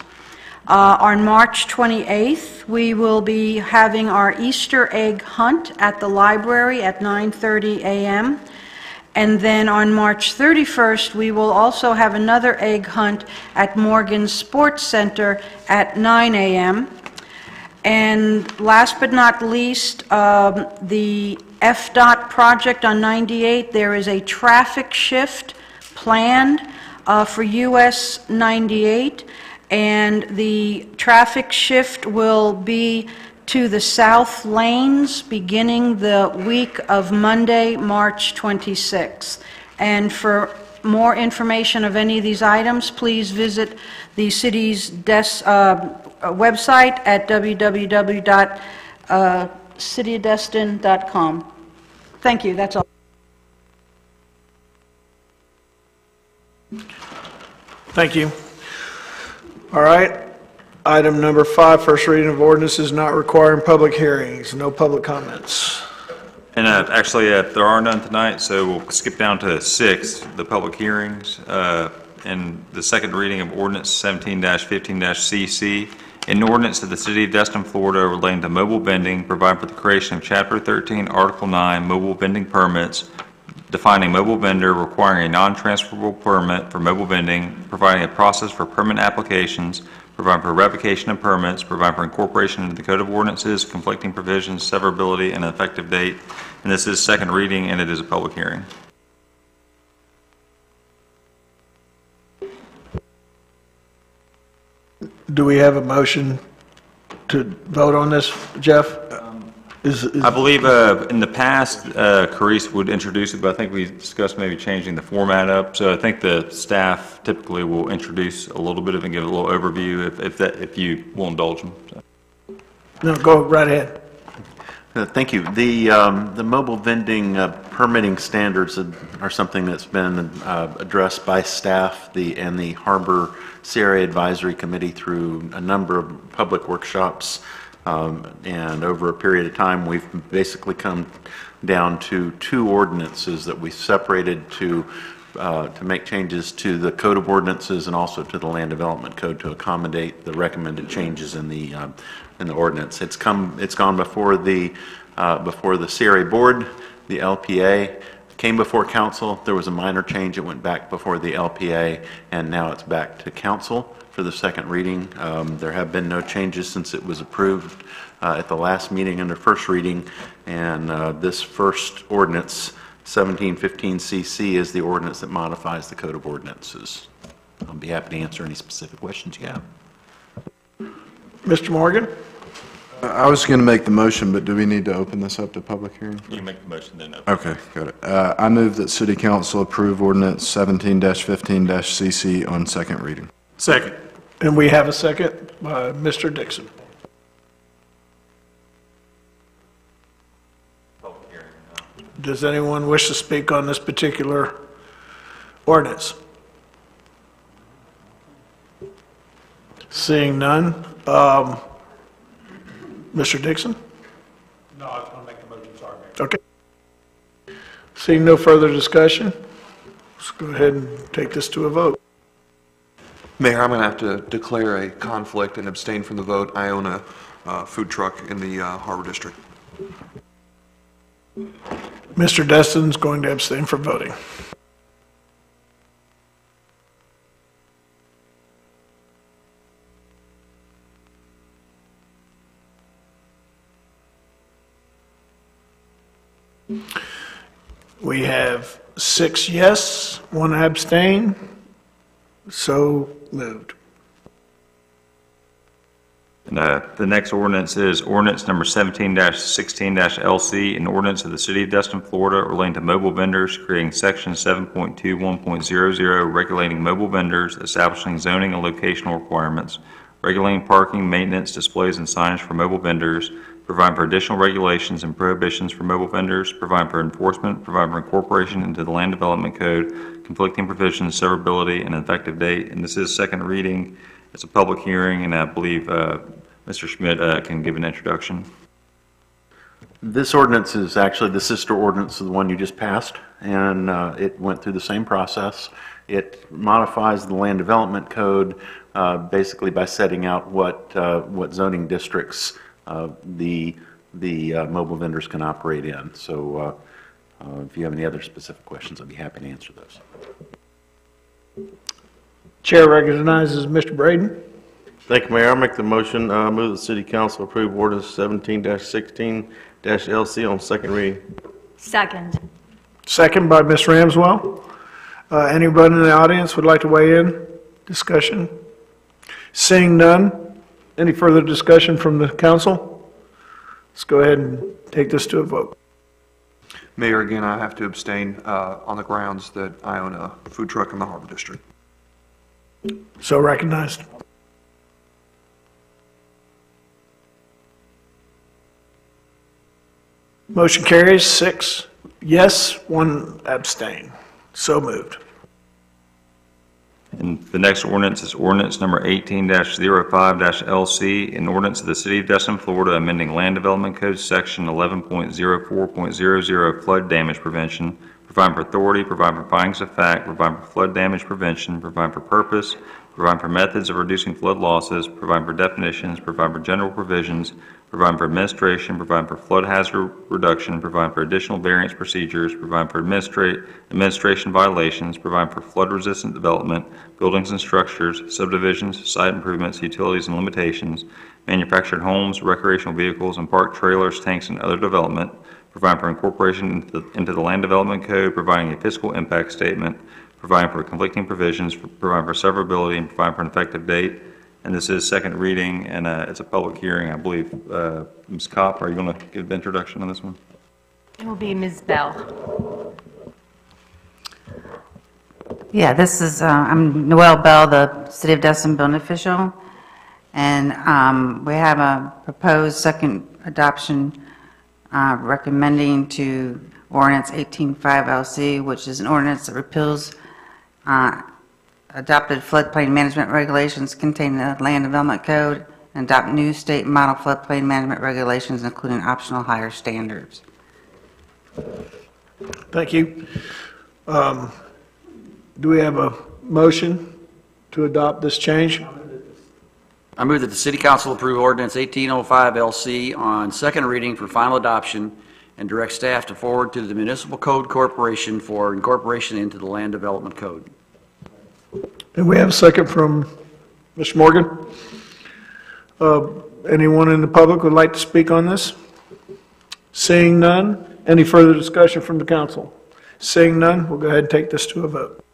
On March 28th, we will be having our Easter egg hunt at the library at 9:30 a.m. And then on March 31st, we will also have another egg hunt at Morgan Sports Center at 9 a.m. And last but not least, the FDOT project on 98, there is a traffic shift planned for US 98, and the traffic shift will be to the south lanes beginning the week of Monday, March 26th. And for more information of any of these items, please visit the city's website at www.cityofdestin.com. Thank you. That's all. Thank you. All right. Item number 5, first reading of ordinances not requiring public hearings. No public comments. And actually, there are none tonight, so we'll skip down to 6, the public hearings, and the second reading of ordinance 17-15-CC. An ordinance of the City of Destin, Florida relating to mobile vending, providing for the creation of Chapter 13, Article 9, mobile vending permits, defining mobile vendor, requiring a non-transferable permit for mobile vending, providing a process for permit applications, providing for revocation of permits, providing for incorporation into the Code of Ordinances, conflicting provisions, severability, and an effective date. And this is second reading, and it is a public hearing. Do we have a motion to vote on this, Jeff? I believe in the past, Carice would introduce it, but I think we discussed maybe changing the format up. So I think the staff typically will introduce a little bit of it and give a little overview if you will indulge them. So. No, go right ahead. Thank you. The mobile vending permitting standards are something that's been addressed by staff and the Harbor CRA Advisory Committee through a number of public workshops. And over a period of time, we've basically come down to 2 ordinances that we separated to make changes to the Code of Ordinances and also to the Land Development Code to accommodate the recommended changes in the ordinance. It's gone before the CRA Board, the LPA. Came before council. There was a minor change. It went back before the LPA, and now it's back to council for the second reading. There have been no changes since it was approved at the last meeting under first reading, and this first ordinance, 1715CC, is the ordinance that modifies the Code of Ordinances. I'll be happy to answer any specific questions you have. Mr. Morgan? I was going to make the motion, but do we need to open this up to public hearing? You can make the motion, then open. Okay, got it. I move that City Council approve ordinance 17-15-CC on second reading. Second. And we have a second by Mr. Dixon. Does anyone wish to speak on this particular ordinance? Seeing none. Mr. Dixon? No, I was going to make the motion, sorry, Mayor. Okay. Seeing no further discussion, let's go ahead and take this to a vote. Mayor, I'm going to have to declare a conflict and abstain from the vote. I own a food truck in the Harbor District. Mr. Destin's going to abstain from voting. We have 6 yes, 1 abstain. So moved. And, the next ordinance is ordinance number 17-16-LC, an ordinance of the City of Destin, Florida, relating to mobile vendors, creating section 7.21.00, regulating mobile vendors, establishing zoning and locational requirements, regulating parking, maintenance, displays, and signage for mobile vendors, providing for additional regulations and prohibitions for mobile vendors, providing for enforcement, providing for incorporation into the Land Development Code, conflicting provisions, severability, and effective date. And this is second reading. It's a public hearing, and I believe Mr. Schmidt can give an introduction. This ordinance is actually the sister ordinance of the one you just passed, and it went through the same process. It modifies the Land Development Code basically by setting out what zoning districts the mobile vendors can operate in. So if you have any other specific questions, I'd be happy to answer those. Chair recognizes Mr. Braden. Thank you, Mayor. I'll make the motion, move the City Council approve ordinance 17-16-LC on second reading. Second. Second by Ms. Ramswell. Anybody in the audience would like to weigh in? Discussion? Seeing none, any further discussion from the council? Let's go ahead and take this to a vote. Mayor, again, I have to abstain on the grounds that I own a food truck in the Harbor District. So recognized. Motion carries 6 yes, 1 abstain. So moved. And the next ordinance is ordinance number 18-05-LC, an ordinance of the City of Destin, Florida, amending Land Development Code section 11.04.00 flood damage prevention, providing for authority, providing for findings of fact, providing for flood damage prevention, providing for purpose, providing for methods of reducing flood losses, providing for definitions, providing for general provisions, providing for administration, providing for flood hazard reduction, providing for additional variance procedures, providing for administration violations, providing for flood-resistant development, buildings and structures, subdivisions, site improvements, utilities and limitations, manufactured homes, recreational vehicles, and park trailers, tanks, and other development, providing for incorporation into the Land Development Code, providing a fiscal impact statement, providing for conflicting provisions, providing for severability, and providing for an effective date. And this is second reading, and it's a public hearing, I believe. Ms. Kopp, are you going to give the introduction on this one? It will be Ms. Bell. Yeah, this is, I'm Noelle Bell, the City of Destin building official, and we have a proposed second adoption recommending to ordinance 18.5 LC, which is an ordinance that repeals adopted floodplain management regulations contained in the Land Development Code and adopt new state model floodplain management regulations, including optional higher standards. Thank you. Do we have a motion to adopt this change? I move that the City Council approve ordinance 1805 LC on second reading for final adoption and direct staff to forward to the Municipal Code Corporation for incorporation into the Land Development Code. And we have a second from Mr. Morgan. Anyone in the public would like to speak on this? Seeing none, any further discussion from the council? Seeing none, we'll go ahead and take this to a vote.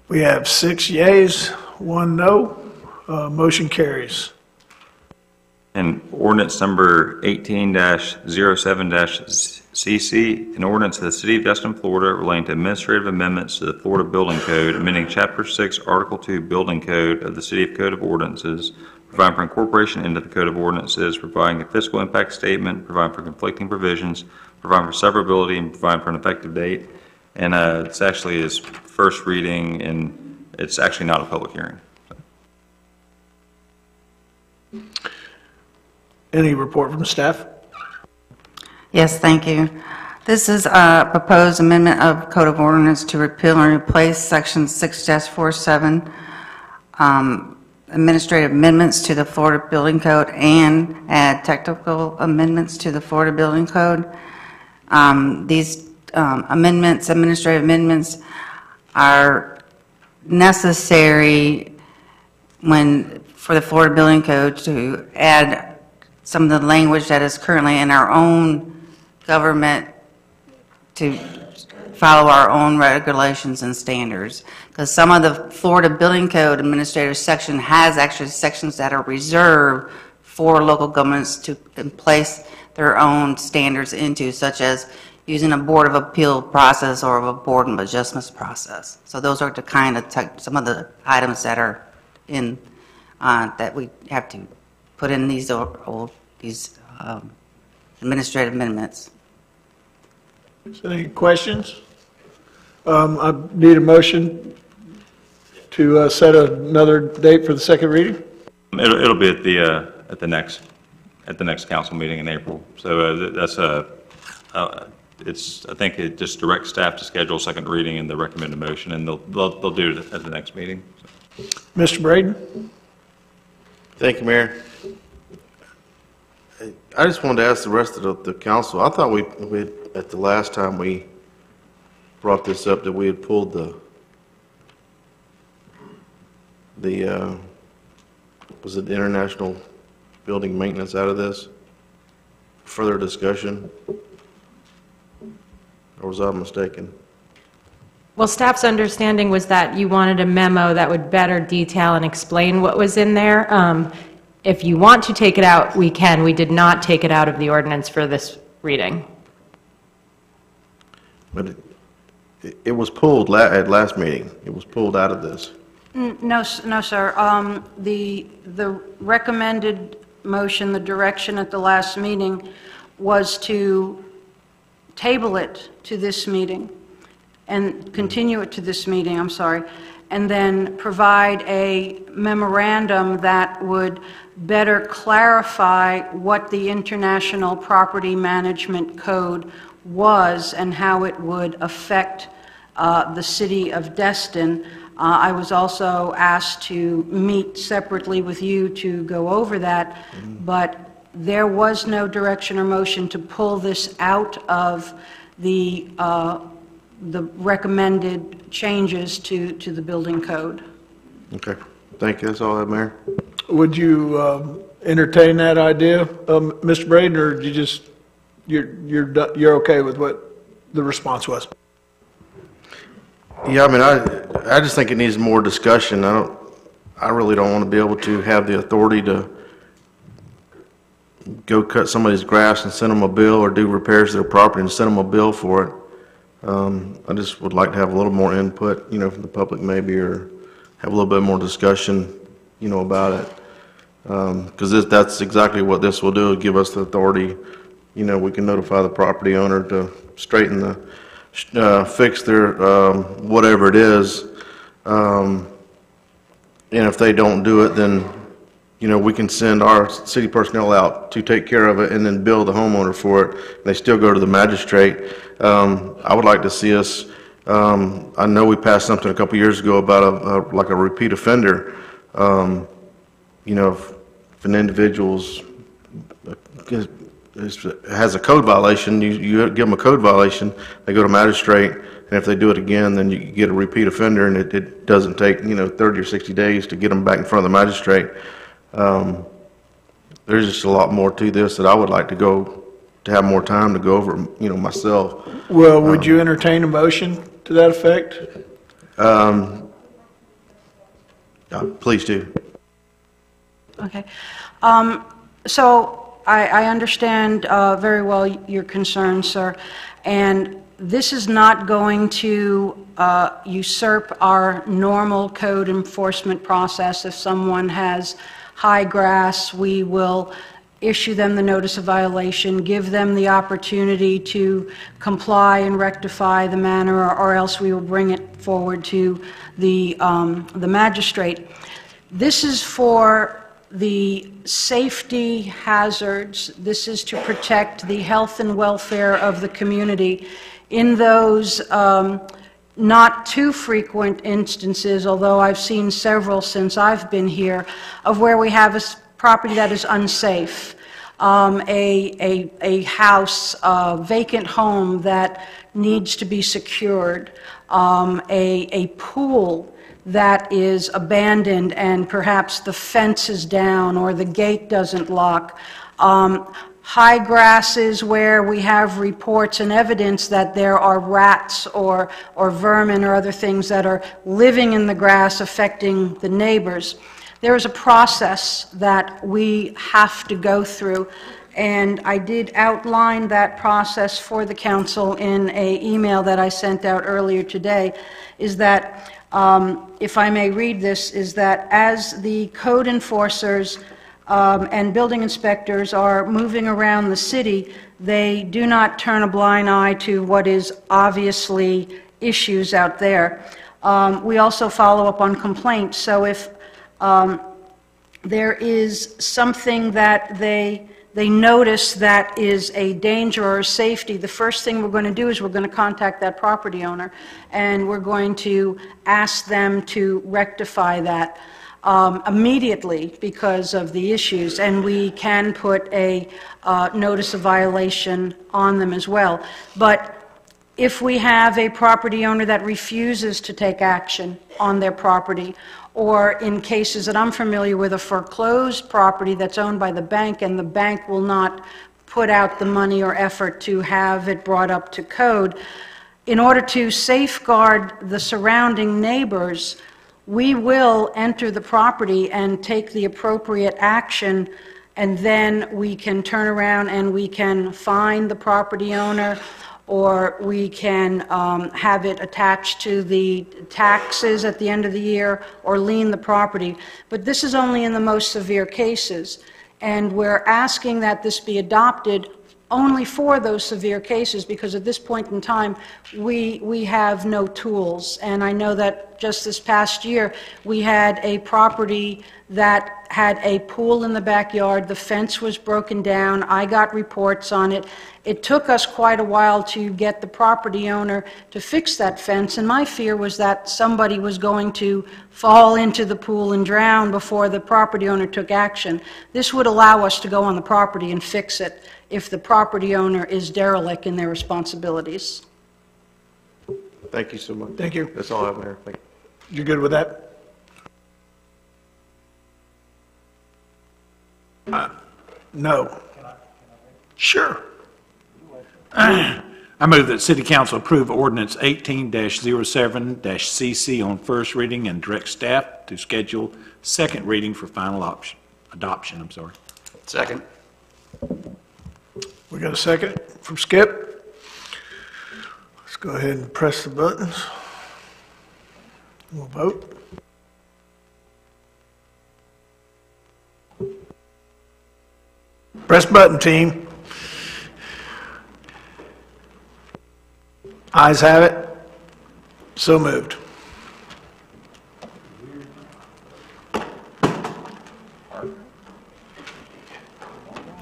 We have 6 yeas, 1 no. Motion carries. And ordinance number 18-07-CC, an ordinance of the City of Destin, Florida relating to administrative amendments to the Florida Building Code, amending Chapter 6, Article 2 Building Code of the City of Code of Ordinances, providing for incorporation into the Code of Ordinances, providing a fiscal impact statement, providing for conflicting provisions, providing for severability, and providing for an effective date. And it's actually his first reading, and it's actually not a public hearing. Any report from staff? Yes, thank you. This is a proposed amendment of Code of Ordinance to repeal and replace Section 6-47, administrative amendments to the Florida Building Code, and add technical amendments to the Florida Building Code. These administrative amendments, are necessary for the Florida Building Code to add some of the language that is currently in our own government to follow our own regulations and standards. Because some of the Florida Building Code administrative section has actually sections that are reserved for local governments to place their own standards into, such as using a Board of Appeal process or a Board of Adjustments process. So those are the kind of some of the items that are in that we have to put in these administrative amendments. Any questions? I need a motion to set another date for the second reading. It'll be at the next council meeting in April. So that's I think it just directs staff to schedule a second reading and the recommended motion, and they'll do it at the next meeting. So. Mr. Braden. Thank you, Mayor. I just wanted to ask the rest of the council. I thought we at the last time we brought this up that we had pulled the was it the international building maintenance out of this? Further discussion? Or was I mistaken? Well, staff's understanding was that you wanted a memo that would better detail and explain what was in there. If you want to take it out, we can. We did not take it out of the ordinance for this reading. But it was pulled at last meeting. It was pulled out of this. No, sir. The recommended motion, the direction at the last meeting was to table it to this meeting and continue it to this meeting, I'm sorry, and then provide a memorandum that would better clarify what the International Property Management Code was and how it would affect the city of Destin. I was also asked to meet separately with you to go over that, but there was no direction or motion to pull this out of the recommended changes to the building code. Okay. Thank you. That's all I have, Mayor. Would you entertain that idea, Mr. Braden, or you just you're okay with what the response was? Yeah, I mean, I just think it needs more discussion. I really don't want to be able to have the authority to go cut somebody's grass and send them a bill, or do repairs to their property and send them a bill for it. I just would like to have a little more input, from the public maybe, or have a little bit more discussion, about it. Because that's exactly what this will do, give us the authority. We can notify the property owner to straighten fix their, whatever it is. And if they don't do it, then, we can send our city personnel out to take care of it and then bill the homeowner for it. They still go to the magistrate. I would like to see us, I know we passed something a couple years ago about like a repeat offender. If an individual's has a code violation, you give them a code violation, they go to magistrate, and if they do it again, then you get a repeat offender, and it doesn't take 30 or 60 days to get them back in front of the magistrate. There's just a lot more to this that I would like to have more time to go over, myself. Well, would you entertain a motion to that effect? Please do. Okay. So I understand very well your concern, sir, and this is not going to usurp our normal code enforcement process. If someone has high grass, we will issue them the notice of violation, give them the opportunity to comply and rectify the matter, or else we will bring it forward to the magistrate. This is for the safety hazards. This is to protect the health and welfare of the community in those not too frequent instances, although I've seen several since I've been here, of where we have a property that is unsafe, a house, a vacant home that needs to be secured, a pool that is abandoned and perhaps the fence is down or the gate doesn't lock, high grasses where we have reports and evidence that there are rats or vermin or other things that are living in the grass affecting the neighbors. There is a process that we have to go through, and I did outline that process for the council in an email that I sent out earlier today, is that, if I may read this, is that as the code enforcers and building inspectors are moving around the city, they do not turn a blind eye to what is obviously issues out there. We also follow up on complaints. So if there is something that they notice that is a danger or a safety, the first thing we're going to do is we're going to contact that property owner, and we're going to ask them to rectify that immediately because of the issues, and we can put a notice of violation on them as well. But if we have a property owner that refuses to take action on their property, or in cases that I'm familiar with, a foreclosed property that's owned by the bank and the bank will not put out the money or effort to have it brought up to code, in order to safeguard the surrounding neighbors, we will enter the property and take the appropriate action, and then we can turn around and we can fine the property owner, or we can have it attached to the taxes at the end of the year, or lien the property. But this is only in the most severe cases, and we're asking that this be adopted only for those severe cases, because at this point in time we have no tools. And I know that just this past year we had a property that had a pool in the backyard. The fence was broken down. I got reports on it. It took us quite a while to get the property owner to fix that fence, and my fear was that somebody was going to fall into the pool and drown before the property owner took action. This would allow us to go on the property and fix it if the property owner is derelict in their responsibilities. Thank you so much. Thank you. That's all I have, Mayor. Thank you. You good with that? No. Sure. I move that City Council approve ordinance 18-07-CC on first reading and direct staff to schedule second reading for final adoption. Second. We got a second from Skip. Let's go ahead and press the buttons. We'll vote. Press button, team. Ayes have it. So moved.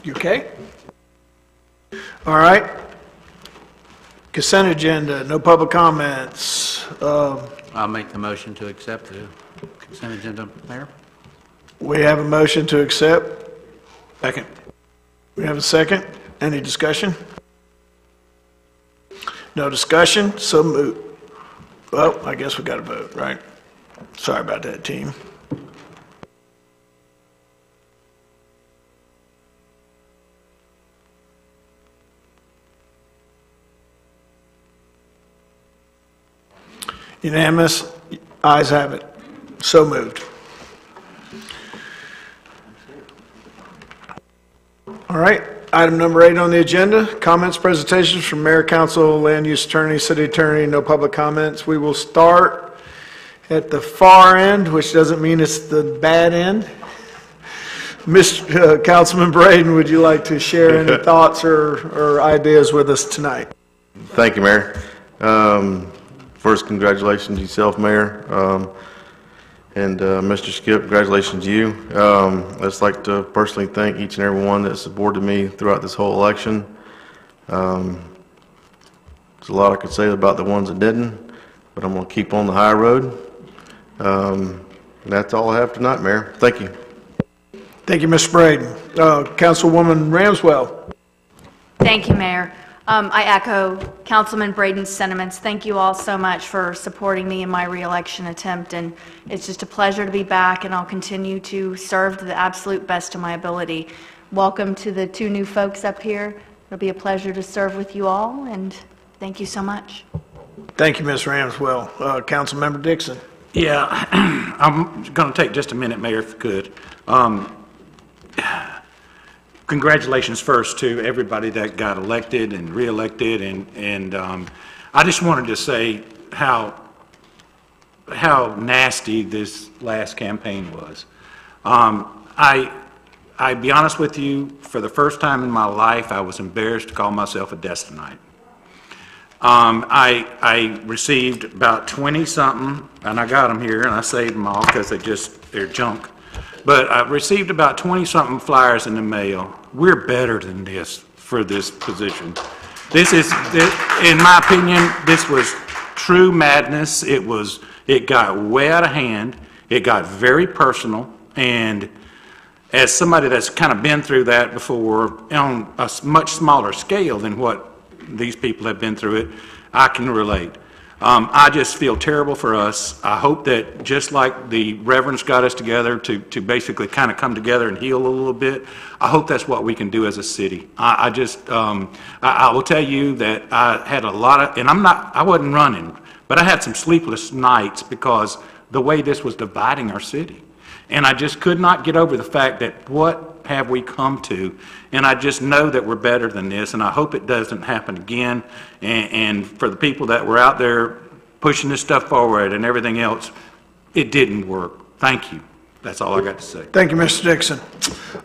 You okay? All right. Consent agenda, no public comments. I'll make the motion to accept the consent agenda, Mayor. We have a motion to accept. Second. We have a second. Any discussion? No discussion, so moved. Well, I guess we got to vote, right? Sorry about that, team. Unanimous, ayes have it. So moved. All right, item number 8 on the agenda, comments, presentations from mayor, council, land use attorney, city attorney, no public comments. We will start at the far end, which doesn't mean it's the bad end. Mr. Councilman Braden, would you like to share any thoughts or ideas with us tonight? Thank you, Mayor. First, congratulations to yourself, Mayor. And Mr. Skip, congratulations to you. I'd just like to personally thank each and every one that supported me throughout this whole election. There's a lot I could say about the ones that didn't, but I'm going to keep on the high road. That's all I have tonight, Mayor. Thank you. Thank you, Mr. Braden. Councilwoman Ramswell. Thank you, Mayor. I echo Councilman Braden's sentiments. Thank you all so much for supporting me in my reelection attempt, and it's just a pleasure to be back, and I'll continue to serve to the absolute best of my ability. Welcome to the 2 new folks up here. It'll be a pleasure to serve with you all, and thank you so much. Thank you, Ms. Ramswell. Councilmember Dixon. Yeah, I'm going to take just a minute, Mayor, if I could. Congratulations first to everybody that got elected and reelected, and I just wanted to say how nasty this last campaign was. I be honest with you, for the first time in my life, I was embarrassed to call myself a Destinite. I received about 20-something, and I got them here, and I saved them all because they're junk. But I received about 20-something flyers in the mail. We're better than this for this position. In my opinion, this was true madness. It got way out of hand. It got very personal. And as somebody that's kind of been through that before on a much smaller scale than what these people have been through it, I can relate. I just feel terrible for us. I hope that just like the reverends got us together to basically kind of come together and heal a little bit, I hope that's what we can do as a city. I will tell you that I had a lot of, and I wasn't running, but I had some sleepless nights because the way this was dividing our city. And I just could not get over the fact that what have we come to? And I just know that we're better than this, and I hope it doesn't happen again. And for the people that were out there pushing this stuff forward and everything else, it didn't work. Thank you. That's all I got to say. Thank you, Mr. Dixon.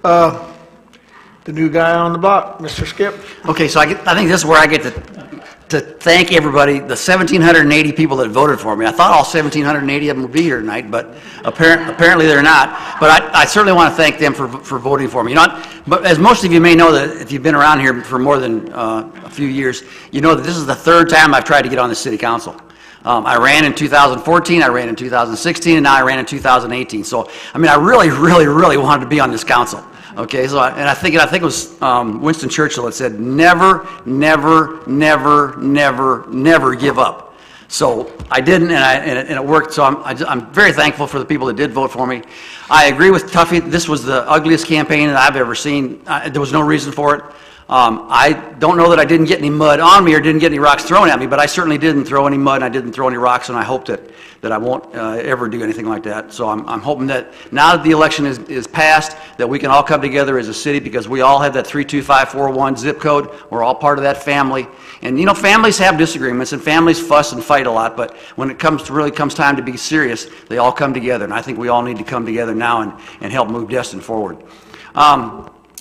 The new guy on the block, Mr. Skip. Okay, so I think this is where I get to thank everybody, the 1,780 people that voted for me. I thought all 1,780 of them would be here tonight, but apparently they're not. But I certainly want to thank them for voting for me. You know, but as most of you may know, that if you've been around here for more than a few years, you know that this is the 3rd time I've tried to get on the city council. I ran in 2014, I ran in 2016, and now I ran in 2018. So, I mean, I really, really, really wanted to be on this council. Okay, so I think it was Winston Churchill that said, never, never, never, never, never give up. So I didn't, and it worked. So I'm very thankful for the people that did vote for me. I agree with Tuffy. This was the ugliest campaign that I've ever seen. There was no reason for it. I don't know that I didn't get any mud on me or didn't get any rocks thrown at me, but I certainly didn't throw any mud and I didn't throw any rocks, and I hope that I won't ever do anything like that. So I'm hoping that now that the election is passed, that we can all come together as a city, because we all have that 32541 zip code. We're all part of that family. And you know, families have disagreements and families fuss and fight a lot, but when it really comes time to be serious, they all come together. And I think we all need to come together now and help move Destin forward.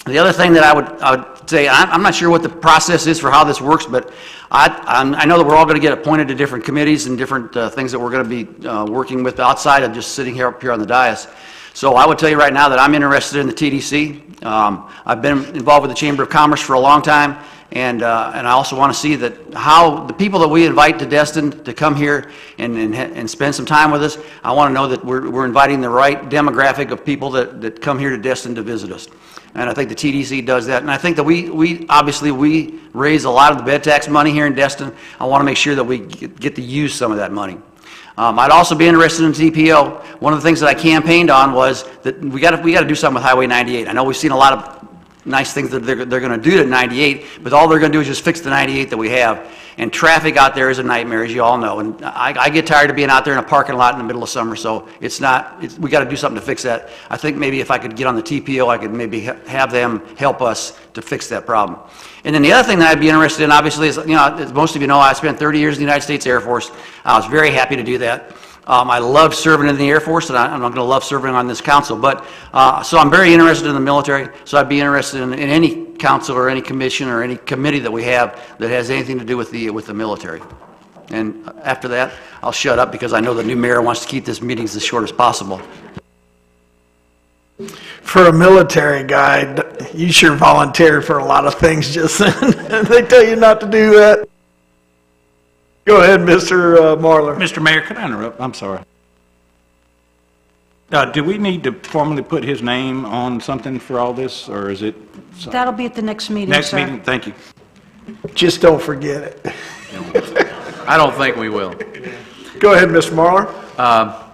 The other thing that I would say, I'm not sure what the process is for how this works, but I know that we're all going to get appointed to different committees and different things that we're going to be working with outside of just sitting up here on the dais. So I would tell you right now that I'm interested in the TDC. I've been involved with the Chamber of Commerce for a long time, and I also want to see that how the people that we invite to Destin to come here and spend some time with us, I want to know that we're inviting the right demographic of people that come here to Destin to visit us. And I think the TDC does that. And I think that we obviously raise a lot of the bed tax money here in Destin. I want to make sure that we get to use some of that money. I'd also be interested in TPO. One of the things that I campaigned on was that we got to do something with Highway 98. I know we've seen a lot of nice things that they're going to do to 98, but all they're going to do is just fix the 98 that we have. And traffic out there is a nightmare, as you all know. And I get tired of being out there in a parking lot in the middle of summer, so we got to do something to fix that. I think maybe if I could get on the TPO, I could maybe have them help us to fix that problem. And then the other thing that I'd be interested in, obviously, is, as most of you know, I spent 30 years in the United States Air Force. I was very happy to do that. I loved serving in the Air Force, and I'm going to love serving on this council. But so I'm very interested in the military. So I'd be interested in any council or any commission or any committee that we have that has anything to do with the military. And after that, I'll shut up because I know the new mayor wants to keep this meetings as short as possible. For a military guy, you sure volunteered for a lot of things just then. They tell you not to do that. Go ahead, Mr. Marler. Mr. Mayor, could I interrupt? I'm sorry. Do we need to formally put his name on something for all this, or is it? That'll be at the next meeting, Next sir. meeting, thank you. Just don't forget it. I don't think we will. Go ahead, Mr. Marler.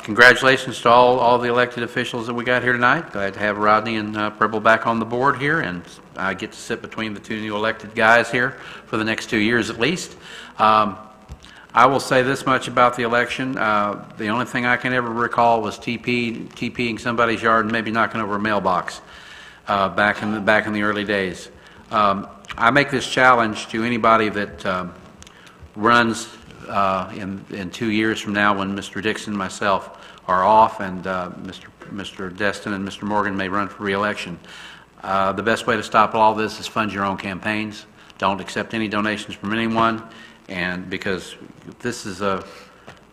Congratulations to all the elected officials that we got here tonight. Glad to have Rodney and Preble back on the board here, and I get to sit between the two new elected guys here for the next 2 years at least. I will say this much about the election. The only thing I can ever recall was TPing somebody's yard and maybe knocking over a mailbox back in the early days. I make this challenge to anybody that runs in 2 years from now, when Mr. Dixon and myself are off, and Mr. Destin and Mr. Morgan may run for re-election. The best way to stop all this is fund your own campaigns. Don't accept any donations from anyone. And because this is a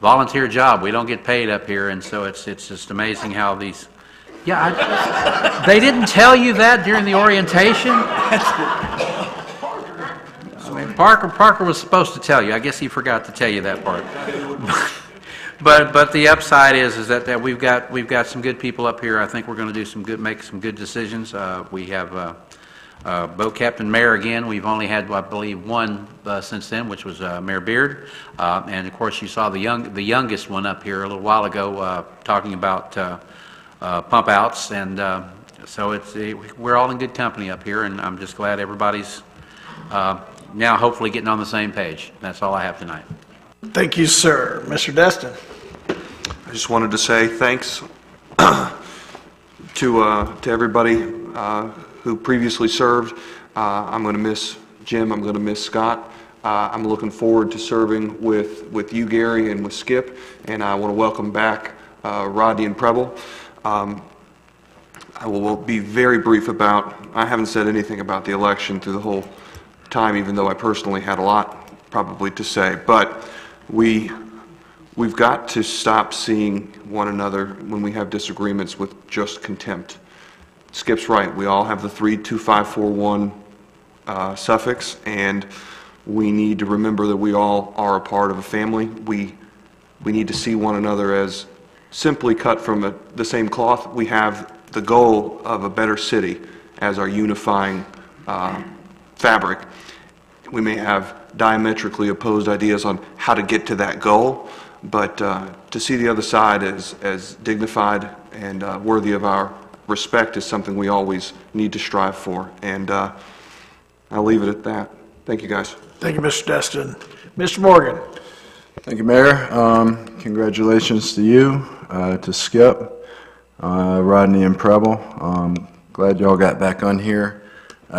volunteer job, we don't get paid up here, and so it's just amazing how these. Yeah, they didn't tell you that during the orientation. I mean, Parker was supposed to tell you. I guess he forgot to tell you that part. But the upside is that we've got some good people up here. I think we're going to do make some good decisions. We have. Boat Captain Mayor again. We've only had, I believe, one since then, which was Mayor Beard. And of course, you saw the youngest one up here a little while ago talking about pump outs. And so we're all in good company up here, and I'm just glad everybody's now hopefully getting on the same page. That's all I have tonight. Thank you, sir. Mr. Destin. I just wanted to say thanks to everybody who previously served. I'm going to miss Jim. I'm going to miss Scott. I'm looking forward to serving with you, Gary, and with Skip. And I want to welcome back Rodney and Preble. I will be very brief I haven't said anything about the election through the whole time, even though I personally had a lot probably to say. But we've got to stop seeing one another when we have disagreements with just contempt. Skip's right. We all have the 32541 suffix, and we need to remember that we all are a part of a family. We need to see one another as simply cut from the same cloth. We have the goal of a better city as our unifying fabric. We may have diametrically opposed ideas on how to get to that goal, but to see the other side as dignified and worthy of our respect is something we always need to strive for. And I'll leave it at that. Thank you, guys. Thank you, Mr. Destin. Mr. Morgan. Thank you, Mayor. Congratulations to you, to Skip, Rodney, and Preble. Glad y'all got back on here,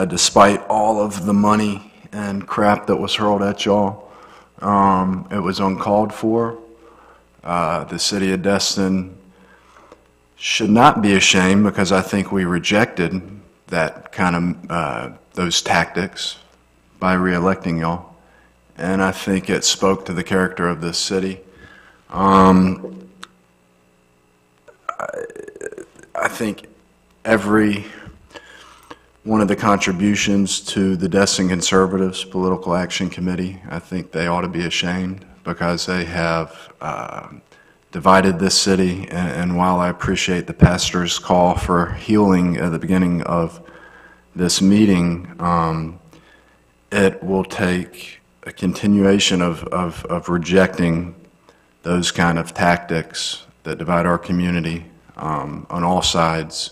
despite all of the money and crap that was hurled at y'all. It was uncalled for. The city of Destin should not be ashamed, because I think we rejected that kind of those tactics by re-electing y'all, and I think it spoke to the character of this city. I think every one of the contributions to the Destin Conservatives Political Action Committee, I think they ought to be ashamed, because they have divided this city. And while I appreciate the pastor's call for healing at the beginning of this meeting, it will take a continuation of rejecting those kind of tactics that divide our community on all sides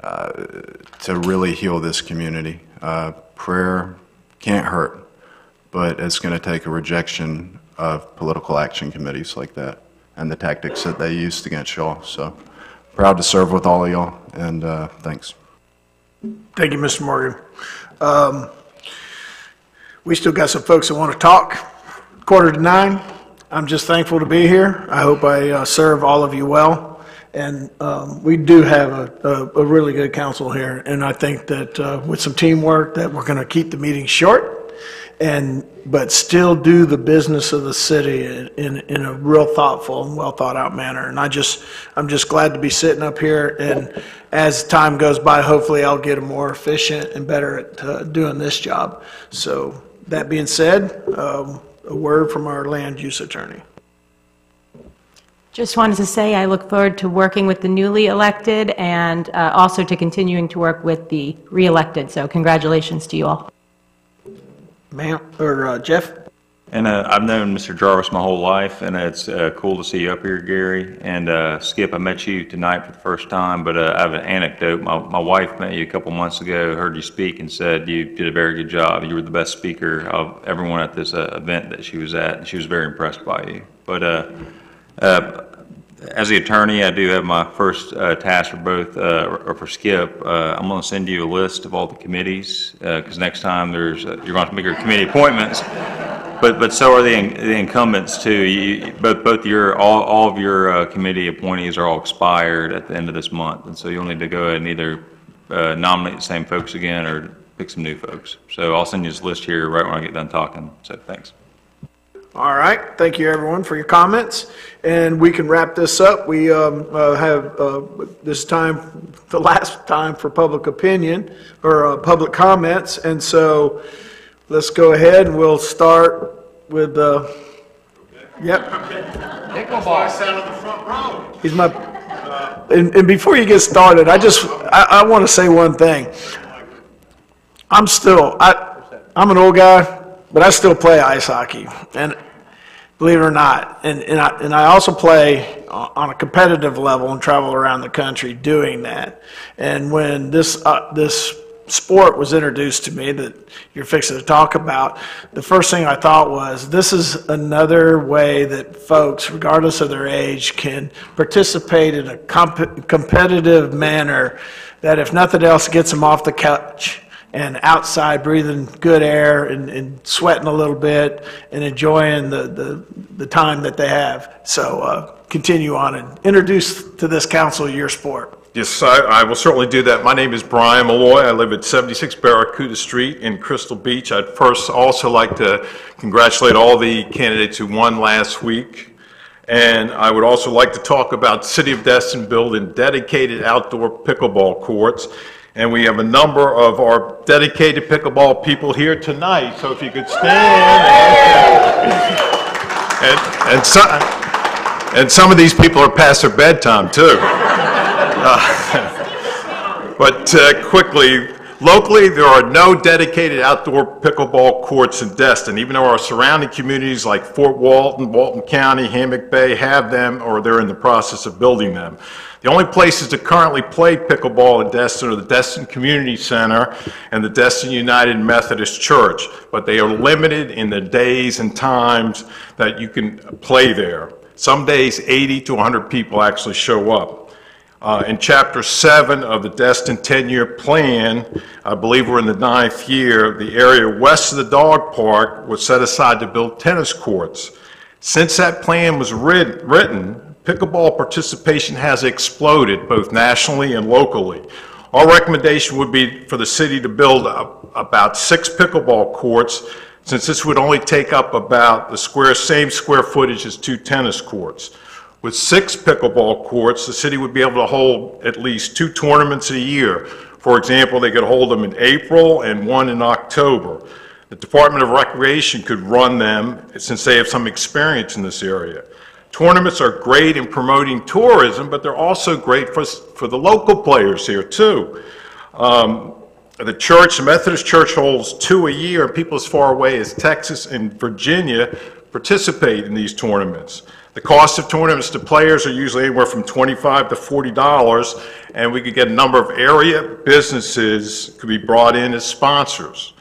to really heal this community. Prayer can't hurt, but it's going to take a rejection of political action committees like that and the tactics that they used against y'all. So proud to serve with all of y'all, and thanks. Thank you, Mr. Morgan. We still got some folks that want to talk. 8:45. I'm just thankful to be here. I hope I serve all of you well. And we do have a really good council here. And I think that with some teamwork that we're going to keep the meeting short, but still do the business of the city in a real thoughtful and well thought out manner. And I'm just glad to be sitting up here. And as time goes by, hopefully I'll get more efficient and better at doing this job. So that being said, a word from our land use attorney. Just wanted to say I look forward to working with the newly elected and also to continuing to work with the re-elected. So congratulations to you all. Ma'am, or Jeff? And I've known Mr. Jarvis my whole life, and it's cool to see you up here, Gary. And Skip, I met you tonight for the first time, but I have an anecdote. My wife met you a couple months ago, heard you speak, and said you did a very good job. You were the best speaker of everyone at this event that she was at, and she was very impressed by you. But as the attorney, I do have my first task for both, or for Skip. I'm going to send you a list of all the committees, because next time you're going to have to make your committee appointments. But so are the incumbents too. All of your committee appointees are all expired at the end of this month, and so you'll need to go ahead and either nominate the same folks again or pick some new folks. So I'll send you this list here right when I get done talking. So thanks. All right. Thank you, everyone, for your comments. And we can wrap this up. We have this time, the last time for public opinion or public comments. And so let's go ahead and we'll start with, yep. He's my, and before you get started, I want to say one thing. I'm an old guy, but I still play ice hockey. And believe it or not, and I also play on a competitive level and travel around the country doing that. And when this sport was introduced to me that you're fixing to talk about, the first thing I thought was, this is another way that folks, regardless of their age, can participate in a competitive manner that, if nothing else, gets them off the couch and outside breathing good air and sweating a little bit and enjoying the time that they have. So continue on and introduce to this council your sport. Yes, I will certainly do that. My name is Brian Malloy. I live at 76 Barracuda Street in Crystal Beach. I'd first also like to congratulate all the candidates who won last week. And I would also like to talk about City of Destin building dedicated outdoor pickleball courts. And we have a number of our dedicated pickleball people here tonight. So if you could stand. And some of these people are past their bedtime too. But quickly, locally, there are no dedicated outdoor pickleball courts in Destin, even though our surrounding communities like Fort Walton, Walton County, Hammock Bay have them, or they're in the process of building them. The only places that currently play pickleball in Destin are the Destin Community Center and the Destin United Methodist Church, but they are limited in the days and times that you can play there. Some days 80 to 100 people actually show up. In Chapter 7 of the Destin 10-year plan, I believe we're in the 9th year, the area west of the dog park was set aside to build tennis courts. Since that plan was written, pickleball participation has exploded both nationally and locally. Our recommendation would be for the city to build about 6 pickleball courts, since this would only take up about the same square footage as 2 tennis courts. With 6 pickleball courts, the city would be able to hold at least 2 tournaments a year. For example, they could hold them in April and 1 in October. The Department of Recreation could run them since they have some experience in this area. Tournaments are great in promoting tourism, but they're also great for the local players here too. The Methodist Church holds 2 a year, and people as far away as Texas and Virginia participate in these tournaments. The cost of tournaments to players are usually anywhere from $25 to $40, and we could get a number of area businesses could be brought in as sponsors.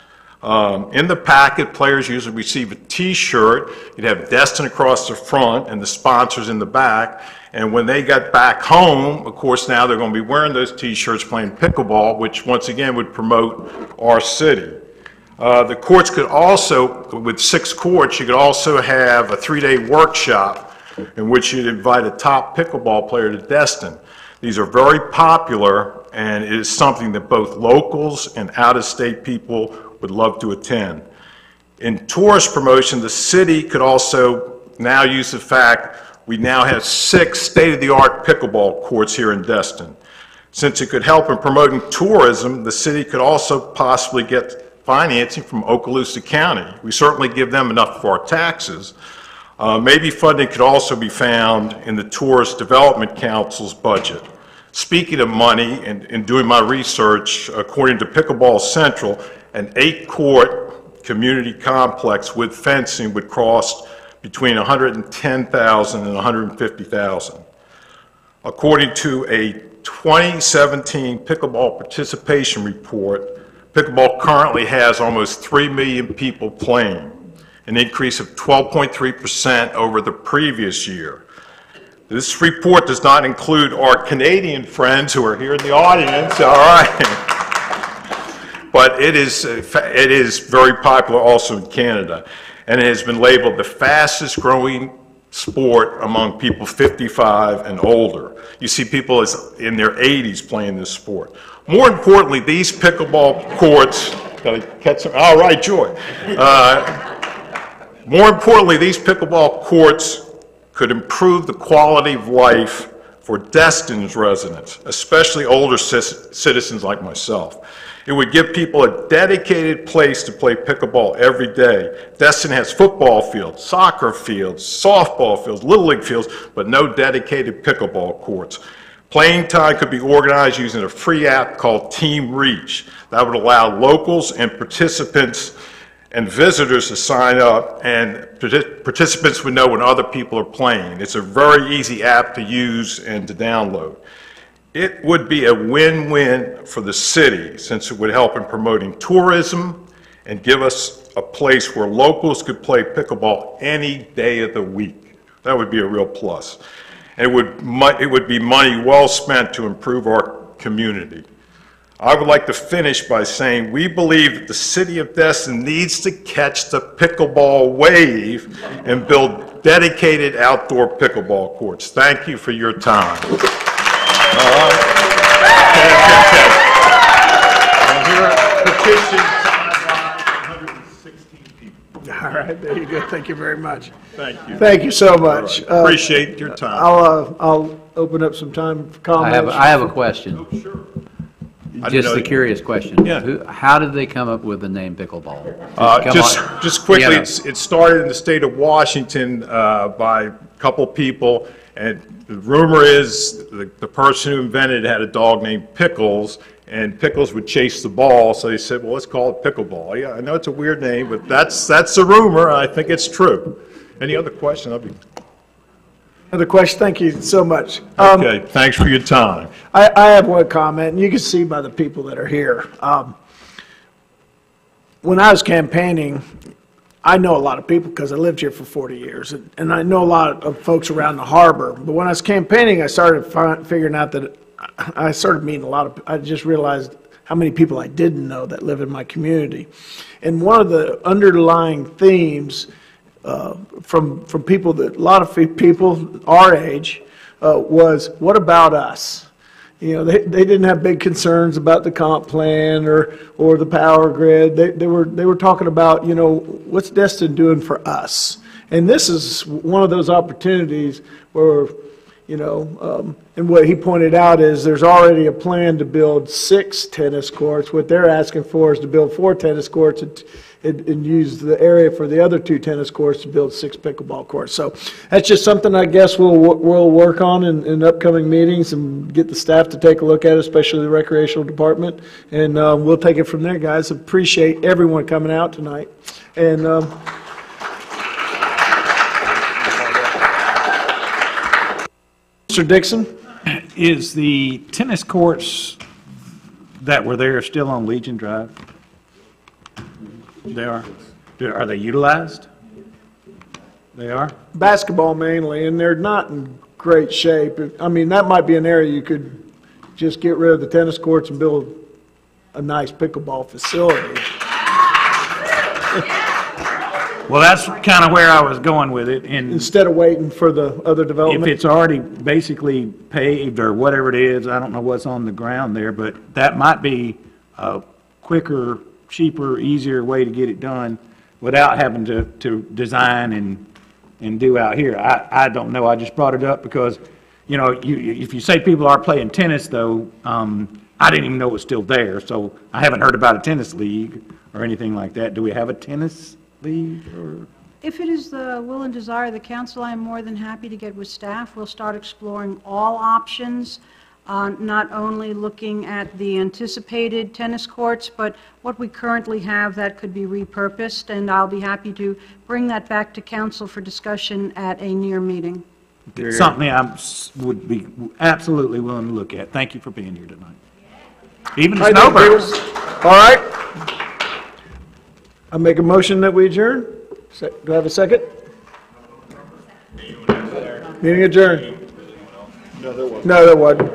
In the packet, players usually receive a T-shirt. You'd have Destin across the front and the sponsors in the back. And when they get back home, of course, now they're going to be wearing those T-shirts playing pickleball, which once again would promote our city. The courts could also, with 6 courts, you could also have a 3-day workshop in which you'd invite a top pickleball player to Destin. These are very popular, and it is something that both locals and out-of-state people would love to attend. In tourist promotion, the city could also now use the fact we now have 6 state-of-the-art pickleball courts here in Destin. Since it could help in promoting tourism, the city could also possibly get financing from Okaloosa County. We certainly give them enough for our taxes. Maybe funding could also be found in the Tourist Development Council's budget. Speaking of money, and in doing my research, according to Pickleball Central, an 8-court community complex with fencing would cost between $110,000 and $150,000. According to a 2017 pickleball participation report, pickleball currently has almost 3 million people playing, an increase of 12.3% over the previous year. This report does not include our Canadian friends who are here in the audience, all right? But it is very popular also in Canada, and it has been labeled the fastest growing sport among people 55 and older. You see people in their 80s playing this sport. More importantly, these pickleball courts, gotta catch some, all right, Joy. More importantly, these pickleball courts could improve the quality of life for Destin's residents, especially older citizens like myself. It would give people a dedicated place to play pickleball every day. Destin has football fields, soccer fields, softball fields, little league fields, but no dedicated pickleball courts. Playing time could be organized using a free app called Team Reach. That would allow locals and participants and visitors to sign up, and participants would know when other people are playing. It's a very easy app to use and to download. It would be a win-win for the city, since it would help in promoting tourism and give us a place where locals could play pickleball any day of the week. That would be a real plus. And it would be money well spent to improve our community. I would like to finish by saying we believe that the city of Destin needs to catch the pickleball wave and build dedicated outdoor pickleball courts. Thank you for your time. All right, there you go. Thank you very much. Thank you. Thank you so much. Right. Appreciate your time. I'll open up some time for comments. I have a question. Oh, sure. Just a curious question. Yeah. How did they come up with the name pickleball? Just quickly, it started in the state of Washington by a couple people, and the rumor is the person who invented it had a dog named Pickles, and Pickles would chase the ball, so they said, well, let's call it pickleball. Yeah, I know it's a weird name, but that's the rumor, and I think it's true. Any other question? Another question? Thank you so much. Okay, thanks for your time. I have one comment, and you can see by the people that are here. When I was campaigning, I know a lot of people because I lived here for 40 years, and I know a lot of folks around the harbor. But when I was campaigning, I started figuring out that I started meeting a lot of, I just realized how many people I didn't know that live in my community. And one of the underlying themes from people that, a lot of people our age, was what about us? You know, they didn't have big concerns about the comp plan or the power grid. They were talking about, you know, what's Destin doing for us? And this is one of those opportunities where, you know, and what he pointed out is there's already a plan to build 6 tennis courts. What they're asking for is to build 4 tennis courts and use the area for the other 2 tennis courts to build 6 pickleball courts. So that's just something I guess we'll work on in upcoming meetings and get the staff to take a look at, especially the recreational department. And we'll take it from there, guys. Appreciate everyone coming out tonight. And Mr. Dixon? Is the tennis courts that were there still on Legion Drive? They are? Are they utilized? They are? Basketball mainly, and they're not in great shape. I mean, that might be an area you could just get rid of the tennis courts and build a nice pickleball facility. Well, that's kind of where I was going with it. And instead of waiting for the other development? if it's already basically paved or whatever it is, I don't know what's on the ground there, but that might be a quicker, cheaper, easier way to get it done without having to design and do out here. I don't know. I just brought it up because, you know, if you say people are playing tennis, though, I didn't even know it was still there, so I haven't heard about a tennis league or anything like that. Do we have a tennis league? Or? If it is the will and desire of the council, I am more than happy to get with staff. We'll start exploring all options, not only looking at the anticipated tennis courts, but what we currently have that could be repurposed, and I'll be happy to bring that back to council for discussion at a near meeting. Something I would be absolutely willing to look at. Thank you for being here tonight. Even the snowbirds. All right. I make a motion that we adjourn. Do I have a second? Meeting adjourned. No, there wasn't.